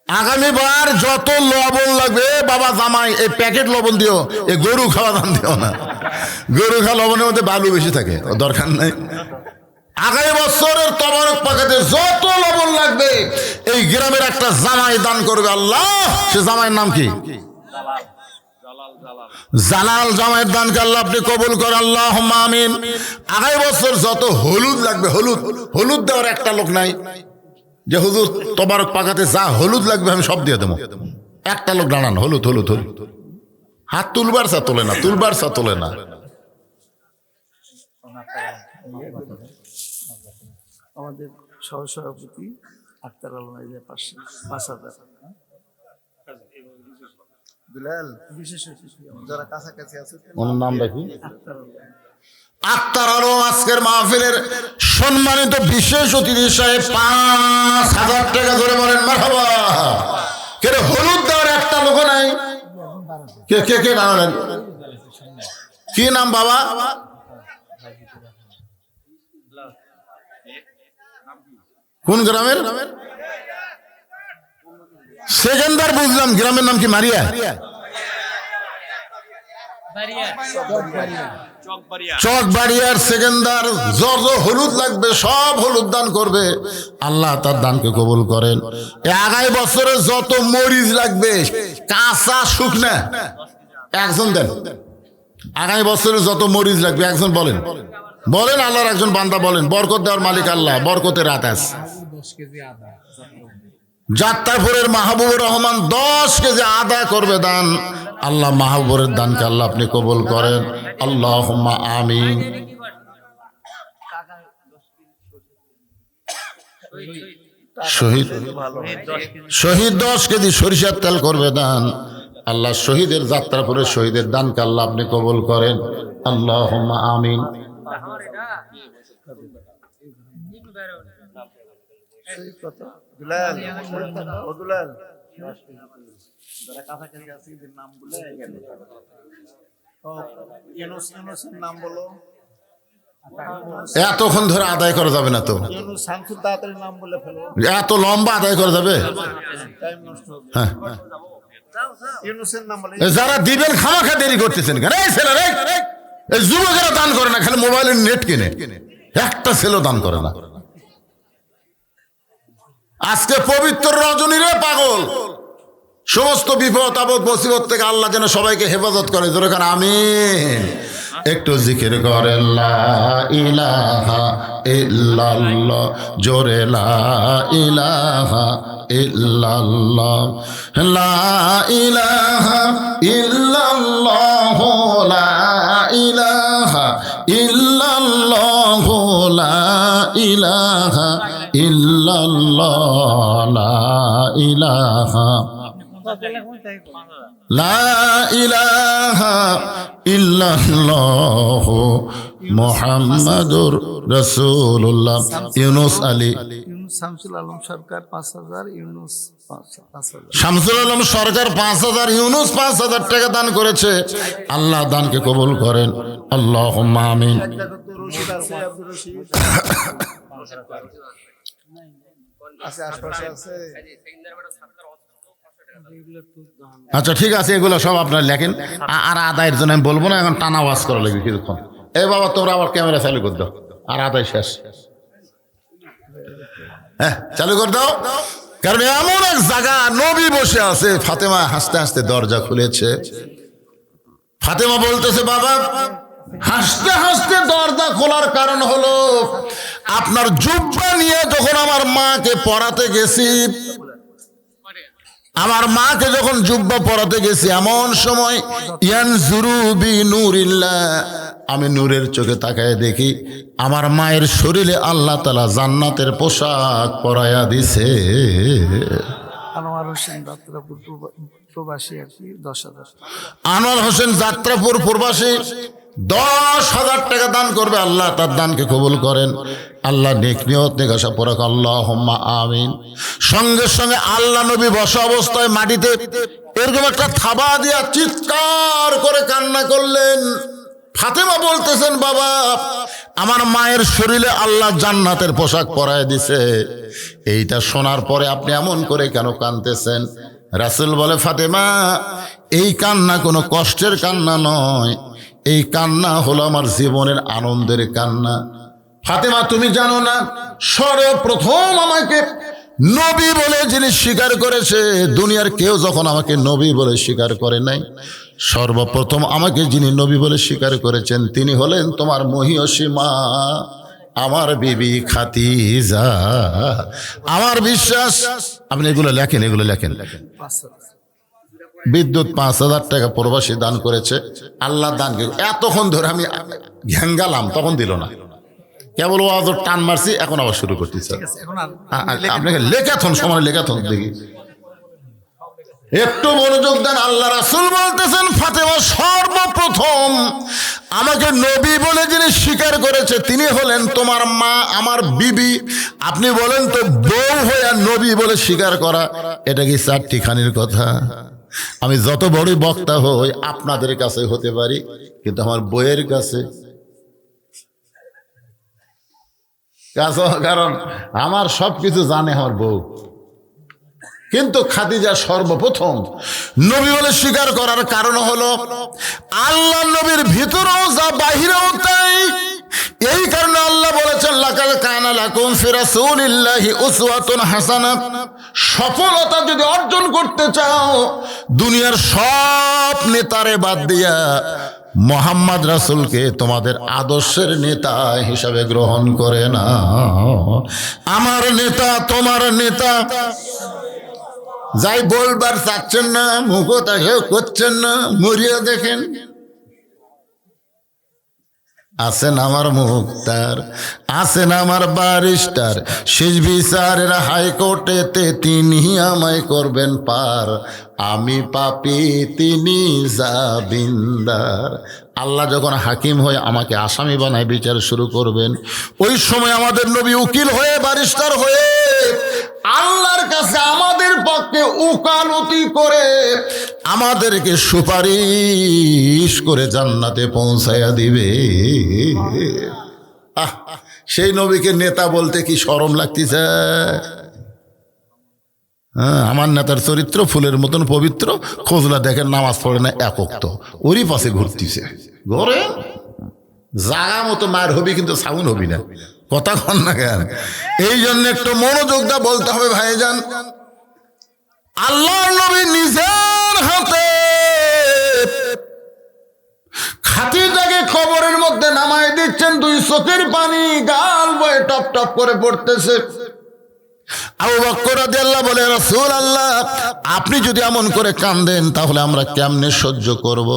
আগামীবার যত লবণ লাগবে বাবা জামাই এই প্যাকেট লবণ দিও, এই গরু খাওয়া দান দিও না। গরু খাওয়া লবণের মধ্যে বালু বেশি থাকে, দরকার নাই। আগামী বছরের তবারক পাকাতে যত লবণ লাগবে এই গ্রামের একটা জামাই দান করবে আল্লাহ। সে জামাইয়ের নাম কি? জালাল। জামাইয়ের দানকে আল্লাহ আপনি কবুল করেন। আল্লাহুম্মা আমিন। আগামী বছর যত হলুদ লাগবে, হলুদ দেওয়ার একটা লোক নাই যে হুজুর তবারক পাকাতে যা হলুদ লাগবে আমি সব দিয়ে দেবো। একটা লোক দাঁড়ান, হলুদ। হাত তুলবার চা তোলে না। আমাদের সহসভাপতি আক্তার আলম 5000 বিলাল বিশেষ যারা কাছাকাছি আছে ওনার নামটা কি? আক্তার আলম আজকের মাহফিলের সম্মানিত বিশেষ অতিথি সাহেব 5000 টাকা ধরে বলেন মারহাবা। কে হলুদ দেওয়ার একটা লোক নাই? কে নাম? কি নাম বাবা? কোন গ্রামের? সেকেন্ডার বুঝলাম, গ্রামের নাম কি? মারিয়া। চক বাড়িয়ার সেকেন্দার যত হলুদ লাগবে সব হলুদ দান করবে, আল্লাহ তার দানকে কবুল করেন। আগামী বছরে যত মরিচ লাগবে কাঁচা শুকনা একজন দেন। আগামী বছরে যত মরিচ লাগবে একজন বলেন, বলেন আল্লাহর একজন বান্দা বলেন। বরকত দেওয়ার মালিক আল্লাহ, বরকতের রাত আছে। যাত্রাপুরের মাহবুবুর রহমান 10 কেজি আদা করবে দান। আল্লাহ মাহবুবের দানকে আল্লাহ আপনি কবুল করেন, আল্লাহুম্মা আমিন। শহীদ 10 কেজি সরিষার তেল করবে দান। আল্লাহ শহীদের যাত্রাপুরের শহীদের দানকে আল্লাহ আপনি কবুল করেন, আল্লাহুম্মা আমিন। দুলাল, ও দুলাল, যারা কাছাকাছি আছে এদের নাম বলে গেলে ইউনুসের নাম বলো। এতক্ষণ ধরে আদায় করা যাবে না তো, ইউনুস শামসুল, তাড়াতাড়ি নাম বলে ফেলো, এত লম্বা আদায় করা যাবে? টাইম নষ্ট হবে। হ্যাঁ, ইউনুসের নাম বলে। যারা দিবেন খামাখা দেরি করতেছেন কেন? এই ছেলেরা, এই যুবকেরা দান করে না, খালি মোবাইলের নেট কিনে, একটা ছেলেও দান করে না। আজকে পবিত্র রজনীরে পাগল, সমস্ত বিপদ আপদ মুসিবত থেকে আল্লাহ যেন সবাইকে হেফাজত করে। যেরকম আমিন। একটু জিকির করেন লা ইলাহা ইল্লাল্লাহ, জোরে লা ইলাহা ইল্লাল্লাহ, লা ইলাহা ইল্লাল্লাহ, লা ইলাহা ইল্লাল্লাহ, লা ইলাহা ইল্লাল্লাহ, লা ইলাহা লা ইলাহা ইল্লাল্লাহ মুহাম্মাদুর রাসূলুল্লাহ। ইউনুস আলী, শামসুল আলম সরকার 5000, ইউনুস 5000। শামসুল আলম সরকার 5000, ইউনুস 5000 টাকা দান করেছে। আল্লাহ দানকে কবুল করেন, আল্লাহুম্মা আমিন। দেখো তো রশিদ আছে, আব্দুর রশিদ আছে, আশপাশে আছে। আচ্ছা ঠিক আছে, এগুলো সব আপনার লেখেন। আর আদায়ের জন্য আমি বলবো না, এখন টানা ওয়াজ করা লাগবে কিছুক্ষণ। এই বাবা তোমরা আবার ক্যামেরা চালু করে দাও, আর আদায় শেষ। হ্যাঁ চালু করে দাও, কারণ এমন এক জায়গা নবী বসে আছে। ফাতেমা হাসতে হাসতে দরজা খুলেছে। ফাতেমা বলতেছে, বাবা হাসতে হাসতে দরজা খোলার কারণ হলো আপনার জুব্বা নিয়ে যখন আমার মাকে পড়াতে গেছি, আমার মাকে যখন জুব্বা পরাতে গেছি, এমন সময় ইয়ানজুরু বি নূরিল্লাহ, আমি নূরের চোখে তাকায় দেখি আমার মায়ের শরীরে আল্লাহ তাআলা জান্নাতের পোশাক পরায়া দিছে। আনোয়ার হোসেন যাত্রাপুর প্রবাসী আর কি 10,000। আনোয়ার হোসেন যাত্রাপুর প্রবাসী 10,000 টাকা দান করবে। আল্লাহ তার দানকে কবুল করেন। আল্লাহ নেক নিয়ত নেক আশা পরাক, আল্লাহুম্মা আমিন। সঙ্গে সঙ্গে আল্লাহ নবী বসা অবস্থায় মাটিতে এরকম একটা থাবা দিয়া চিৎকার করে কান্না করলেন। ফাতেমা বলতেছেন, বাবা আমার মায়ের শরীরে আল্লাহ জান্নাতের পোশাক পরায় দিছে। এইটা শোনার পরে আপনি এমন করে কেন কাঁদতেছেন? রাসূল বলে, ফাতেমা এই কান্না কোনো কষ্টের কান্না নয়, এই কান্না হলো আমার জীবনের আনন্দের কান্না। ফাতেমা তুমি জানো না, সর্বপ্রথম আমাকে নবী বলে যিনি স্বীকার করেছে, দুনিয়ার কেউ যখন আমাকে নবী বলে স্বীকার করে নাই, সর্বপ্রথম আমাকে যিনি নবী বলে স্বীকার করেছেন তিনি হলেন তোমার মহিয়সী মা, আমার বিবি খাদিজা। আমার বিশ্বাস, আপনি এগুলো লেখেন, এগুলো লেখেন। বিদ্যুৎ 5,000 টাকা প্রবাসী দান করেছে। আল্লাহ দান, এতক্ষণ ধরে আমি ঘ্যাঙ্গালাম, তখন দিল না, কেবল ওয়াজ টান মারছি, এখন আবার শুরু করতেছে। আপনাকে লেখাথন সময় লেখাথন দেখি, একটু মনোযোগ দেন। আল্লাহ রাসূল বলতেছেন, ফাতেমা সর্বপ্রথম আমাকে নবী বলে যিনি স্বীকার করেছে তিনি হলেন তোমার মা, আমার বিবি। আপনি বলেন তো, বউ হয়ে নবী বলে স্বীকার করা এটা কি চারটিখানির কথা? আমি যত বড় বক্তা হই আপনাদের কাছে হতে পারি, কিন্তু আমার বইয়ের কাছে, কারণ আমার সবকিছু জানে আমার বউ। কিন্তু খাদিজা সর্বপ্রথম নবী বলে স্বীকার করার কারণ হলো আল্লাহ নবীর ভিতরেও যা বাহিরেও তাই। এই কারণে আল্লাহ বলেছেন লাকাদ কানা লাকুম ফি রাসূলিল্লাহি উসওয়াতুন হাসানাহ। সফলতা যদি অর্জন করতে চাও দুনিয়ার সব নেতারে বাদ দিয়া মোহাম্মদ রাসূলকে তোমাদের আদর্শের নেতা হিসাবে গ্রহণ করে না। আমার নেতা তোমার নেতা, যাই বলবার চাচ্ছেন না, মুখত করছেন না, মরিয়া দেখেন। আছেন আমার মুক্তার, আছেন আমার ব্যারিস্টার, শেষ বিচারের হাইকোর্টেতে তিনি আমায় করবেন পার। আমি পাপী তিনি জামিনদার। আল্লাহ যখন হাকিম হয়ে আমাকে আসামি বানায় বিচার শুরু করবেন, ওই সময় আমাদের নবী উকিল হয়ে ব্যারিস্টার হয়ে আল্লাহর কাছে আমাদের পক্ষে উকালতি করে আমাদেরকে সুপারিশ করে জান্নাতে পৌঁছায়া দিবে। সেই নবীকে নেতা বলতে কি শরম লাগতেছে? হ্যাঁ, আমার নেতার চরিত্র ফুলের মতন পবিত্র, খোঁজলা দেখেন নামাজ পড়ে না এক ওয়াক্ত, ওরই পাশে ঘুরতিছে ঘরে। জাগা মতো মার হবি কিন্তু সাউন হবি না, কথা কন না কেন? এই জন্য একটু মনোযোগটা বলতে হবে ভাইজান। আল্লাহর নবী নিজের হাতে খাদিজাকে কবরের মধ্যে নামায় দিচ্ছেন, দুই চোখের পানি গাল বয়ে টপ টপ করে পড়তেছে। আবু বকর রাদিয়াল্লাহু বলে, রাসূলুল্লাহ আপনি যদি এমন করে কাঁদেন তাহলে আমরা কেমনে সহ্য করব?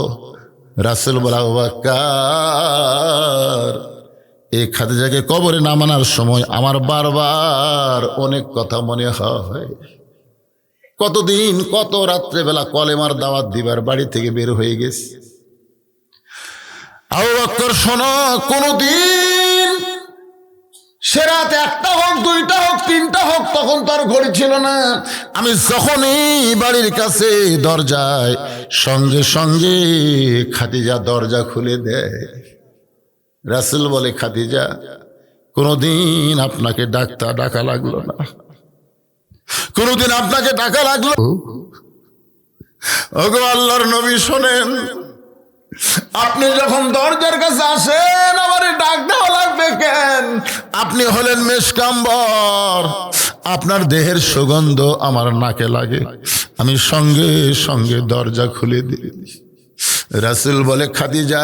রাসূল বলে, আবু বকর এই খাদিজাকে কবরে নামানোর সময় আমার বারবার অনেক কথা মনে হয়। কতদিন কত রাত্রেবেলা কলেমার দাওয়াত দিবার বাড়ি থেকে বের হয়ে গেছি। আবু বকর শোনো, কোনদিন সে রাত একটা হোক, দুইটা হোক, তিনটা হোক, তখন তার ঘড়ি ছিল না। আমি যখনই বাড়ির কাছে দরজায়, সঙ্গে সঙ্গে খাদিজা দরজা খুলে দেয়। রাসূল বলে, খাদিজা কোনদিন আপনাকে ডাকা লাগলো না, কোনদিন আপনাকে ডাকা লাগলো? ওগো আল্লাহর নবী শোনেন, আপনি যখন দরজার কাছে আসেন আমার ডাক দেওয়া লাগবে কেন? আপনি হলেন মেশকাম্বর, আপনার দেহের সুগন্ধ আমার নাকে লাগে, আমি সঙ্গে সঙ্গে দরজা খুলে দিই। রাসূল বলে, খাদিজা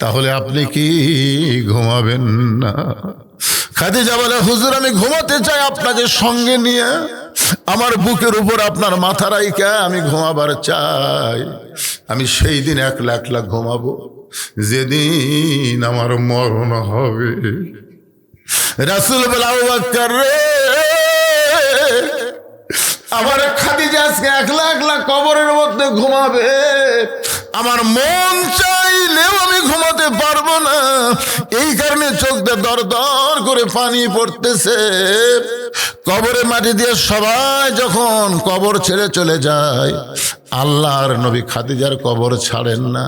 তাহলে আপনি কি ঘুমাবেন না? খাদিজা বলে, হুজুর আমি ঘুমাতে চাই আপনাকে সঙ্গে নিয়ে, আমার বুকের উপর আপনার মাথা রাইখা আমি ঘুমাবার চাই। আমি সেই দিন একলা একলা ঘুমাবো যেদিন আমার মরণ হবে। রাসূল বলে, আবু বকর রে, আমার খাদিজা আজকে একলা একলা কবরের মধ্যে ঘুমাবে, আমার মন চাইলেও আমি ঘুমাতে পারবো না। এই কারণে চোখ দিয়ে দর দর করে পানি পড়তেছে। কবরে মাটি দিয়ে সবাই যখন কবর ছেড়ে চলে যায়, আল্লাহর নবী খাদিজার কবর ছাড়েন না।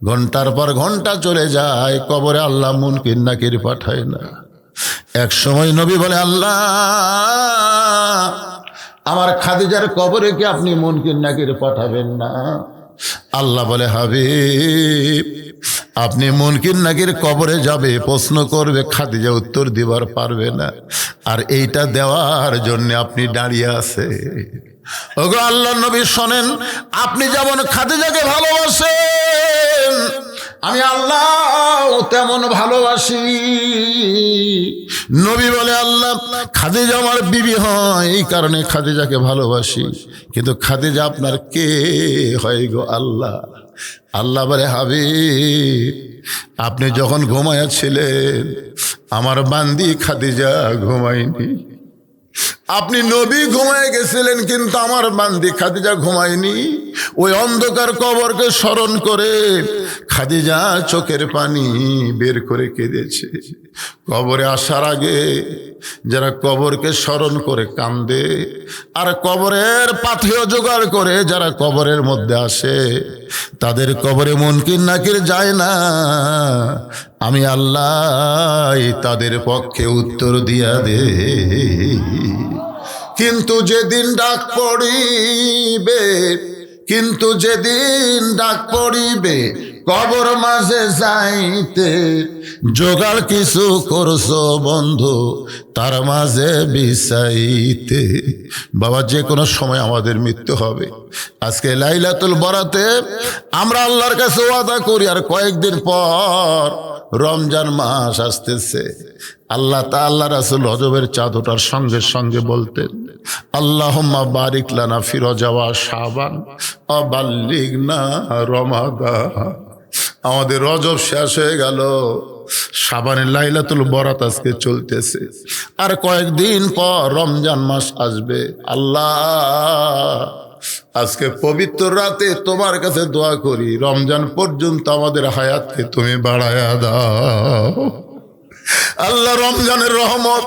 ঘন্টার পর ঘন্টা চলে যায়, কবরে আল্লাহ মুনকির নাকির পাঠায় না। এক সময় নবী বলে, আল্লাহ আমার খাদিজার কবরে কি আপনি মুনকির নাকির পাঠাবেন না? আল্লাহ বলে, হাবিব আপনি মুনকির নাকির কবরে যাবে, প্রশ্ন করবে, খাদিজা উত্তর দিবার পারবে না, আর এইটা দেওয়ার জন্য আপনি দাঁড়িয়ে আছে। ওগো আল্লাহ নবী শোনেন, আপনি যেমন খাদিজাকে ভালোবাসেন আমি আল্লাহ তেমন ভালোবাসি। নবী বলে, আল্লাহ খাদিজা আমার বিবি হয়, এই কারণে খাদিজাকে ভালোবাসি, কিন্তু খাদিজা আপনার কে হয় গো আল্লাহ? আল্লাহ বলে, হাবিব আপনি যখন ঘুমাইয়াছিলেন আমার বান্দি খাদিজা ঘুমায়নি। আপনি নবী ঘুমায় গেছিলেন কিন্তু আমার বান্দি খাদিজা ঘুমায়নি। ওই অন্ধকার কবরকে স্মরণ করে খাদিজা চোখের পানি বের করে কেঁদেছে। কবরে আসার আগে যারা কবরকে স্মরণ করে কান্দে, আর কবরের পাথেয় জোগাড় করে যারা কবরের মধ্যে আসে, তাদের কবরে মুনকির নাকির যায় না, আমি আল্লাহ তাদের পক্ষে উত্তর দিয়া দে। কিন্তু যেদিন ডাক পড়িবে, কিন্তু যেদিন ডাক পড়িবে কবর মাঝে যাইতে, জোগাড় কিছু করছো বন্ধু তার মাঝে বিছাইতে। বাবা, যে কোনো সময় আমাদের মৃত্যু হবে। আজকে লাইলাতুল বরাতে আমরা আল্লাহর কাছে ওয়াদা করি, আর কয়েকদিন পর রমজান মাস আসতেছে। আল্লাহ রাসূল রজবের চাঁদ ওঠার সঙ্গে সঙ্গে বলতেন, আল্লাহুম্মা বারিক লানা ফি রজব ওয়া শাবান ওয়া বাল্লিগনা রমাদান। আমাদের রজব শেষ হয়ে গেল, শাবানের লাইলাতুল বরাত আজকে চলতেছে, আর কয়েকদিন পর রমজান মাস আসবে। আল্লাহ, আজকে পবিত্র রাতে তোমার কাছে দোয়া করি, রমজান পর্যন্ত আমাদের হায়াতকে তুমি বাড়ায়া দাও। আল্লাহ, রমজানের রহমত,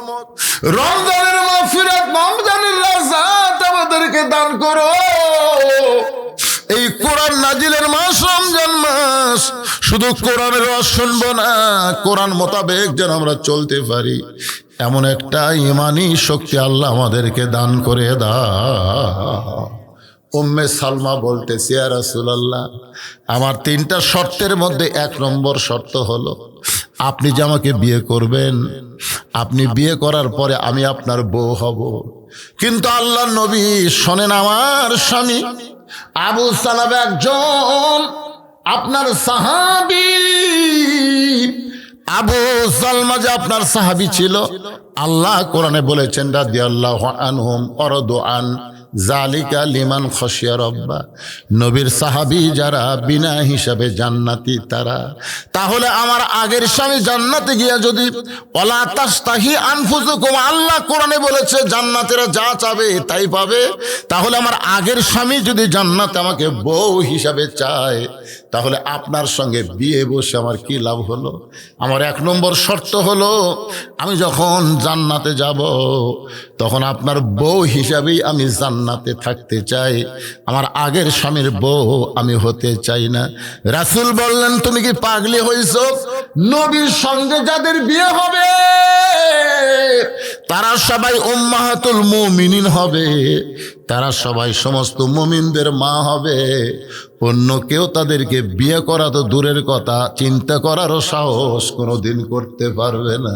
রমজানের মাগফিরাত, রমজানের রাজাত আমাদেরকে দান করো। এই কোরআন নাজিলের মাস রমজান মাস, শুধু কোরআনের ওয়াজ শুনবো না, কোরআন মোতাবেক যেন আমরা চলতে পারি, এমন একটা ঈমানি শক্তি আল্লাহ আমাদেরকে দান করে দাও। উম্মে সালমা বলতেছে, ইয়া রাসূলুল্লাহ, আমার 3টা শর্তের মধ্যে 1 নম্বর শর্ত হলো আপনি যে আমাকে বিয়ে করবেন, আপনি বিয়ে করার পরে আমি আপনার বউ হব। কিন্তু আল্লাহর নবী শোনেন, আমার স্বামী আবু সালামা একজন আপনার সাহাবী, আবু সালমা যে আপনার সাহাবী ছিল, আল্লাহ কোরআনে বলেছেন, রাদিয়াল্লাহু আনহুম ওয়ারাদু আন জালিকা লিমান খশিয়া রব্বা। নবীর সাহাবী যারা বিনা হিসাবে জান্নাতি তারা। তাহলে আমার আগের স্বামী জান্নাতে গিয়া যদি ওয়ালা তাস্তাহি আনফুসুকুম, আল্লাহ কোরআনে বলেছে জান্নাতেরা যা চাবে তাই পাবে, তাহলে আমার আগের স্বামী যদি জান্নাতে আমাকে বউ হিসাবে চায়, তাহলে আপনার সঙ্গে বিয়ে বসে আমার কি লাভ হলো? আমার 1 নম্বর শর্ত হলো, আমি যখন জান্নাতে যাব তখন আপনার বউ হিসাবেই আমি জান্নাতে থাকতে চাই, আমার আগের স্বামীর বউ আমি হতে চাই না। রাসূল বললেন, তুমি কি পাগলি হইছো? নবীর সঙ্গে যাদের বিয়ে হবে তারা সবাই উম্মাহাতুল মুমিনিন হবে, তারা সবাই সমস্ত মুমিনদের মা হবে। অন্য কেউ তাদেরকে বিয়ে করা তো দূরের কথা, চিন্তা করারও সাহস কোনোদিন করতে পারবে না।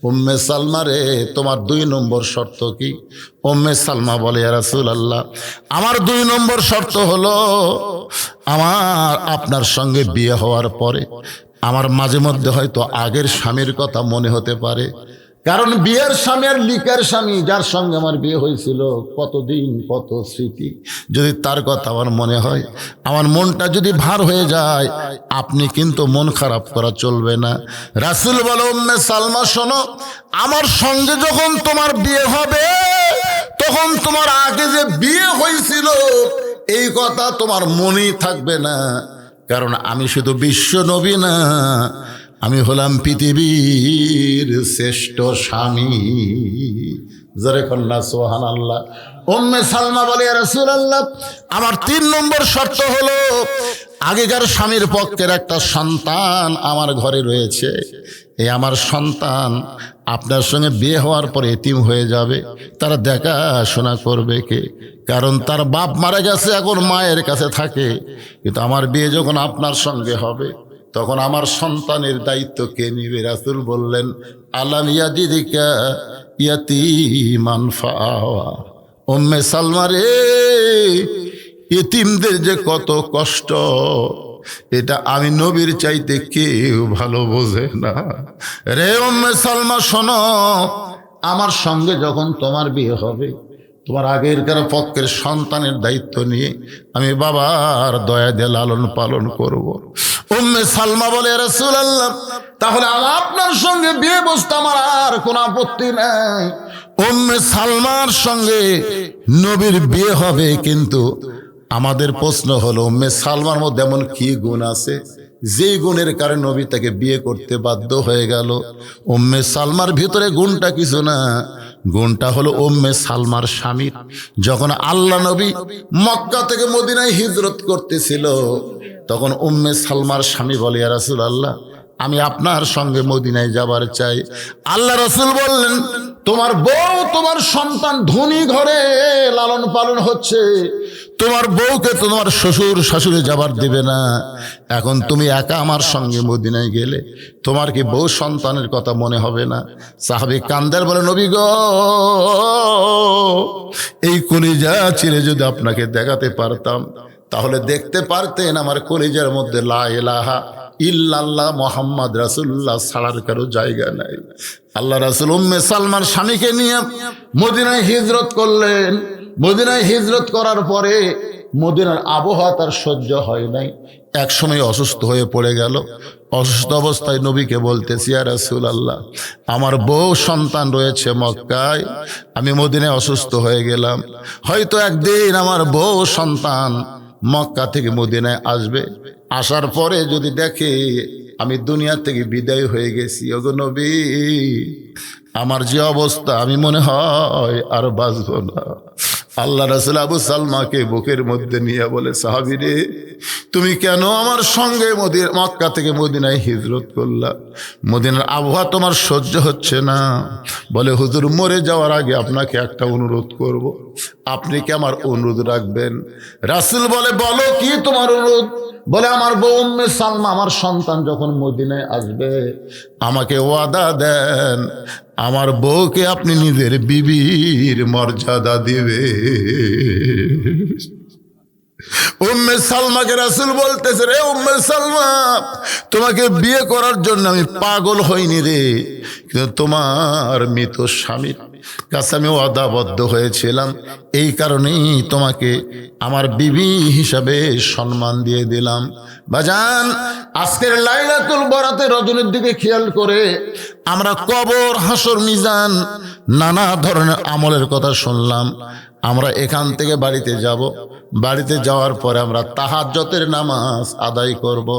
উম্মে সালমা রে, তোমার 2 নম্বর শর্ত কি? উম্মে সালমা বলে, ইয়া রাসূলুল্লাহ, আমার 2 নম্বর শর্ত হলো, আমার আপনার সঙ্গে বিয়ে হওয়ার পরে আমার মাঝে মধ্যে হয়তো আগের স্বামীর কথা মনে হতে পারে, কারণ বিয়ের স্বামী আর লিকের স্বামী যার সঙ্গে আমার বিয়ে হয়েছিল, কতদিন কত স্মৃতি, যদি তার কথা আমার মনে হয়, আমার মনটা যদি ভার হয়ে যায়, আপনি কিন্তু মন খারাপ করা চলবে না। রাসূল বলে, উম্মে সালমা শোনো, আমার সঙ্গে যখন তোমার বিয়ে হবে তখন তোমার আগে যে বিয়ে হয়েছিল এই কথা তোমার মনেই থাকবে না, কারণ আমি শুধু বিশ্ব নবী না, আমি হলাম পৃথিবীর শ্রেষ্ঠ স্বামী। জোরে কন্যা সুবহানাল্লাহ। উম্মে সালমা বলে, ইয়া রাসূলুল্লাহ, আমার 3 নম্বর শর্ত হলো, আগেকার স্বামীর পক্ষের একটা সন্তান আমার ঘরে রয়েছে, এই আমার সন্তান আপনার সঙ্গে বিয়ে হওয়ার পরে এতিম হয়ে যাবে, তারা দেখাশোনা করবে কে? কারণ তার বাপ মারা গেছে, এখন মায়ের কাছে থাকে, কিন্তু আমার বিয়ে যখন আপনার সঙ্গে হবে তখন আমার সন্তানের দায়িত্ব কে নিবে? রাসূল বললেন, আলাম ইয়াজিদিকা ইয়াতীমান ফাআওয়া। উম্মে সালমা রে, এতিমদের যে কত কষ্ট, এটা আমি নবীর চাইতে কেউ ভালো বোঝে না। রে উম্মে সালমা শোনো, আমার সঙ্গে যখন তোমার বিয়ে হবে, তোমার আগেরকার পক্ষের সন্তানের দায়িত্ব নিয়ে আমি বাবার দয়া দিয়ে লালন পালন করব। উম্মে সালমা বলে, ইয়া রাসূলুল্লাহ, তাহলে আপনার সঙ্গে বিয়ে বসতে আমার আর কোনো আপত্তি নাই। উম্মে সালমার সঙ্গে নবীর বিয়ে হবে, কিন্তু আমাদের প্রশ্ন হলো, উম্মে সালমার মধ্যে এমন কি গুণ আছে যে গুণের কারণে নবী তাকে বিয়ে করতে বাধ্য হয়ে গেল? উম্মে সালমার ভিতরে গুণটা কিছু না, গুণটা হলো উম্মে সালমার স্বামীর। যখন আল্লাহ নবী মক্কা থেকে মদিনায় হিজরত করতেছিল, তখন উম্মে সালমার স্বামী বলে, ইয়া রাসূলুল্লাহ, আমি আপনার সঙ্গে মদিনায় যাবার চাই। আল্লাহ রাসূল বললেন, তোমার বউ তোমার সন্তান ধনী ঘরে লালন পালন হচ্ছে, তোমার বউকে তোমার শ্বশুর শাশুড়ি যাবার দিবে না। এখন তুমি একা আমার সঙ্গে মদিনায় গেলে তোমার কি বউ সন্তানের কথা মনে হবে না? সাহাবী কান্দার বলে, নবী গো, এই কলিজা চিরে যদি আপনাকে দেখাতে পারতাম তাহলে দেখতে পারতেন আমার কলিজার মধ্যে লা ইলাহা ইল্লাল্লাহ মুহাম্মদ রাসূলুল্লাহ ছাড়ার কারো জায়গা নাই। আল্লাহ রাসূল উম্মে সালমার স্বামীকে নিয়ে মদিনায় হিজরত করলেন। মদিনায় হিজরত করার পরে মদিনার আবহাওয়া তার সহ্য হয় নাই, এক সময় অসুস্থ হয়ে পড়ে গেল। অসুস্থ অবস্থায় নবীকে বলতেছি, ইয়া রাসূলুল্লাহ, আমার বউ সন্তান রয়েছে মক্কায়, আমি মদিনায় অসুস্থ হয়ে গেলাম, হয়তো একদিন আমার বউ সন্তান মক্কা থেকে মদিনায় আসবে, আসার পরে যদি দেখে আমি দুনিয়া থেকে বিদায় হয়ে গেছি, ওগো নবী, আমার যে অবস্থা আমি মনে হয় আর বাঁচব না। আল্লাহ রাসূল আবু সালমাকে বুকের মধ্যে নিয়ে বলে, সাহাবী রে, তুমি কেন আমার সঙ্গে মক্কা থেকে মদিনায় হিজরত করলা? মদিনার আবহাওয়া তোমার সহ্য হচ্ছে না। বলে, হুজুর, মরে যাওয়ার আগে আপনাকে একটা অনুরোধ করব, আপনি কি আমার অনুরোধ রাখবেন? রাসূল বলে, বলো কি তোমার অনুরোধ? বলে, আমার বউ উম্মে সালমা আমার সন্তান যখন মদিনায় আসবে আমাকে ওয়াদা দেন আমার বউকে আপনি নিজের বিবির মর্যাদা দিবে। উম্মে সালমাকে রাসূল বলতেছে, রে উম্মে সালমা, তোমাকে বিয়ে করার জন্য আমি পাগল হইনি রে, কিন্তু তোমার মৃত স্বামীর কাছে আমি ওয়াদাবদ্ধ হয়েছিলাম, এই কারণেই তোমাকে আমার বিবি হিসাবে সম্মান দিয়ে দিলাম। বাজান, আজকের লাইলাতুল বরাতে রজনীর দিকে খেয়াল করে আমরা কবর, হাসর, মিজান, নানা ধরনের আমলের কথা শুনলাম। আমরা এখান থেকে বাড়িতে যাব, বাড়িতে যাওয়ার পরে আমরা তাহাজ্জুদের নামাজ আদায় করব।